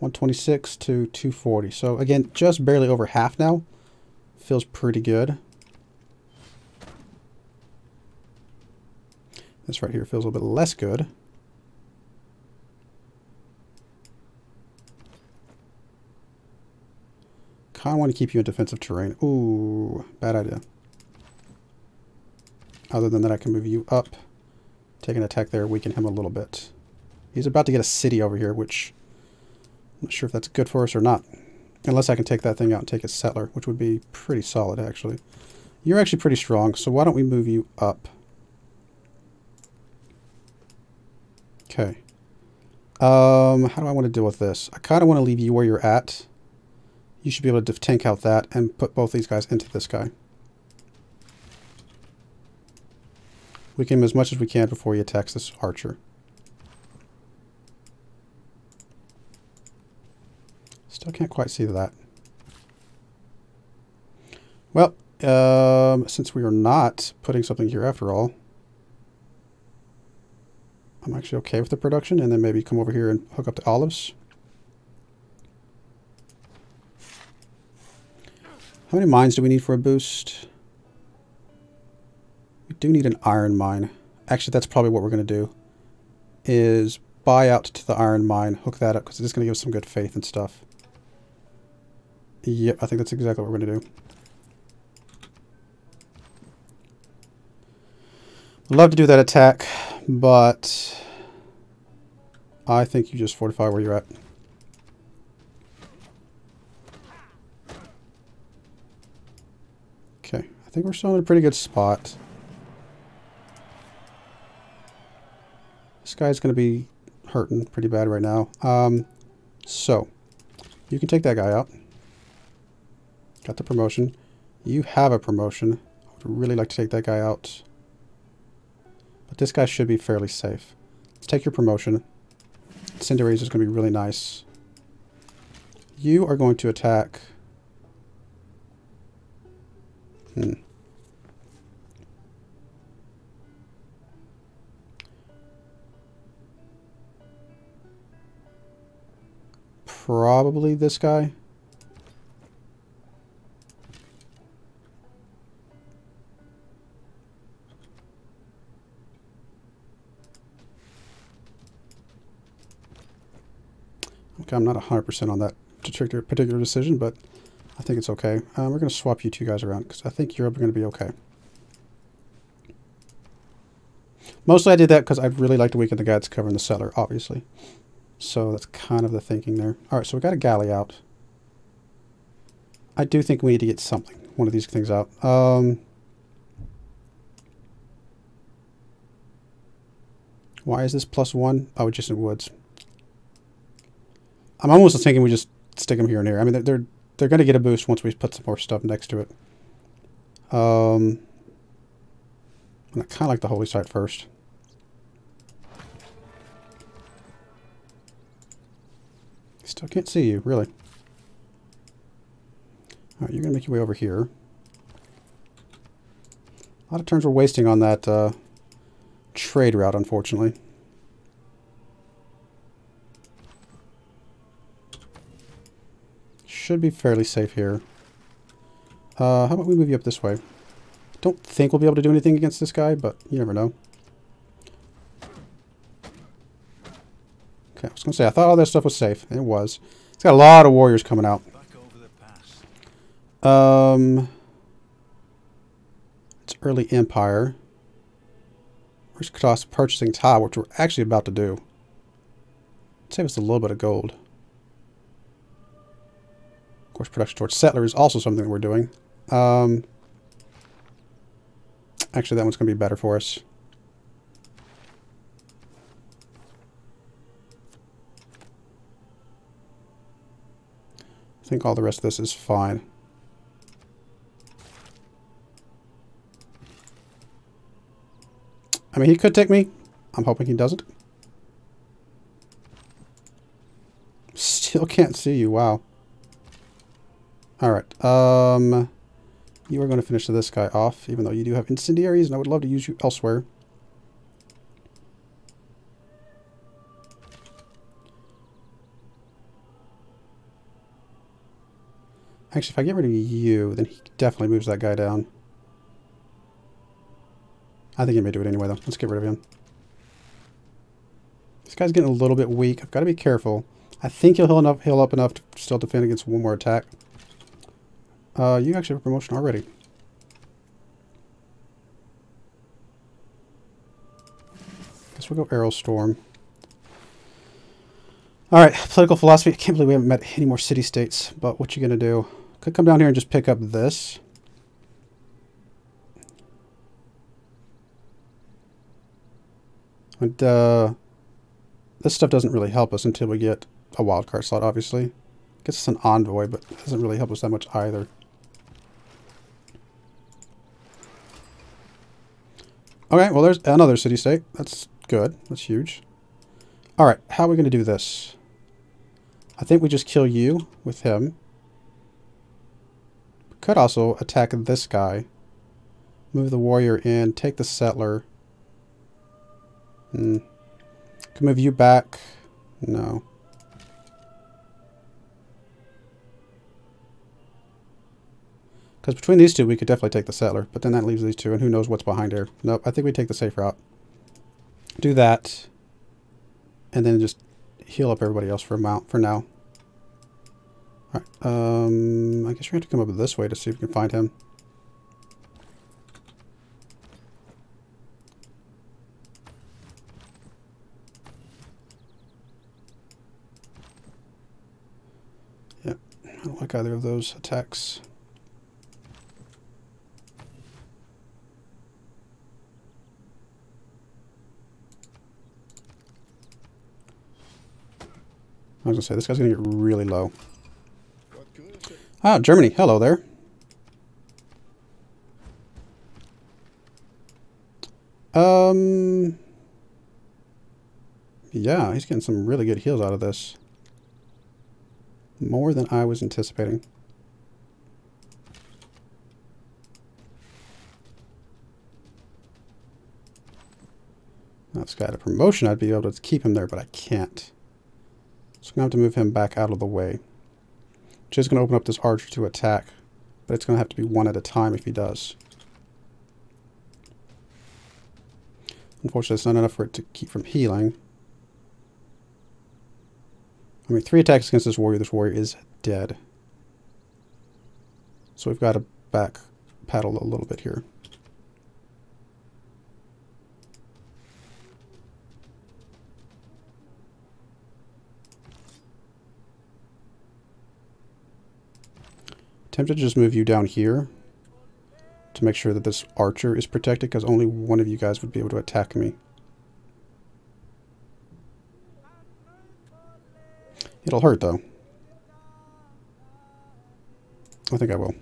126 to 240. So again, just barely over half now. Feels pretty good. This right here feels a little bit less good. Kind of want to keep you in defensive terrain. Ooh, bad idea. Other than that, I can move you up. Take an attack there, weaken him a little bit. He's about to get a city over here, which... I'm not sure if that's good for us or not. Unless I can take that thing out and take a settler, which would be pretty solid, actually. You're actually pretty strong, so why don't we move you up? Okay. How do I want to deal with this? I kind of want to leave you where you're at. You should be able to tank out that and put both these guys into this guy. Weaken him as much as we can before he attacks this archer. Still can't quite see that. Well, since we are not putting something here after all, I'm actually okay with the production, and then maybe come over here and hook up the olives. How many mines do we need for a boost? We do need an iron mine. Actually, that's probably what we're going to do, is buy out to the iron mine, hook that up, because it's going to give us some good faith and stuff. Yep, I think that's exactly what we're going to do. Love to do that attack, but I think you just fortify where you're at. Okay, I think we're still in a pretty good spot. This guy's going to be hurting pretty bad right now. So, you can take that guy out. Got the promotion. You have a promotion. I would really like to take that guy out. But this guy should be fairly safe. Let's take your promotion. Incendiaries is going to be really nice. You are going to attack. Probably this guy. Okay, I'm not 100% on that particular decision, but I think it's okay. We're going to swap you two guys around because I think you're going to be okay. Mostly I did that because I'd really like to weaken the guy that's covering the cellar, obviously. So that's kind of the thinking there. Alright, so we got a galley out. I do think we need to get something, one of these things out. Why is this +1? Oh, just in woods. I'm almost thinking we just stick them here and here. I mean, they're going to get a boost once we put some more stuff next to it. And I kind of like the holy site first. Still can't see you, really. Alright, you're going to make your way over here. A lot of turns we're wasting on that trade route, unfortunately. Should be fairly safe here. How about we move you up this way? Don't think we'll be able to do anything against this guy, but you never know. Okay, I was going to say, I thought all that stuff was safe. It was. It's got a lot of warriors coming out. It's early empire. Risk cost purchasing tile, which we're actually about to do. Save us a little bit of gold. Of course, production towards settler is also something that we're doing. Actually, that one's going to be better for us. I think all the rest of this is fine. I mean, he could take me. I'm hoping he doesn't. Still can't see you. Wow. Alright. You are going to finish this guy off, even though you do have incendiaries, and I would love to use you elsewhere. Actually, if I get rid of you, then he definitely moves that guy down. I think he may do it anyway, though. Let's get rid of him. This guy's getting a little bit weak. I've got to be careful. I think he'll heal up enough to still defend against one more attack. You actually have a promotion already. Guess we'll go Arrow Storm. Alright, political philosophy. I can't believe we haven't met any more city-states, but what you gonna do? Could come down here and just pick up this. And, this stuff doesn't really help us until we get a wildcard slot, obviously. Gets us an envoy, but it doesn't really help us that much either. Okay, well, there's another city-state. That's good. That's huge. Alright, how are we going to do this? I think we just kill you with him. We could also attack this guy. Move the warrior in. Take the settler. Can move you back. No. Because between these two, we could definitely take the settler. But then that leaves these two, and who knows what's behind here. Nope, I think we take the safe route. Do that. And then just heal up everybody else for now. Alright, I guess we're going to come up this way to see if we can find him. Yeah, I don't like either of those attacks. I was going to say, this guy's going to get really low. Ah, Germany. Hello there. Yeah, he's getting some really good heals out of this. More than I was anticipating. Now, if this guy had a promotion, I'd be able to keep him there, but I can't. So I'm going to have to move him back out of the way. Which is going to open up this archer to attack. But it's going to have to be one at a time if he does. Unfortunately, it's not enough for it to keep from healing. I mean, 3 attacks against this warrior. This warrior is dead. So we've got to back paddle a little bit here. Tempted to just move you down here to make sure that this archer is protected, because only one of you guys would be able to attack me. It'll hurt, though. I think I will.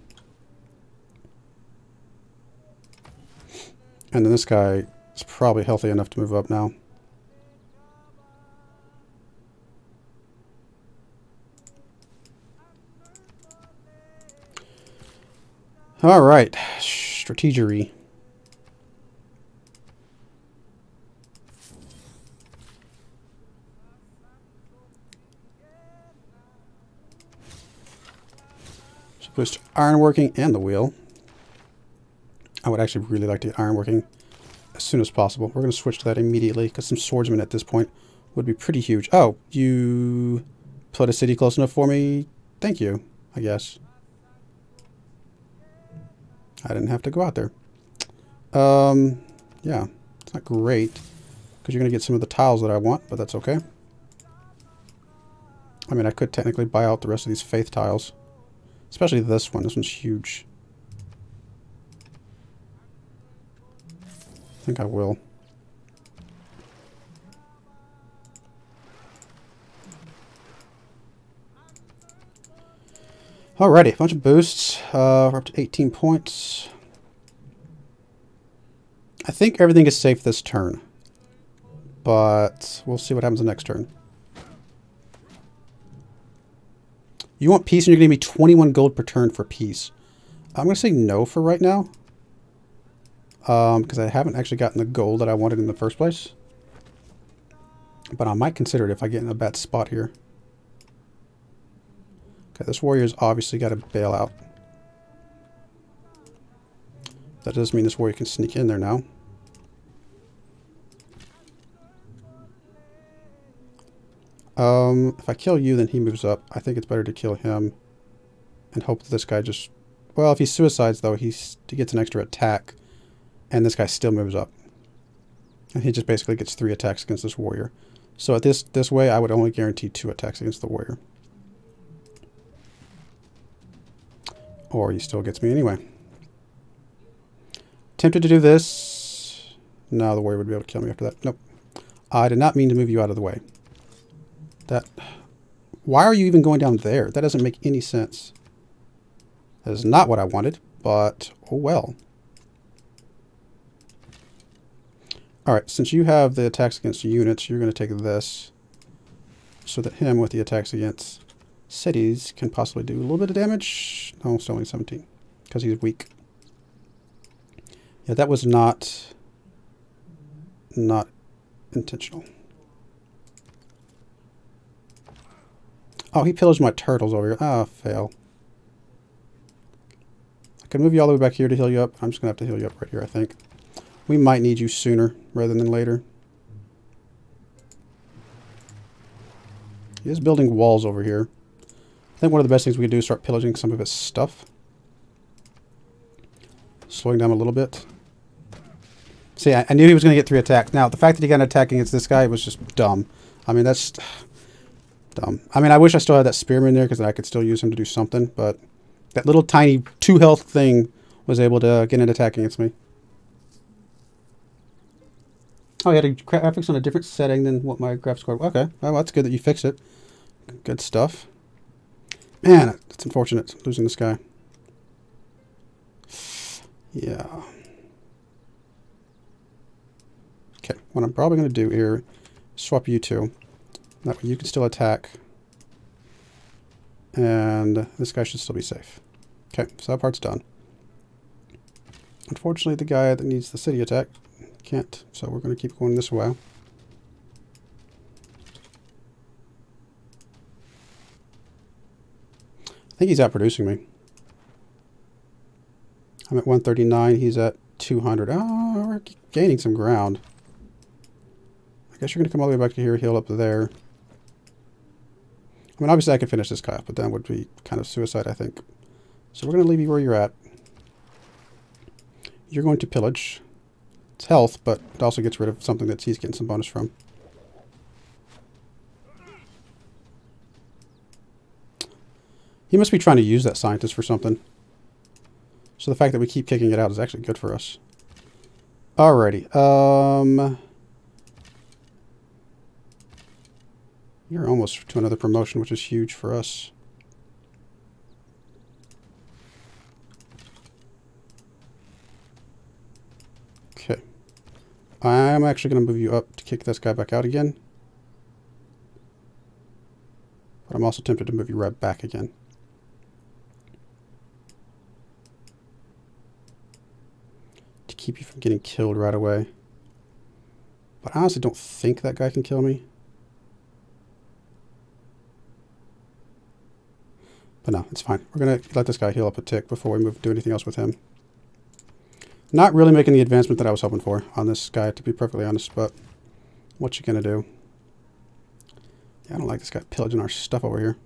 And then this guy is probably healthy enough to move up now. All right, strategery. So boost ironworking and the wheel. I would actually really like to get ironworking as soon as possible. We're going to switch to that immediately because some swordsmen at this point would be pretty huge. Oh, you put a city close enough for me? Thank you, I guess. I didn't have to go out there. Yeah, it's not great because you're going to get some of the tiles that I want, but that's okay. I mean, I could technically buy out the rest of these faith tiles, especially this one. This one's huge. I think I will. Alrighty, a bunch of boosts. We're up to 18 points. I think everything is safe this turn, but we'll see what happens the next turn. You want peace, and you're going to give me 21 gold per turn for peace. I'm going to say no for right now, because I haven't actually gotten the gold that I wanted in the first place. But I might consider it if I get in a bad spot here. Okay, this warrior's obviously got to bail out. That does mean this warrior can sneak in there now. If I kill you, then he moves up. I think it's better to kill him and hope that this guy just... Well, if he suicides, though, he gets an extra attack, and this guy still moves up. And he just basically gets 3 attacks against this warrior. So at this way, I would only guarantee 2 attacks against the warrior. Or he still gets me anyway. Tempted to do this. No, the warrior would be able to kill me after that. Nope. I did not mean to move you out of the way. Why are you even going down there? That doesn't make any sense. That is not what I wanted, but oh well. Alright, since you have the attacks against units, you're going to take this so that him with the attacks against cities can possibly do a little bit of damage. No, it's only 17 because he's weak. Yeah, that was not intentional. Oh, he pillaged my turtles over here. Ah, fail. I can move you all the way back here to heal you up. I'm just going to have to heal you up right here, I think. We might need you sooner rather than later. He is building walls over here. I think one of the best things we can do is start pillaging some of his stuff. Slowing down a little bit. See, I knew he was going to get 3 attacks. Now, the fact that he got an attack against this guy was just dumb. I mean, that's dumb. I mean, I wish I still had that spearman there because I could still use him to do something, but that little tiny 2 health thing was able to get an attack against me. Oh, he had a graphics on a different setting than what my graphics card. Okay, well, that's good that you fixed it. Good stuff. Man, it's unfortunate losing this guy. Yeah. Okay, what I'm probably going to do here is swap you 2. That way you can still attack. And this guy should still be safe. Okay, so that part's done. Unfortunately, the guy that needs the city attack can't, so we're going to keep going this way. I think he's outproducing me. I'm at 139, he's at 200. Oh, we're gaining some ground. I guess you're going to come all the way back to here, heal up there. I mean, obviously I could finish this guy up, but that would be kind of suicide, I think. So we're going to leave you where you're at. You're going to pillage. It's health, but it also gets rid of something that he's getting some bonus from. He must be trying to use that scientist for something. So the fact that we keep kicking it out is actually good for us. Alrighty. You're almost to another promotion, which is huge for us. Okay. I'm actually going to move you up to kick this guy back out again. But I'm also tempted to move you right back again. To keep you from getting killed right away. But I honestly don't think that guy can kill me. But no, it's fine. We're going to let this guy heal up a tick before we do anything else with him. Not really making the advancement that I was hoping for on this guy, to be perfectly honest, but what you going to do? Yeah, I don't like this guy pillaging our stuff over here.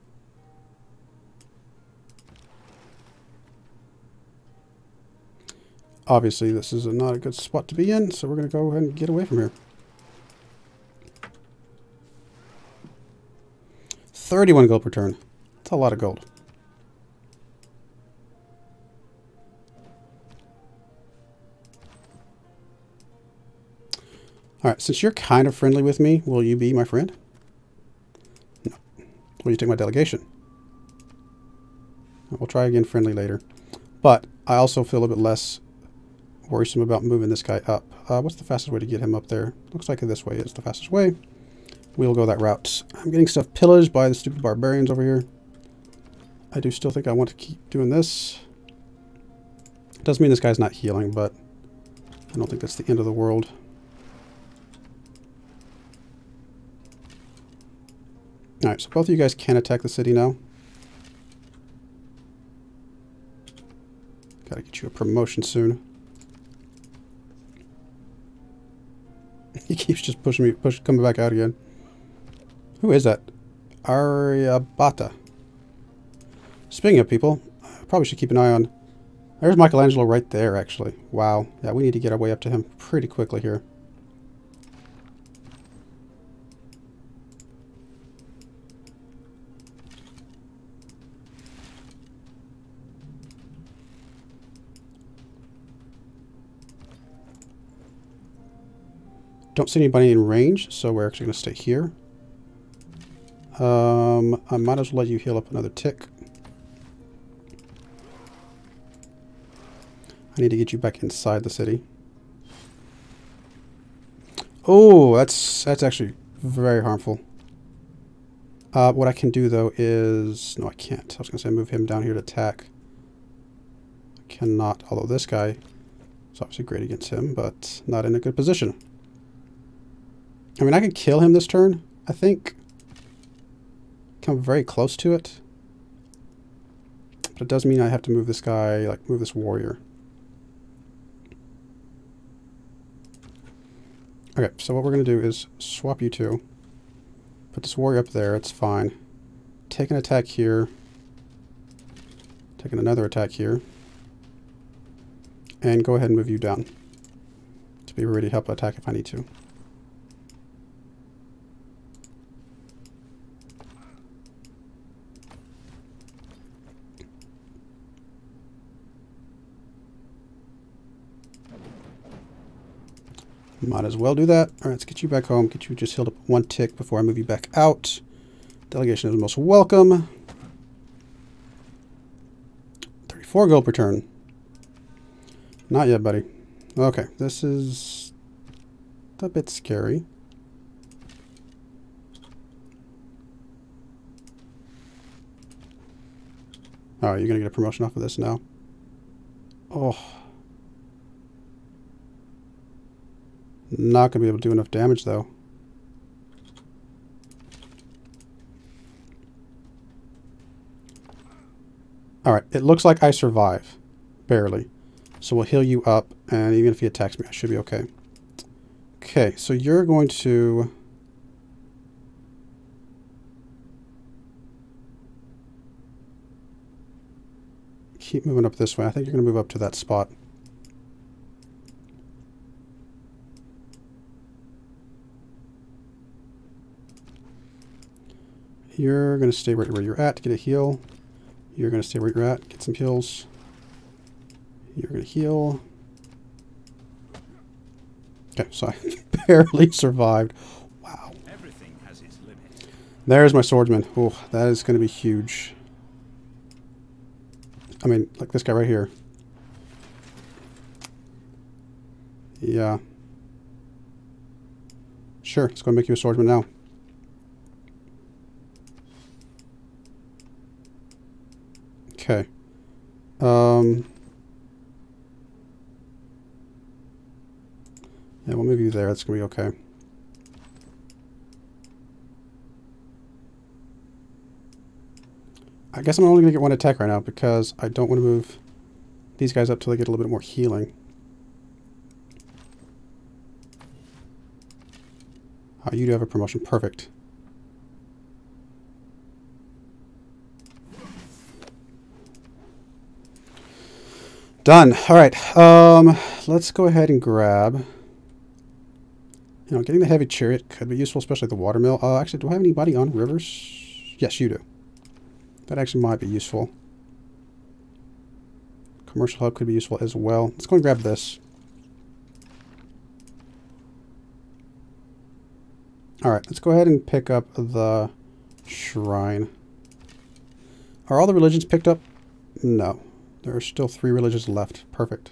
Obviously, this is not a good spot to be in, so we're going to go ahead and get away from here. 31 gold per turn. That's a lot of gold. Alright, since you're kind of friendly with me, will you be my friend? No. Will you take my delegation? We'll try again friendly later. But I also feel a bit less worrisome about moving this guy up. What's the fastest way to get him up there? Looks like this way is the fastest way. We'll go that route. I'm getting stuff pillaged by the stupid barbarians over here. I do still think I want to keep doing this. It doesn't mean this guy's not healing, but I don't think that's the end of the world. Alright, so both of you guys can attack the city now. Gotta get you a promotion soon. He keeps just pushing me, coming back out again. Who is that? Aryabhata. Speaking of people, I probably should keep an eye on... There's Michelangelo right there, actually. Wow. Yeah, we need to get our way up to him pretty quickly here. Don't see anybody in range, so we're actually going to stay here. I might as well let you heal up another tick. I need to get you back inside the city. Oh, that's actually very harmful. What I can do, though, is... No, I can't. I was going to say move him down here to attack. I cannot, although this guy is obviously great against him, but not in a good position. I mean, I can kill him this turn, I think. Come very close to it. But it does mean I have to move this guy, like move this warrior. Okay, so what we're going to do is swap you two. Put this warrior up there, it's fine. Take an attack here. Taking another attack here. And go ahead and move you down. To be ready to help attack if I need to. Might as well do that. Alright, let's get you back home. Get you just healed up one tick before I move you back out. Delegation is most welcome. 34 gold per turn. Not yet, buddy. Okay, this is a bit scary. Oh, you're going to get a promotion off of this now. Oh. Not going to be able to do enough damage, though. Alright, it looks like I survive. Barely. So we'll heal you up, and even if he attacks me, I should be okay. Okay, so you're going to... keep moving up this way. I think you're going to move up to that spot. You're going to stay right where you're at to get a heal. You're going to stay where you're at. Get some kills. You're going to heal. Okay, so I barely survived. Wow. Everything has its limit. There's my swordsman. Oh, that is going to be huge. I mean, like this guy right here. Yeah. Sure, let's go make you a swordsman now. Okay. Yeah, we'll move you there. That's going to be okay. I guess I'm only going to get one attack right now because I don't want to move these guys up till they get a little bit more healing. Oh, you do have a promotion. Perfect. Done. All right. Let's go ahead and grab... You know, getting the heavy chariot could be useful, especially the watermill. Actually, do I have anybody on rivers? Yes, you do. That actually might be useful. Commercial hub could be useful as well. Let's go and grab this. All right, let's go ahead and pick up the shrine. Are all the religions picked up? No. There are still 3 religions left. Perfect.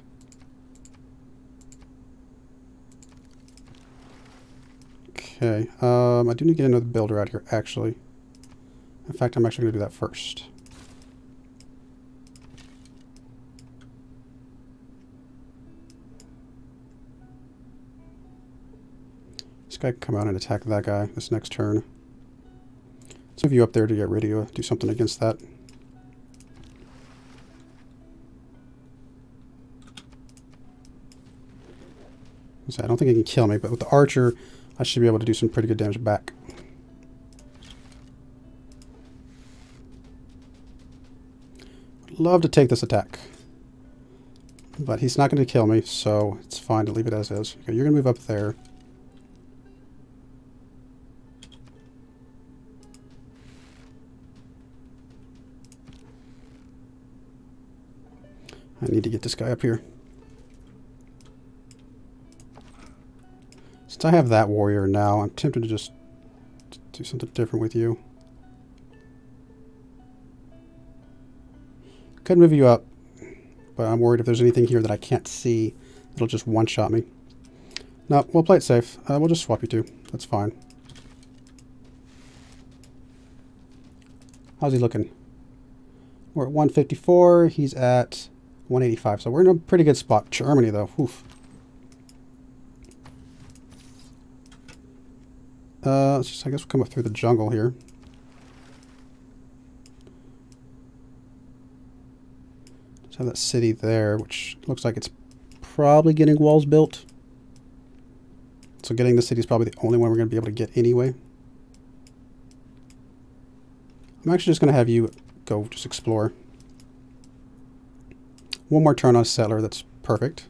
Okay, I do need to get another builder out here, actually. In fact, I'm actually going to do that first. This guy can come out and attack that guy this next turn. Let's move you up there to get ready to do something against that. So I don't think he can kill me, but with the archer, I should be able to do some pretty good damage back. I'd love to take this attack. But he's not going to kill me, so it's fine to leave it as is. Okay, you're going to move up there. I need to get this guy up here. Since I have that warrior now, I'm tempted to just do something different with you. Could move you up, but I'm worried if there's anything here that I can't see, it'll just one-shot me. No, we'll play it safe. We'll just swap you two. That's fine. How's he looking? We're at 154. He's at 185. So we're in a pretty good spot. Germany, though. Oof. I guess we'll come up through the jungle here. Just have that city there, which looks like it's probably getting walls built. So getting the city is probably the only one we're going to be able to get anyway. I'm actually just going to have you go just explore. One more turn on a settler, that's perfect.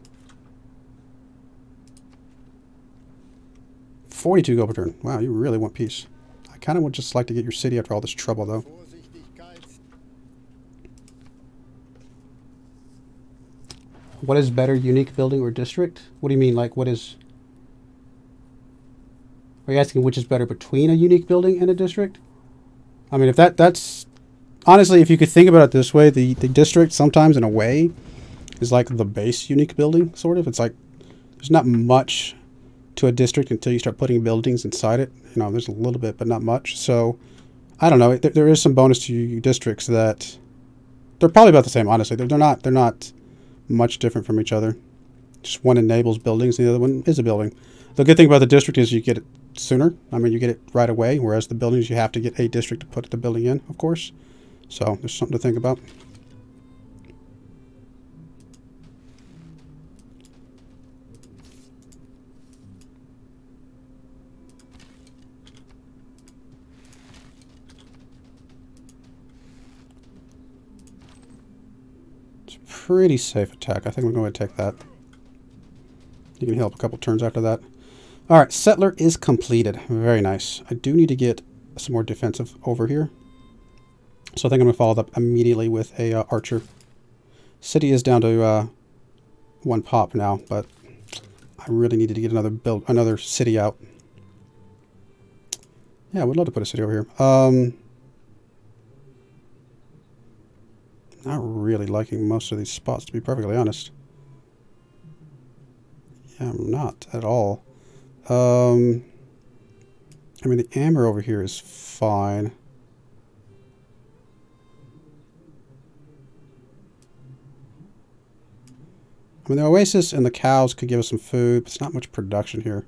42 gold per turn. Wow, you really want peace. I kind of would just like to get your city after all this trouble, though. What is better, unique building or district? What do you mean, like, what is... Are you asking which is better between a unique building and a district? I mean, if that's... Honestly, if you could think about it this way, the district sometimes, in a way, is like the base unique building, sort of. It's like, there's not much to a district until you start putting buildings inside it. You know, there's a little bit, but not much. So, I don't know. There is some bonus to districts that... They're probably about the same, honestly. They're not much different from each other. Just one enables buildings, and the other one is a building. The good thing about the district is you get it sooner. I mean, you get it right away, whereas the buildings, you have to get a district to put the building in, of course. So, there's something to think about. Pretty safe attack. I think we're going to take that. You can heal up a couple turns after that. All right, settler is completed. Very nice. I do need to get some more defensive over here. So I think I'm going to follow that immediately with a archer. City is down to 1 pop now, but I really needed to get another city out. Yeah, I would love to put a city over here. Not really liking most of these spots, to be perfectly honest. Yeah, I'm not at all. I mean, the amber over here is fine. I mean, the oasis and the cows could give us some food, but it's not much production here.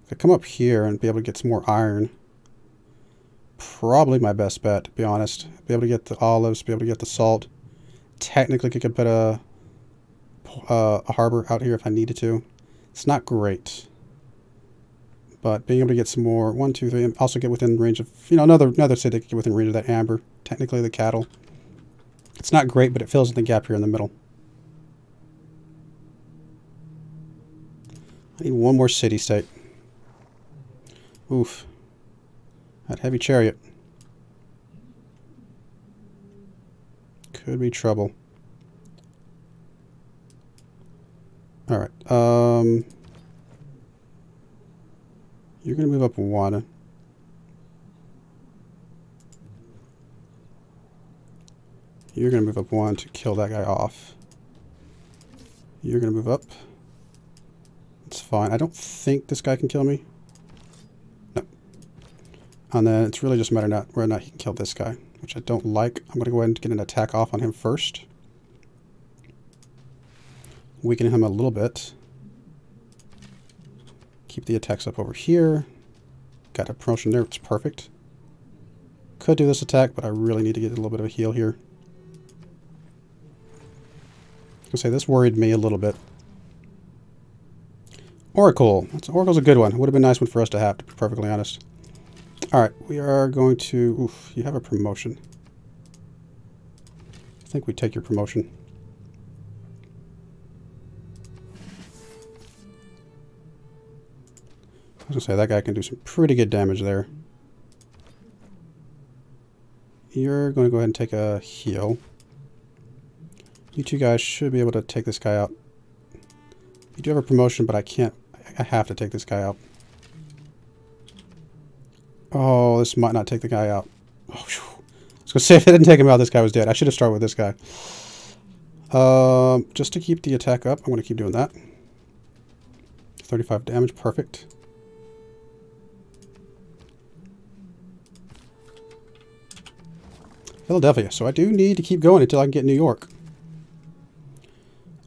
If I come up here and be able to get some more iron, probably my best bet, to be honest. Be able to get the olives, be able to get the salt. Technically, I could put a harbor out here if I needed to. It's not great, but being able to get some more 1, 2, 3, and also get within range of, you know, another city could get within range of that amber. Technically, the cattle. It's not great, but it fills in the gap here in the middle. I need one more city-state. Oof. That heavy chariot. Could be trouble. Alright. You're going to move up 1. You're going to move up 1 to kill that guy off. You're going to move up. It's fine. I don't think this guy can kill me. No. And then it's really just a matter of whether or not he can kill this guy, which I don't like. I'm going to go ahead and get an attack off on him first. Weaken him a little bit. Keep the attacks up over here. Got a promotion there. It's perfect. Could do this attack, but I really need to get a little bit of a heal here. I was going to say, this worried me a little bit. Oracle. Oracle's a good one. Would have been a nice one for us to have, to be perfectly honest. Alright, we are going to... Oof, you have a promotion. I think we take your promotion. I was going to say, that guy can do some pretty good damage there. You're going to go ahead and take a heal. You two guys should be able to take this guy out. You do have a promotion, but I can't... I have to take this guy out. Oh, this might not take the guy out. Oh, I was going to say, if I didn't take him out, this guy was dead. I should have started with this guy. Just to keep the attack up, I'm going to keep doing that. 35 damage, perfect. Philadelphia. So I do need to keep going until I can get New York.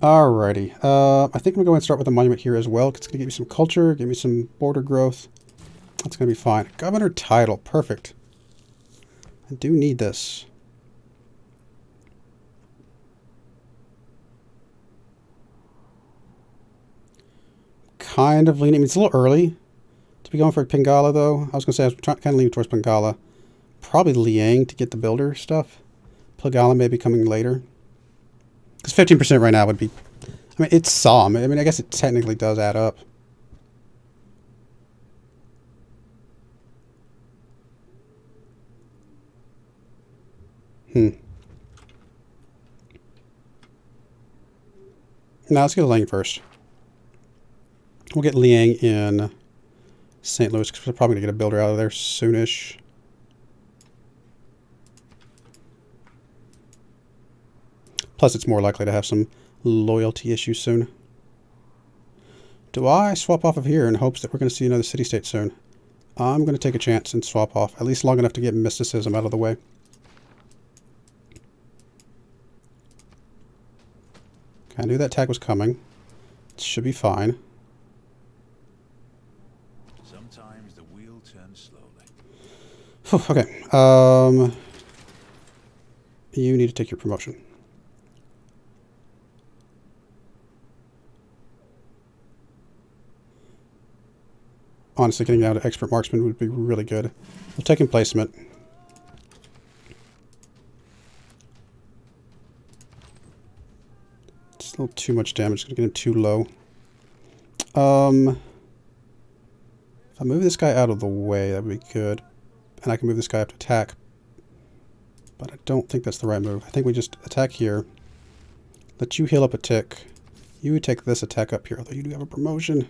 Alrighty. I think I'm going to go ahead and start with a monument here as well. It's going to give me some culture, give me some border growth. That's going to be fine. Governor title. Perfect. I do need this. Kind of leaning. I mean, it's a little early to be going for Pingala, though. I was going to say I was kind of leaning towards Pingala. Probably Liang to get the builder stuff. Pingala may be coming later. Because 15% right now would be... I mean, it's some. I mean, I guess it technically does add up. Now, let's get Liang first. We'll get Liang in St. Louis, because we're probably going to get a builder out of there soonish. Plus, it's more likely to have some loyalty issues soon. Do I swap off of here in hopes that we're going to see another city-state soon? I'm going to take a chance and swap off, at least long enough to get mysticism out of the way. I knew that tag was coming. It should be fine. Sometimes the wheel turns slowly. Okay. You need to take your promotion. Honestly, getting down to expert marksman would be really good. We'll take emplacement. It's a little too much damage. It's going to get him too low. If I move this guy out of the way, that would be good. And I can move this guy up to attack. But I don't think that's the right move. I think we just attack here. Let you heal up a tick. You take this attack up here, although you do have a promotion.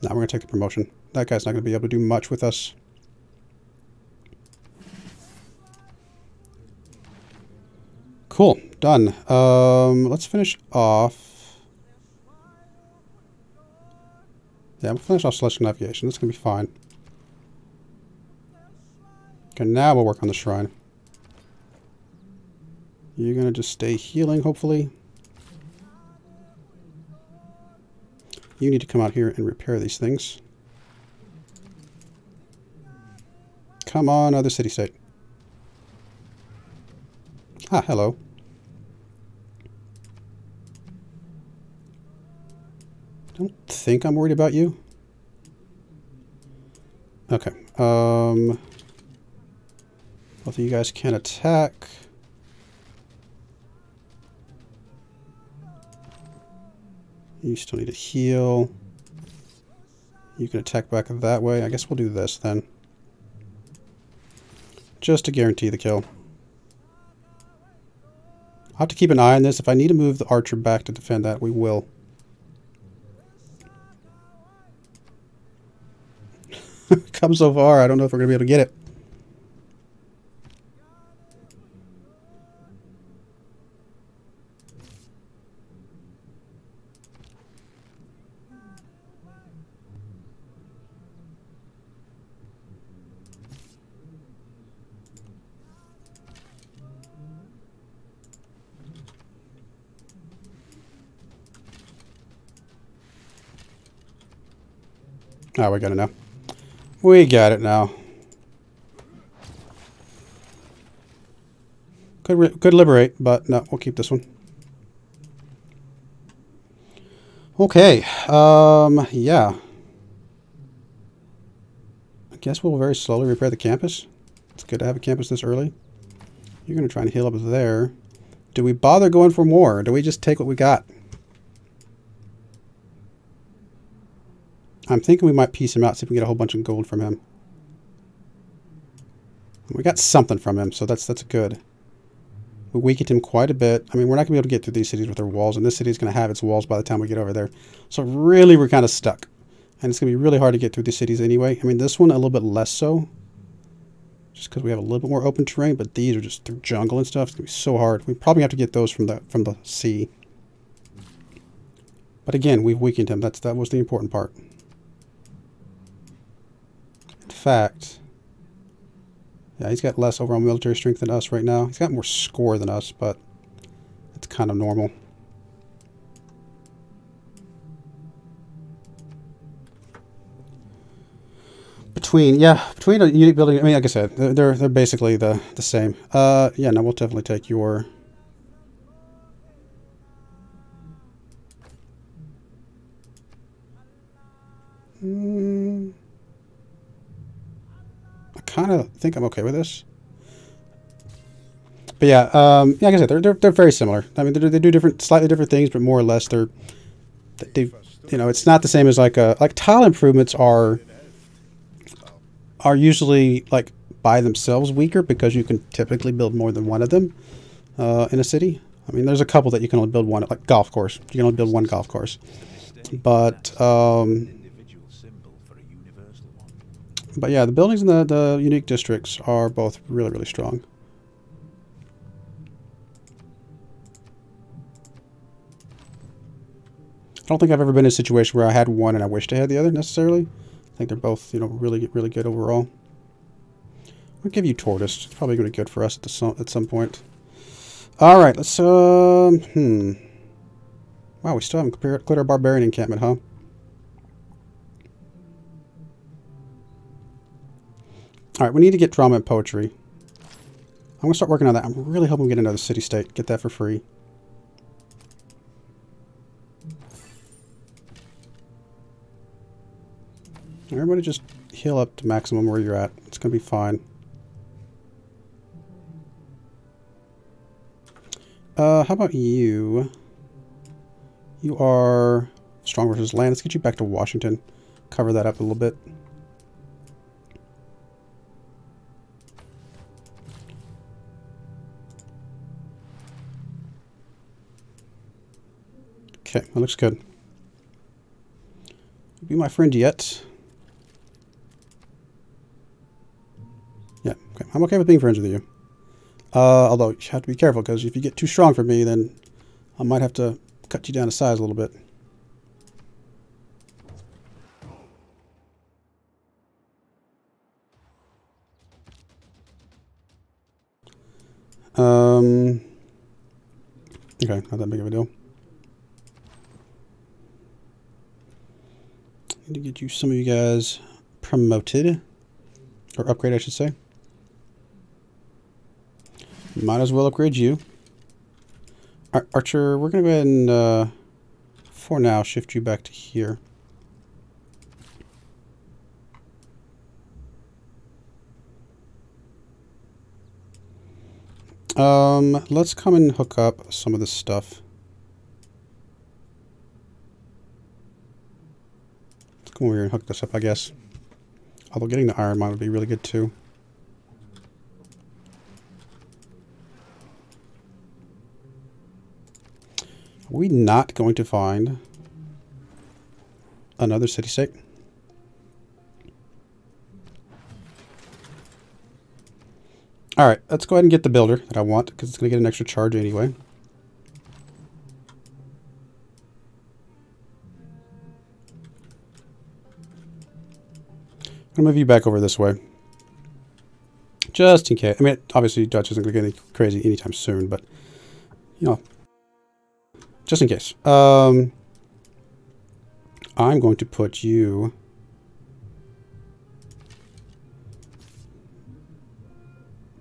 Now we're going to take the promotion. That guy's not going to be able to do much with us. Cool. Done. Let's finish off. Yeah, we'll finish off Celestial Navigation. That's going to be fine. Okay, now we'll work on the shrine. You're going to just stay healing, hopefully. You need to come out here and repair these things. Come on, other city-state. Ah, hello. Don't think I'm worried about you. Okay. Both of you guys can attack. You still need to heal. You can attack back that way. I guess we'll do this then. Just to guarantee the kill. I'll have to keep an eye on this. If I need to move the archer back to defend that, we will. Come so far, I don't know if we're going to be able to get it. Oh, we got it now. We got it now. Could liberate, but no, we'll keep this one. Okay, yeah. I guess we'll very slowly repair the campus. It's good to have a campus this early. You're going to try and heal up there. Do we bother going for more, or do we just take what we got? I'm thinking we might piece him out, see if we can get a whole bunch of gold from him. We got something from him, so that's good. We weakened him quite a bit. I mean, we're not going to be able to get through these cities with their walls, and this city is going to have its walls by the time we get over there. So really, we're kind of stuck. And it's going to be really hard to get through these cities anyway. I mean, this one a little bit less so. Just because we have a little bit more open terrain, but these are just through jungle and stuff. It's going to be so hard. We probably have to get those from the sea. But again, we've weakened him. That was the important part. In fact, yeah, he's got less overall military strength than us right now. He's got more score than us, but it's kind of normal. Between a unit building, I mean, like I said, they're basically the same. Yeah, no, we'll definitely take your... I kind of think I'm okay with this. But yeah, like I said, they're very similar. I mean, they do slightly different things, but more or less they you know, it's not the same as like tile improvements are usually like by themselves weaker because you can typically build more than one of them in a city. I mean, there's a couple that you can only build one, like golf course. You can only build one golf course, but yeah, the buildings in the unique districts are both really, really strong. I don't think I've ever been in a situation where I had one and I wished I had the other necessarily. I think they're both, you know, really, really good overall. I'll give you Tortoise. It's probably going to be good for us at some point. All right, let's wow, we still haven't cleared our barbarian encampment, huh? All right, we need to get drama and poetry. I'm going to start working on that. I'm really hoping we get another city-state. Get that for free. Everybody just heal up to maximum where you're at. It's going to be fine. How about you? You are strong versus land. Let's get you back to Washington. Cover that up a little bit. Okay, that looks good. Be my friend yet. Yeah, okay. I'm okay with being friends with you. Although you have to be careful, because if you get too strong for me, then I might have to cut you down to size a little bit. Okay, not that big of a deal. Need to get you, some of you guys promoted. Or upgrade, I should say. Might as well upgrade you. Archer, we're going to go ahead and, for now, shift you back to here. Let's come and hook up some of this stuff. Let's come over here and hook this up, I guess. Although getting the iron mine would be really good too. Are we not going to find another city-state? Alright, let's go ahead and get the builder that I want, because it's going to get an extra charge anyway. I'm going to move you back over this way. Just in case. I mean, obviously Dutch isn't going to get any crazy anytime soon, but, you know, just in case. I'm going to put you...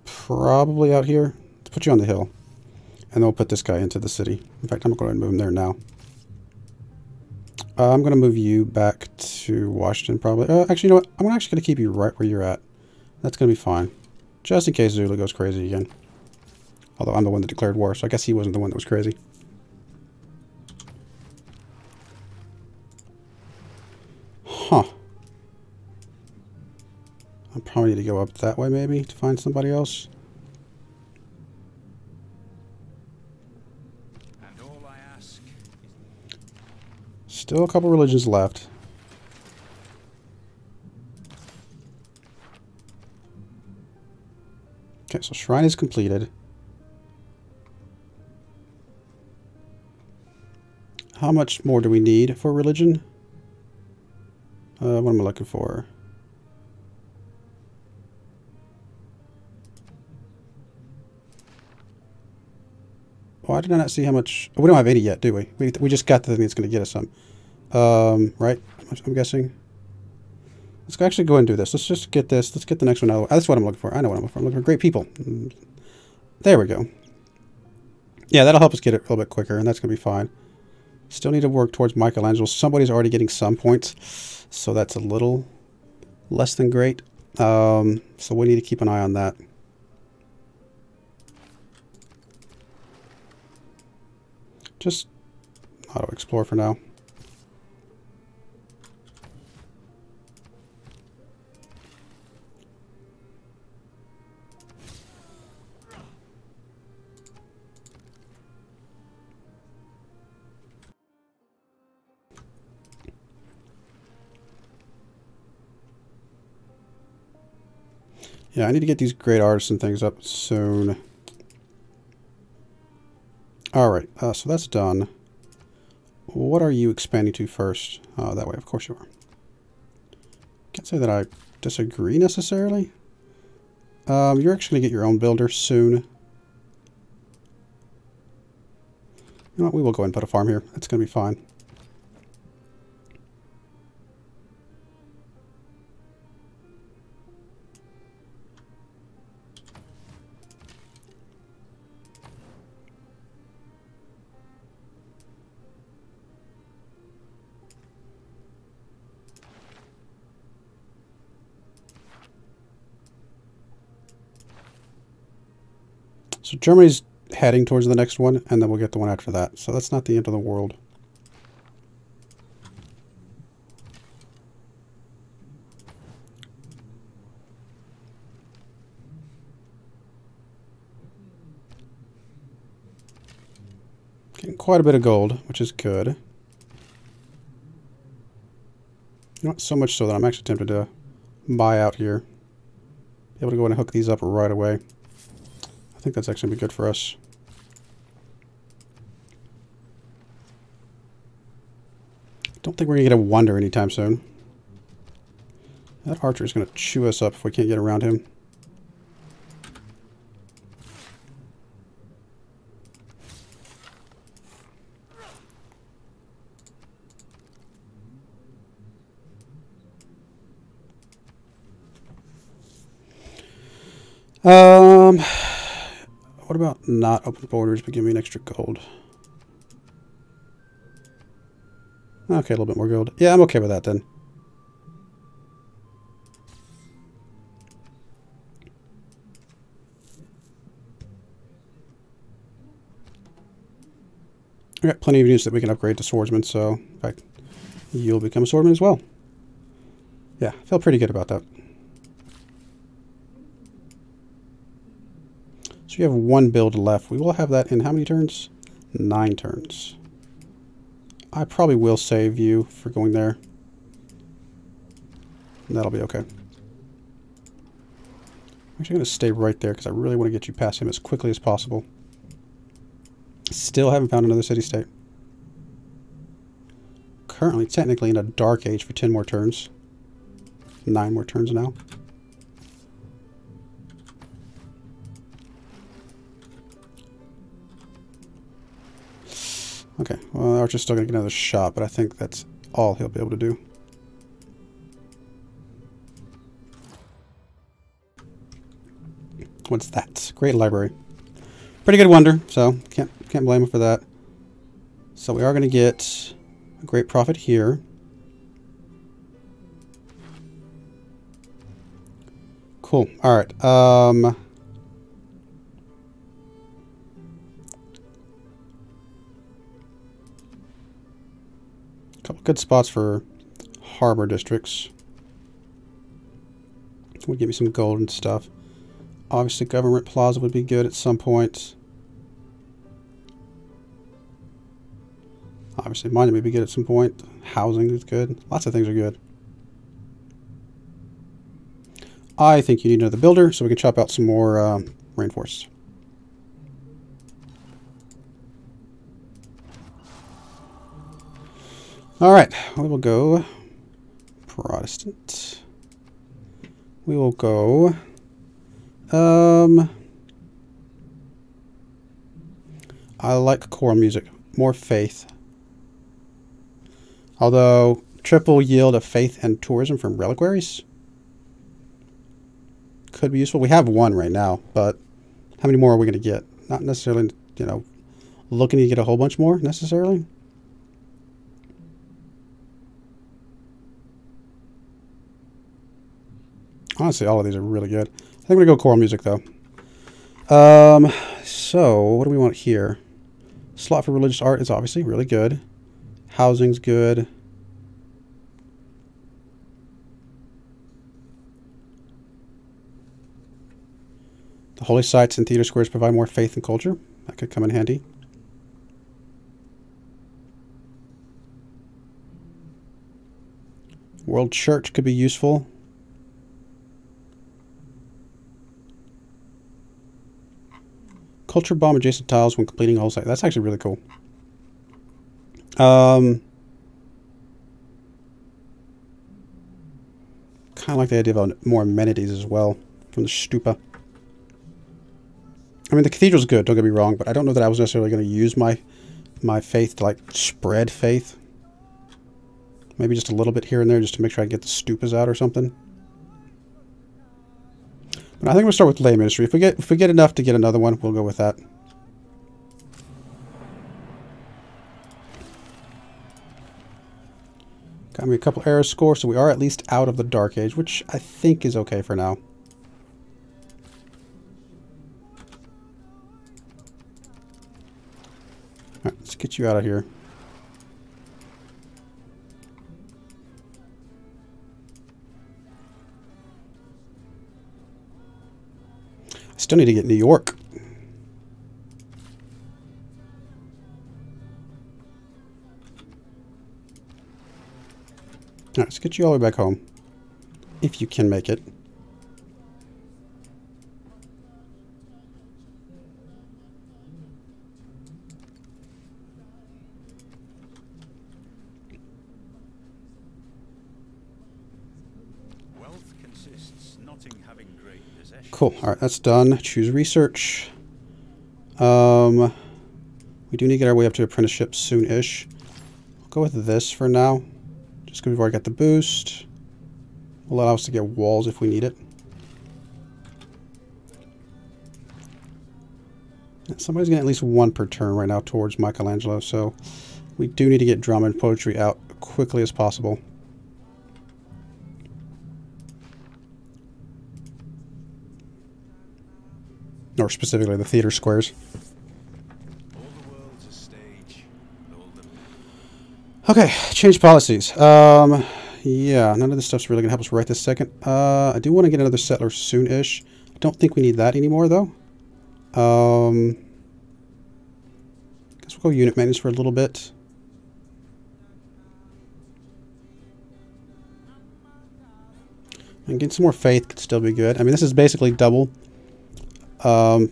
probably out here. Let's put you on the hill. And then we'll put this guy into the city. In fact, I'm going to go ahead and move him there now. I'm going to move you back to Washington, probably. Actually, you know what? I'm actually going to keep you right where you're at. That's going to be fine. Just in case Zulu goes crazy again. Although I'm the one that declared war, so I guess he wasn't the one that was crazy. Huh. I probably need to go up that way, maybe, to find somebody else. And all I ask is... Still a couple religions left. Okay, so shrine is completed. How much more do we need for religion? What am I looking for? Why did I not see how much? We don't have 80 yet, do we? We just got the thing that's going to get us some. Right? I'm guessing. Let's actually go ahead and do this. Let's just get this. Let's get the next one out. That's what I'm looking for. I know what I'm looking for. I'm looking for great people. There we go. Yeah, that'll help us get it a little bit quicker, and that's going to be fine. Still need to work towards Michelangelo. Somebody's already getting some points, so that's a little less than great. So we need to keep an eye on that. Just auto explore for now. Yeah, I need to get these great artisan things up soon. Alright, so that's done. What are you expanding to first? That way, of course you are. Can't say that I disagree necessarily. You're actually going to get your own builder soon. You know what, we will go ahead and put a farm here. That's going to be fine. So Germany's heading towards the next one, and then we'll get the one after that. So that's not the end of the world. Getting quite a bit of gold, which is good. Not so much so that I'm actually tempted to buy out here. Be able to go in and hook these up right away. I think that's actually going to be good for us. Don't think we're going to get a wonder anytime soon. That archer is going to chew us up if we can't get around him. What about not open borders, but give me an extra gold? Okay, a little bit more gold. Yeah, I'm okay with that then. I got plenty of units that we can upgrade to swordsman, so in fact, you'll become a swordsman as well. Yeah, I feel pretty good about that. So you have one build left. We will have that in how many turns? 9 turns. I probably will save you for going there. That'll be okay. I'm actually going to stay right there because I really want to get you past him as quickly as possible. Still haven't found another city-state. Currently, technically, in a dark age for 10 more turns. 9 more turns now. Okay, well, Archer's still going to get another shot, but I think that's all he'll be able to do. What's that? Great library. Pretty good wonder, so can't blame him for that. So we are going to get a great profit here. Cool. All right. Couple good spots for harbor districts. Would give me some gold and stuff. Obviously, government plaza would be good at some point. Obviously, mining would be good at some point. Housing is good. Lots of things are good. I think you need another builder, so we can chop out some more rainforests. All right, we will go Protestant. We will go. I like choral music. More faith. Although, triple yield of faith and tourism from reliquaries could be useful. We have one right now, but how many more are we going to get? Not necessarily, you know, looking to get a whole bunch more, necessarily. Honestly, all of these are really good. I think I'm going to go choral music, though. So, what do we want here? Slot for religious art is obviously really good. Housing's good. The holy sites and theater squares provide more faith and culture. That could come in handy. World Church could be useful. Culture bomb adjacent tiles when completing a whole site. That's actually really cool. Kind of like the idea of more amenities as well from the stupa. I mean, the cathedral's good, don't get me wrong, but I don't know that I was necessarily going to use my faith to, like, spread faith. Maybe just a little bit here and there just to make sure I get the stupas out or something. But I think we'll start with lay ministry. If we get enough to get another one, we'll go with that. Got me a couple errors score, so we are at least out of the Dark Age, which I think is okay for now. Alright, let's get you out of here. I still need to get New York. Alright, let's get you all the way back home. If you can make it. Wealth consists not in having great possessions. Cool. Alright, that's done. Choose research. We do need to get our way up to apprenticeship soon-ish. We'll go with this for now. Just because we've already got the boost. Will allow us to get walls if we need it. Somebody's getting at least one per turn right now towards Michelangelo, so we do need to get drama and poetry out quickly as possible. Or specifically the theater squares. All the world's a stage, and all the Okay, change policies. Yeah, none of this stuff's really going to help us right this second. I do want to get another settler soon-ish. I don't think we need that anymore, though. Guess we'll go unit maintenance for a little bit. And getting some more faith could still be good. I mean, this is basically double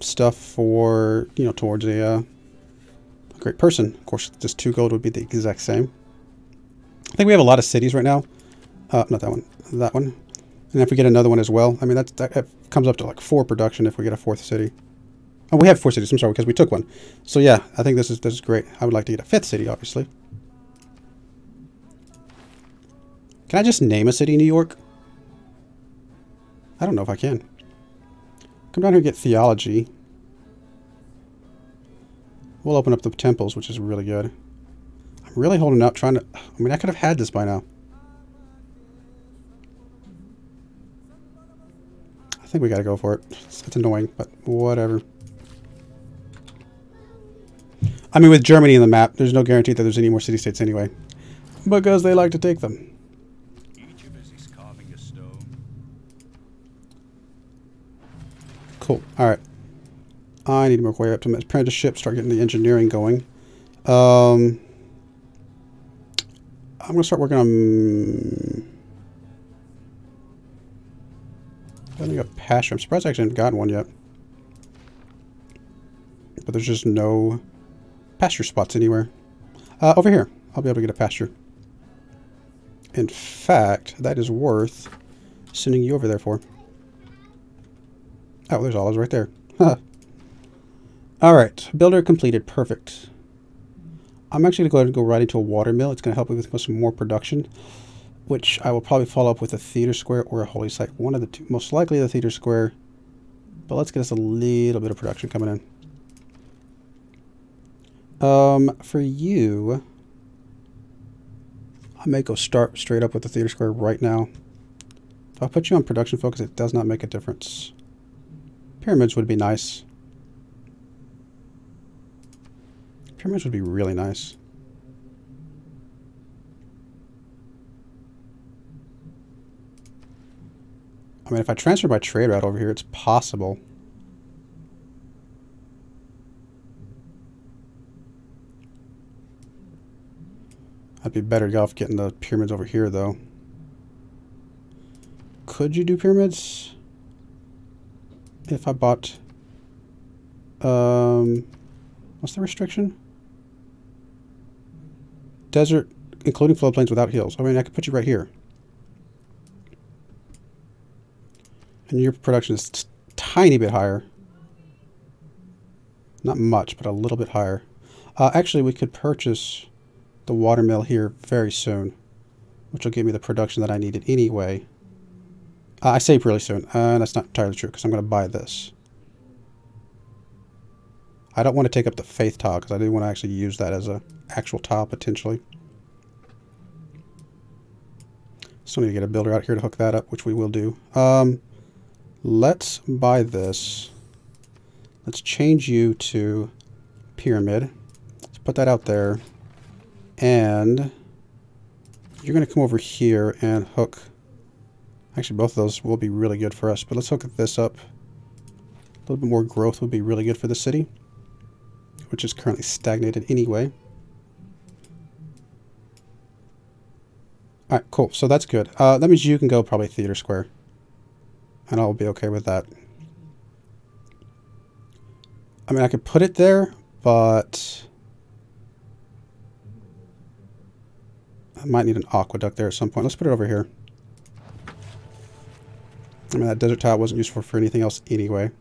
stuff for, you know, towards a great person. Of course, just 2 gold would be the exact same. I think we have a lot of cities right now. Not that one. That one. And if we get another one as well, I mean, that comes up to like 4 production if we get a 4th city. Oh, we have 4 cities. I'm sorry, because we took one. So yeah, I think this is great. I would like to get a 5th city, obviously. Can I just name a city New York? I don't know if I can. Come down here and get theology. We'll open up the temples, which is really good. I'm really holding out, trying to... I mean, I could have had this by now. I think we got to go for it. It's annoying, but whatever. I mean, with Germany in the map, there's no guarantee that there's any more city-states anyway. Because they like to take them. each of us is carving a stone. Cool. Alright. I need to work way up to my apprenticeship, start getting the engineering going. I'm going to start working on... building a pasture. I'm surprised I actually haven't gotten one yet. But there's just no pasture spots anywhere. Over here. I'll be able to get a pasture. In fact, that is worth sending you over there for. Oh, there's olives right there. Alright, builder completed. Perfect. I'm actually going to go ahead and go right into a water mill. It's going to help me with some more production, which I will probably follow up with a theater square or a holy site. One of the two. Most likely the theater square. But let's get us a little bit of production coming in. For you, I may go start straight up with the theater square right now. If I put you on production focus, it does not make a difference. Pyramids would be nice. Pyramids would be really nice. I mean, if I transfer my trade route over here, it's possible. I'd be better off getting the pyramids over here, though. Could you do pyramids? If I bought... what's the restriction? Desert, including floodplains without hills. I mean, I could put you right here. And your production is a tiny bit higher. Not much, but a little bit higher. Actually, we could purchase the watermill here very soon, which will give me the production that I needed anyway. I say really soon, and that's not entirely true because I'm going to buy this. I don't want to take up the faith tile because I do want to actually use that as an actual tile potentially. Still need to get a builder out here to hook that up, which we will do. Let's buy this. Let's change you to pyramid. Let's put that out there. And you're going to come over here and hook. Actually, both of those will be really good for us. But let's hook this up. A little bit more growth would be really good for the city, which is currently stagnated anyway. Alright, cool. So that's good. That means you can go probably Theater Square. And I'll be okay with that. I mean, I could put it there, but I might need an aqueduct there at some point. Let's put it over here. I mean, that desert tile wasn't useful for anything else anyway.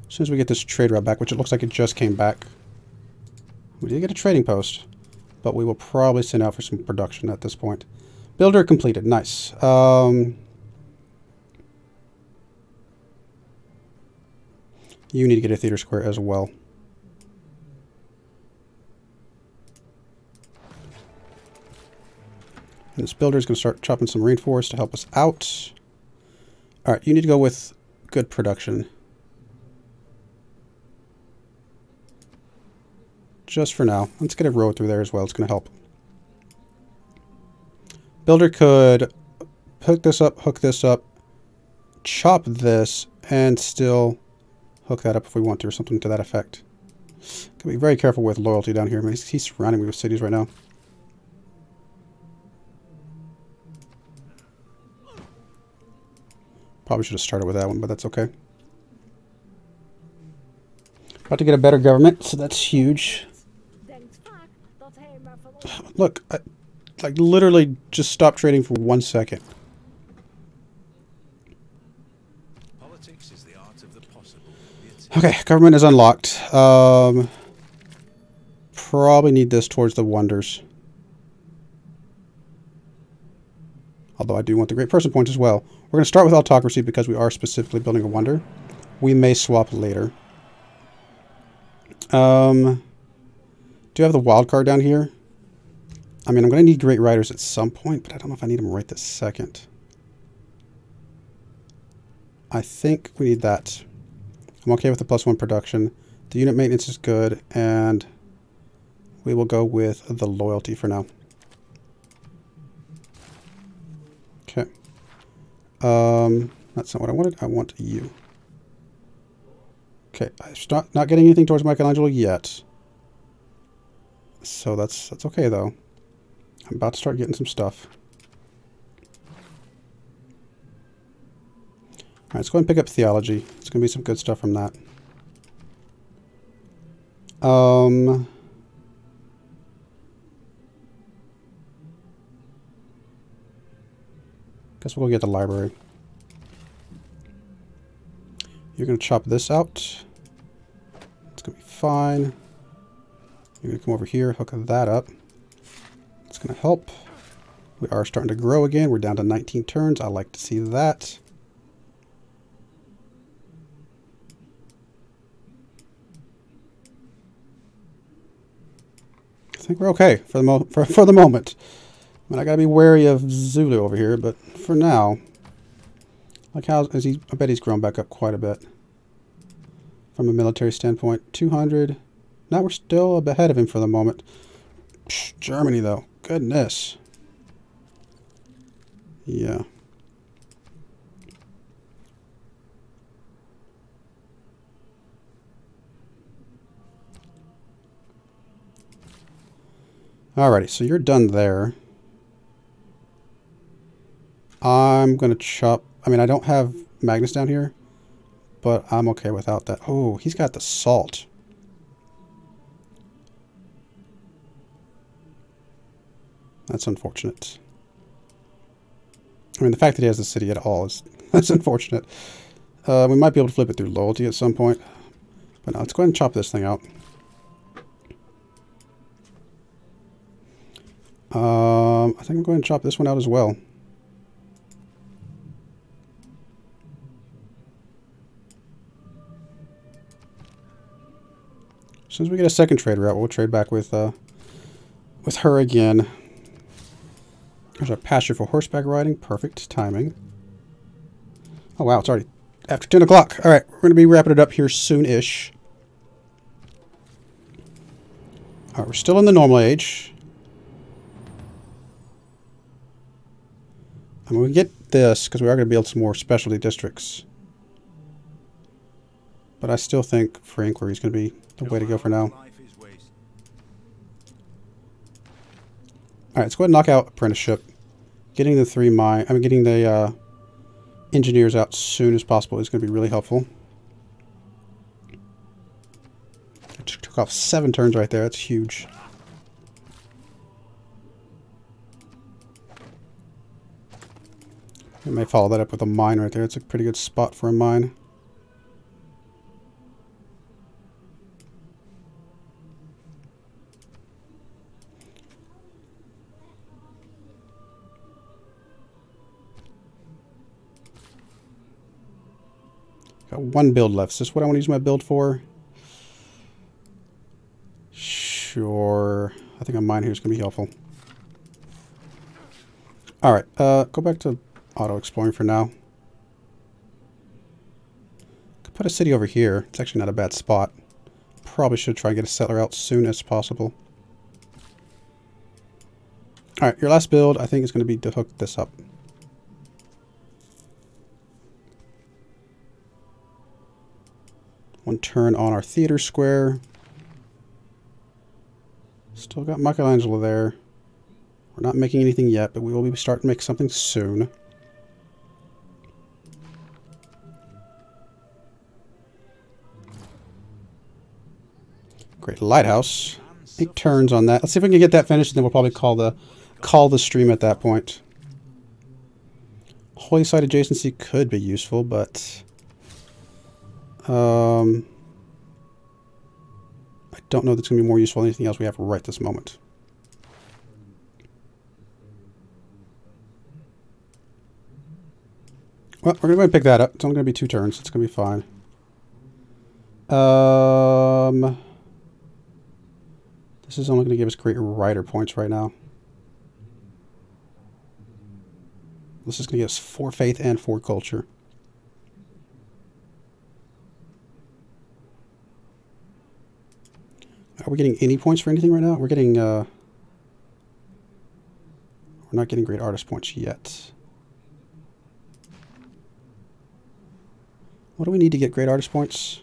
As soon as we get this trade route back, which it looks like it just came back. We did get a trading post, but we will probably send out for some production at this point. Builder completed. Nice. You need to get a theater square as well. And this builder is going to start chopping some rainforest to help us out. Alright, you need to go with good production. Just for now. Let's get a road through there as well. It's going to help. Builder could hook this up, chop this, and still hook that up if we want to, or something to that effect. Gotta be very careful with loyalty down here. I mean, he's surrounding me with cities right now. Probably should have started with that one, but that's okay. About to get a better government, so that's huge. Look, I like literally just stopped trading for 1 second. Politics is the art of the possible. Okay, government is unlocked. Probably need this towards the wonders. Although I do want the great person points as well. We're going to start with autocracy because we are specifically building a wonder. We may swap later. Do you have the wild card down here? I mean, I'm going to need great riders at some point, but I don't know if I need them right this second. I think we need that. I'm okay with the +1 production. The unit maintenance is good, and we will go with the loyalty for now. Okay. That's not what I wanted. I want you. Okay, I'm not getting anything towards Michelangelo yet. So that's okay, though. I'm about to start getting some stuff. Alright, let's go ahead and pick up theology. It's going to be some good stuff from that. Guess we'll go get the library. You're going to chop this out. It's going to be fine. You're going to come over here, hook that up. It's going to help. We are starting to grow again. We're down to 19 turns. I like to see that. I think we're okay for the moment. I mean, I gotta be wary of Zulu over here, but for now, like how is he? I bet he's grown back up quite a bit from a military standpoint. 200. Now we're still ahead of him for the moment. Psh, Germany, though. Goodness. Yeah. Alrighty, so you're done there. I'm going to chop... I mean, I don't have Magnus down here, but I'm okay without that. Oh, he's got the salt. That's unfortunate. I mean, the fact that he has the city at all is... that's unfortunate. We might be able to flip it through loyalty at some point. But now let's go ahead and chop this thing out. I think I'm going to chop this one out as well. As soon as we get a second trade route, we'll trade back with her again. There's our pasture for horseback riding. Perfect timing. Oh wow, it's already after 10 o'clock. All right, we're going to be wrapping it up here soon-ish. All right, we're still in the normal age. I mean, we get this because we are going to build some more specialty districts. But I still think for inquiry is going to be the way to go for now. Alright, let's go ahead and knock out apprenticeship. Getting the getting the engineers out as soon as possible is going to be really helpful. I took off 7 turns right there. That's huge. I may follow that up with a mine right there. It's a pretty good spot for a mine. Got 1 build left. Is this what I want to use my build for? Sure. I think a mine here is going to be helpful. Alright, go back to auto-exploring for now. Could put a city over here. It's actually not a bad spot. Probably should try and get a settler out as soon as possible. Alright, your last build, I think, is going to be to hook this up. One turn on our theater square. Still got Michelangelo there. We're not making anything yet, but we will be starting to make something soon. Great lighthouse. 8 turns on that. Let's see if we can get that finished, and then we'll probably call the stream at that point. Holy site adjacency could be useful, but I don't know if it's going to be more useful than anything else we have right this moment. Well, we're going to go ahead and pick that up. It's only going to be 2 turns. It's going to be fine. This is only going to give us great rider points right now. This is going to give us 4 faith and 4 culture. Are we getting any points for anything right now? We're getting, we're not getting great artist points yet. What do we need to get great artist points?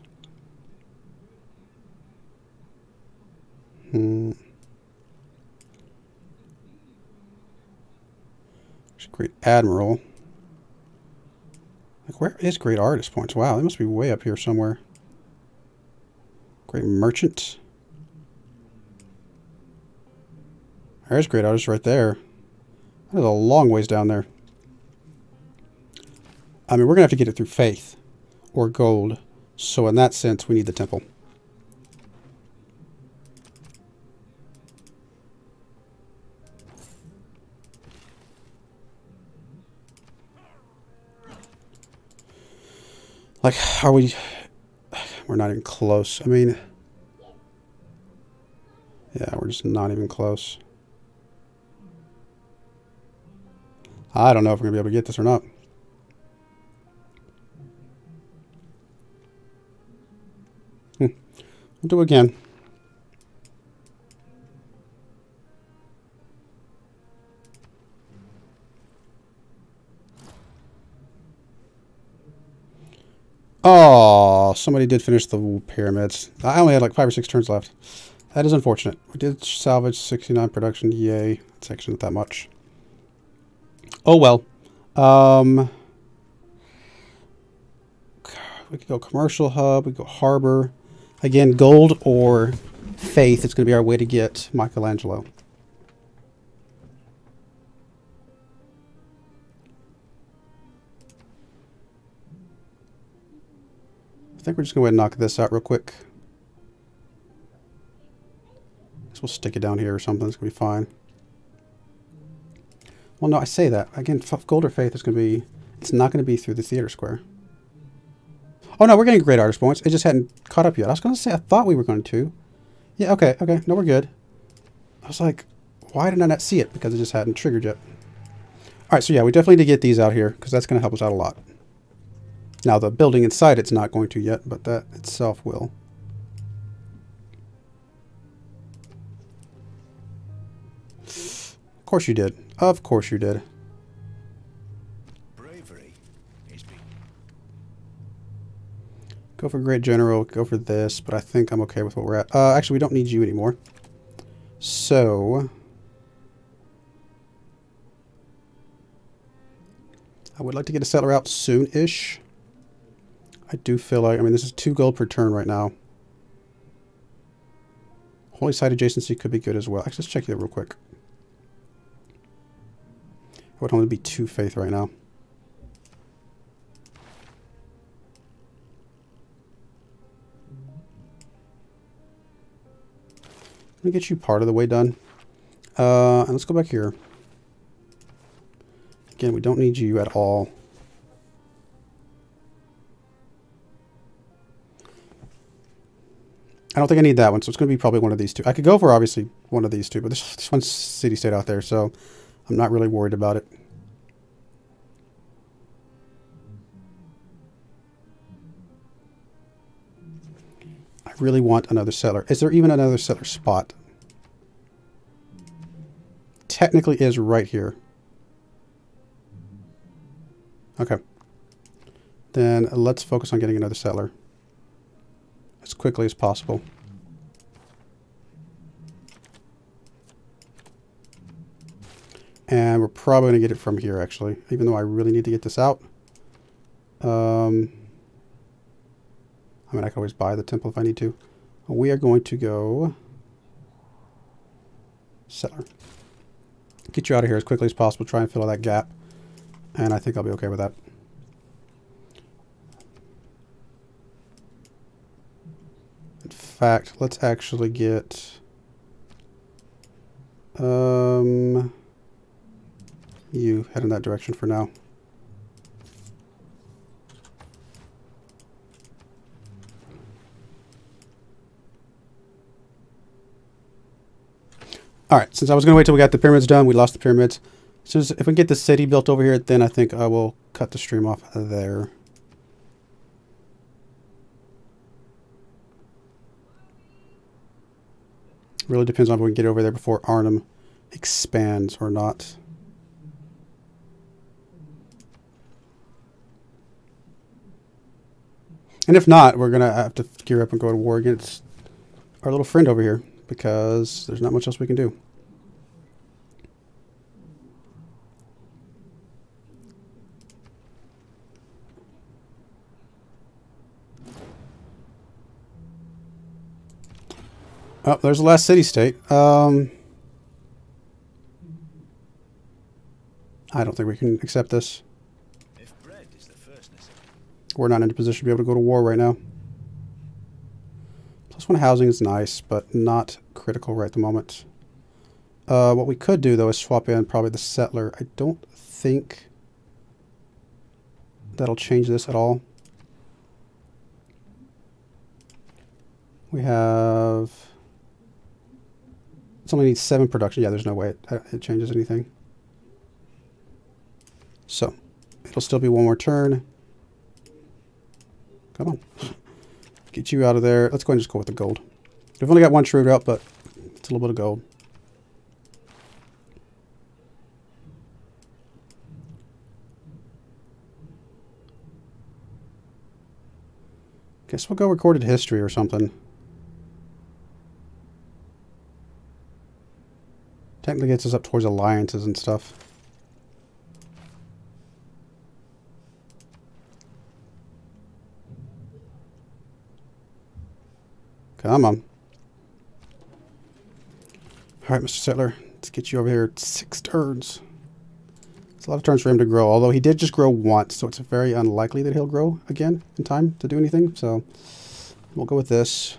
There's great admiral. Like, where is great artist points? Wow, they must be way up here somewhere. Great merchant. There's great artist right there. That is a long ways down there. I mean, we're going to have to get it through faith or gold. So in that sense, we need the temple. Like, are we... We're not even close. I mean... Yeah, we're just not even close. I don't know if we're going to be able to get this or not. We'll do it again. Oh, somebody did finish the pyramids. I only had like 5 or 6 turns left. That is unfortunate. We did salvage 69 production. Yay. It's actually not that much. Oh well. We could go commercial hub. We could go harbor. Again, gold or faith. It's going to be our way to get Michelangelo. I think we're just going to go ahead and knock this out real quick. Guess we'll stick it down here or something. It's going to be fine. Well, no, I say that. Again, gold or faith is going to be... It's not going to be through the theater square. Oh, no, we're getting great artist points. It just hadn't caught up yet. I was going to say, I thought we were going to. Yeah, okay, okay. No, we're good. I was like, why did I not see it? Because it just hadn't triggered yet. All right, so yeah, we definitely need to get these out here because that's going to help us out a lot. Now, the building inside it's not going to yet, but that itself will. Of course you did. Of course you did. Bravery is being... Go for Great General, go for this, but I think I'm okay with what we're at. Actually, we don't need you anymore. So, I would like to get a settler out soon-ish. I do feel like, I mean, this is 2 gold per turn right now. Holy Site adjacency could be good as well. Actually, let's check that real quick. I would only be 2 faith right now. Let me get you part of the way done. And let's go back here. Again, we don't need you at all. I don't think I need that one, so it's going to be probably one of these two. I could go for, obviously, one of these two, but this one's city-state out there, so I'm not really worried about it. I really want another settler. Is there even another settler spot? Technically is right here. Okay. Then let's focus on getting another settler as quickly as possible. And we're probably going to get it from here, actually, even though I really need to get this out. I mean, I can always buy the temple if I need to. We are going to go settler. Get you out of here as quickly as possible. Try and fill that gap. And I think I'll be okay with that. In fact, let's actually get you head in that direction for now. All right, since I was going to wait till we got the pyramids done, we lost the pyramids. So if we get the city built over here, then I think I will cut the stream off there. Really depends on if we can get over there before Arnhem expands or not. And if not, we're going to have to gear up and go to war against our little friend over here, because there's not much else we can do. Oh, there's the last city-state. I don't think we can accept this. If bread is the first necessity. We're not in a position to be able to go to war right now. +1 housing is nice, but not critical right at the moment. What we could do, though, is swap in probably the settler. I don't think that'll change this at all. We have... It only needs 7 production. Yeah, there's no way it changes anything. So, it'll still be 1 more turn. Come on. Get you out of there. Let's go ahead and just go with the gold. We've only got 1 shrewd out, but it's a little bit of gold. Guess we'll go recorded history or something. Technically gets us up towards alliances and stuff. Come on. Alright, Mr. Settler. Let's get you over here. 6 turns. It's a lot of turns for him to grow, although he did just grow once, so it's very unlikely that he'll grow again in time to do anything. So we'll go with this.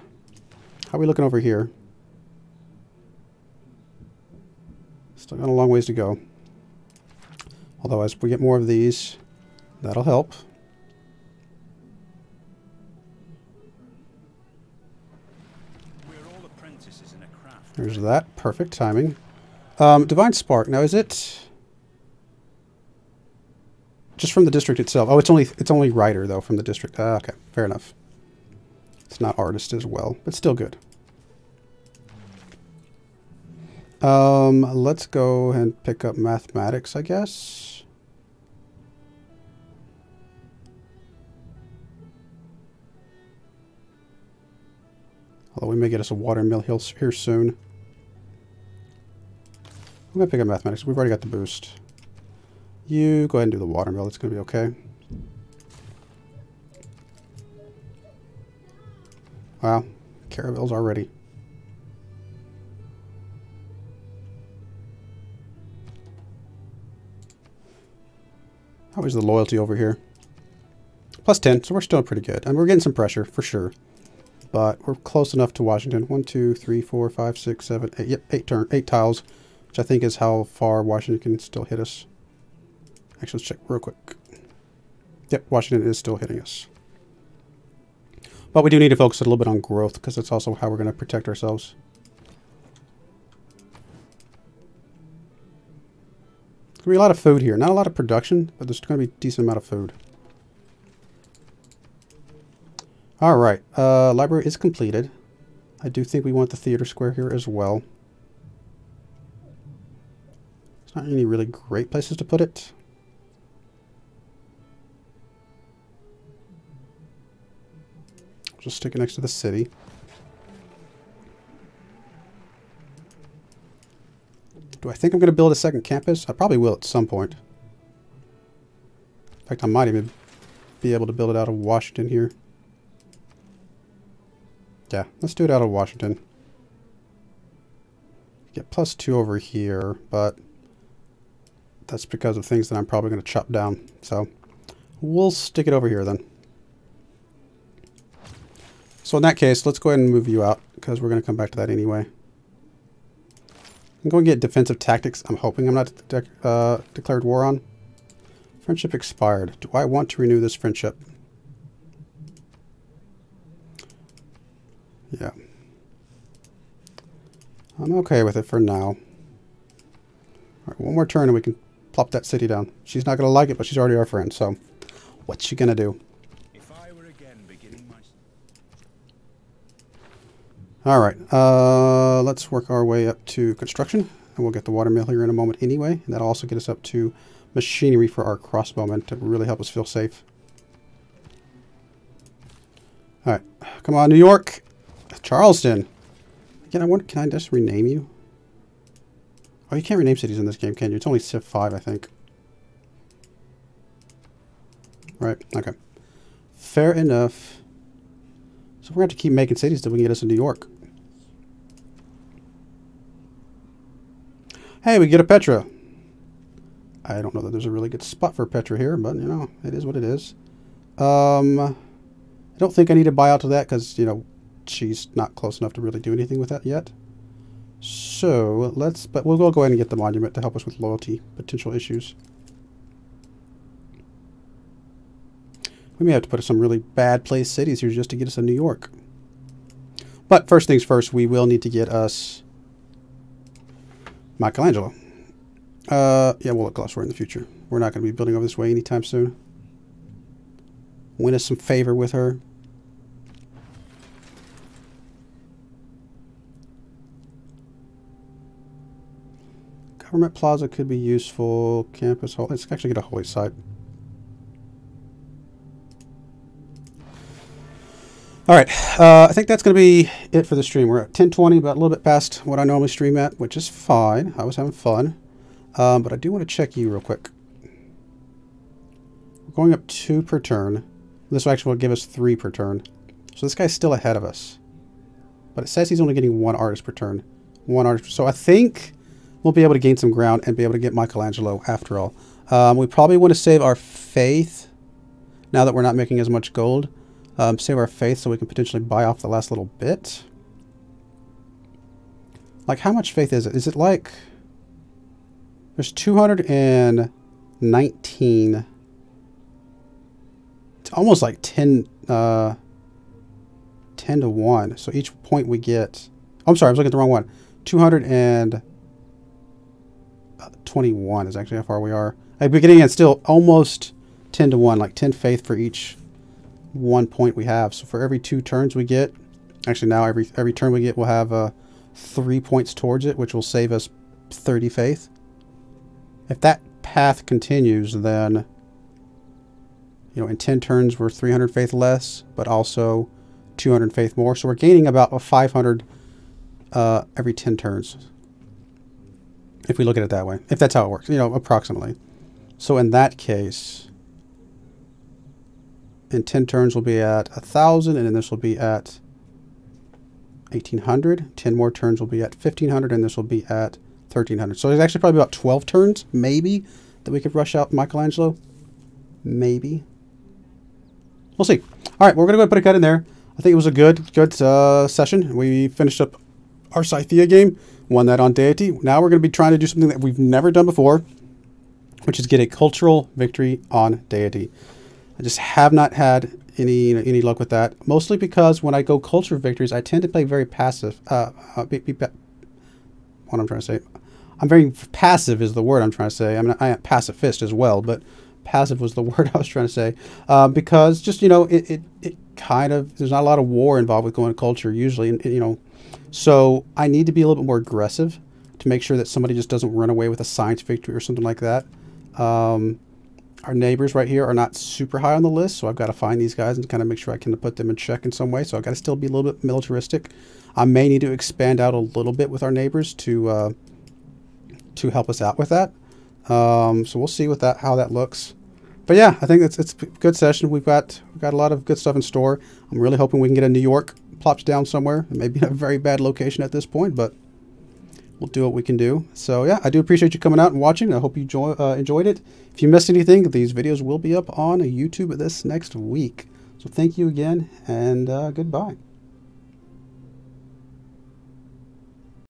How are we looking over here? Still got a long ways to go. Although as we get more of these, that'll help. We're all apprentices in a craft. There's that. Perfect timing. Divine Spark. Now, is it just from the district itself? Oh, it's only writer though from the district. Okay, fair enough. It's not artist as well, but still good. Let's go and pick up mathematics, I guess. Although we may get us a watermill here soon. I'm going to pick up mathematics. We've already got the boost. You go ahead and do the watermill. It's going to be okay. Wow. Caravels already. How is the loyalty over here? Plus 10, so we're still pretty good. And we're getting some pressure, for sure. But we're close enough to Washington. 1, 2, 3, 4, 5, 6, 7, 8. Yep, 8 tiles. Which I think is how far Washington can still hit us. Actually, let's check real quick. Yep, Washington is still hitting us. But we do need to focus a little bit on growth, because that's also how we're going to protect ourselves. There's going to be a lot of food here. Not a lot of production, but there's going to be a decent amount of food. Alright, library is completed. I do think we want the theater square here as well. There's not any really great places to put it. Just stick it next to the city. Do I think I'm going to build a second campus? I probably will at some point. In fact, I might even be able to build it out of Washington here. Yeah, let's do it out of Washington. Get +2 over here, but that's because of things that I'm probably going to chop down. So we'll stick it over here then. So in that case, let's go ahead and move you out, because we're going to come back to that anyway. I'm going to get defensive tactics. I'm hoping I'm not declared war on. Friendship expired. Do I want to renew this friendship? Yeah. I'm okay with it for now. All right, one more turn and we can plop that city down. She's not going to like it, but she's already our friend, so what's she going to do? All right, let's work our way up to construction, and we'll get the watermill here in a moment anyway, and that'll also get us up to machinery for our crossbowmen to really help us feel safe. All right, come on, New York, Charleston. Again, I wonder, can I just rename you? Oh, you can't rename cities in this game, can you? It's only Civ 5, I think. Right, okay. Fair enough. So we're going to have to keep making cities till we can get us in New York. Hey, we get a Petra. I don't know that there's a really good spot for Petra here, but, you know, it is what it is. I don't think I need to buy out to that because, you know, she's not close enough to really do anything with that yet. So, but we'll go ahead and get the monument to help us with loyalty potential issues. We may have to put some really bad placed cities here just to get us in New York. But first things first, we will need to get us Michelangelo. Yeah, we'll look elsewhere in the future. We're not going to be building over this way anytime soon. Win us some favor with her. Government Plaza could be useful. Campus Hall. Let's actually get a holy site. All right, I think that's going to be it for the stream. We're at 10:20, about a little bit past what I normally stream at, which is fine. I was having fun. But I do want to check you real quick. We're going up 2 per turn. This actually will give us 3 per turn. So this guy's still ahead of us. But it says he's only getting 1 artist per turn. 1 artist. So I think we'll be able to gain some ground and be able to get Michelangelo after all. We probably want to save our faith now that we're not making as much gold. Save our faith so we can potentially buy off the last little bit. Like, how much faith is it? Is it like... There's 219. It's almost like 10 to 1. So each point we get... Oh, I'm sorry, I was looking at the wrong one. 221 is actually how far we are. At the beginning, it's still almost 10 to 1, like 10 faith for each 1 point we have. So for every 2 turns we get... Actually, now every turn we get, we'll have 3 points towards it, which will save us 30 faith. If that path continues, then, you know, in 10 turns we're 300 faith less, but also 200 faith more. So we're gaining about a 500 every 10 turns. If we look at it that way. If that's how it works, you know, approximately. So in that case, in 10 turns we'll be at 1,000, and then this will be at 1,800. 10 more turns will be at 1,500, and this will be at 1,300. So there's actually probably about 12 turns, maybe, that we could rush out Michelangelo. Maybe. We'll see. All right, we're going to go ahead and put a cut in there. I think it was a good session. We finished up our Scythia game, won that on Deity. Now we're going to be trying to do something that we've never done before, which is get a cultural victory on Deity. I just have not had any luck with that, mostly because when I go culture victories, I tend to play very passive. What I'm trying to say, I'm very passive is the word I'm trying to say. I mean, I am pacifist as well, but passive was the word I was trying to say, because just, you know, it kind of, there's not a lot of war involved with going to culture usually, and, you know, so I need to be a little bit more aggressive to make sure that somebody just doesn't run away with a science victory or something like that. Our neighbors right here are not super high on the list, so I've got to find these guys and kind of make sure I can put them in check in some way. So I've got to still be a little bit militaristic. I may need to expand out a little bit with our neighbors to help us out with that. So we'll see with that how that looks. But yeah, I think it's a good session. We've got a lot of good stuff in store. I'm really hoping we can get a New York plops down somewhere. It may be in a very bad location at this point, but we'll do what we can do. So yeah, I do appreciate you coming out and watching. I hope you enjoyed it. If you missed anything, these videos will be up on YouTube this next week. So thank you again, and goodbye.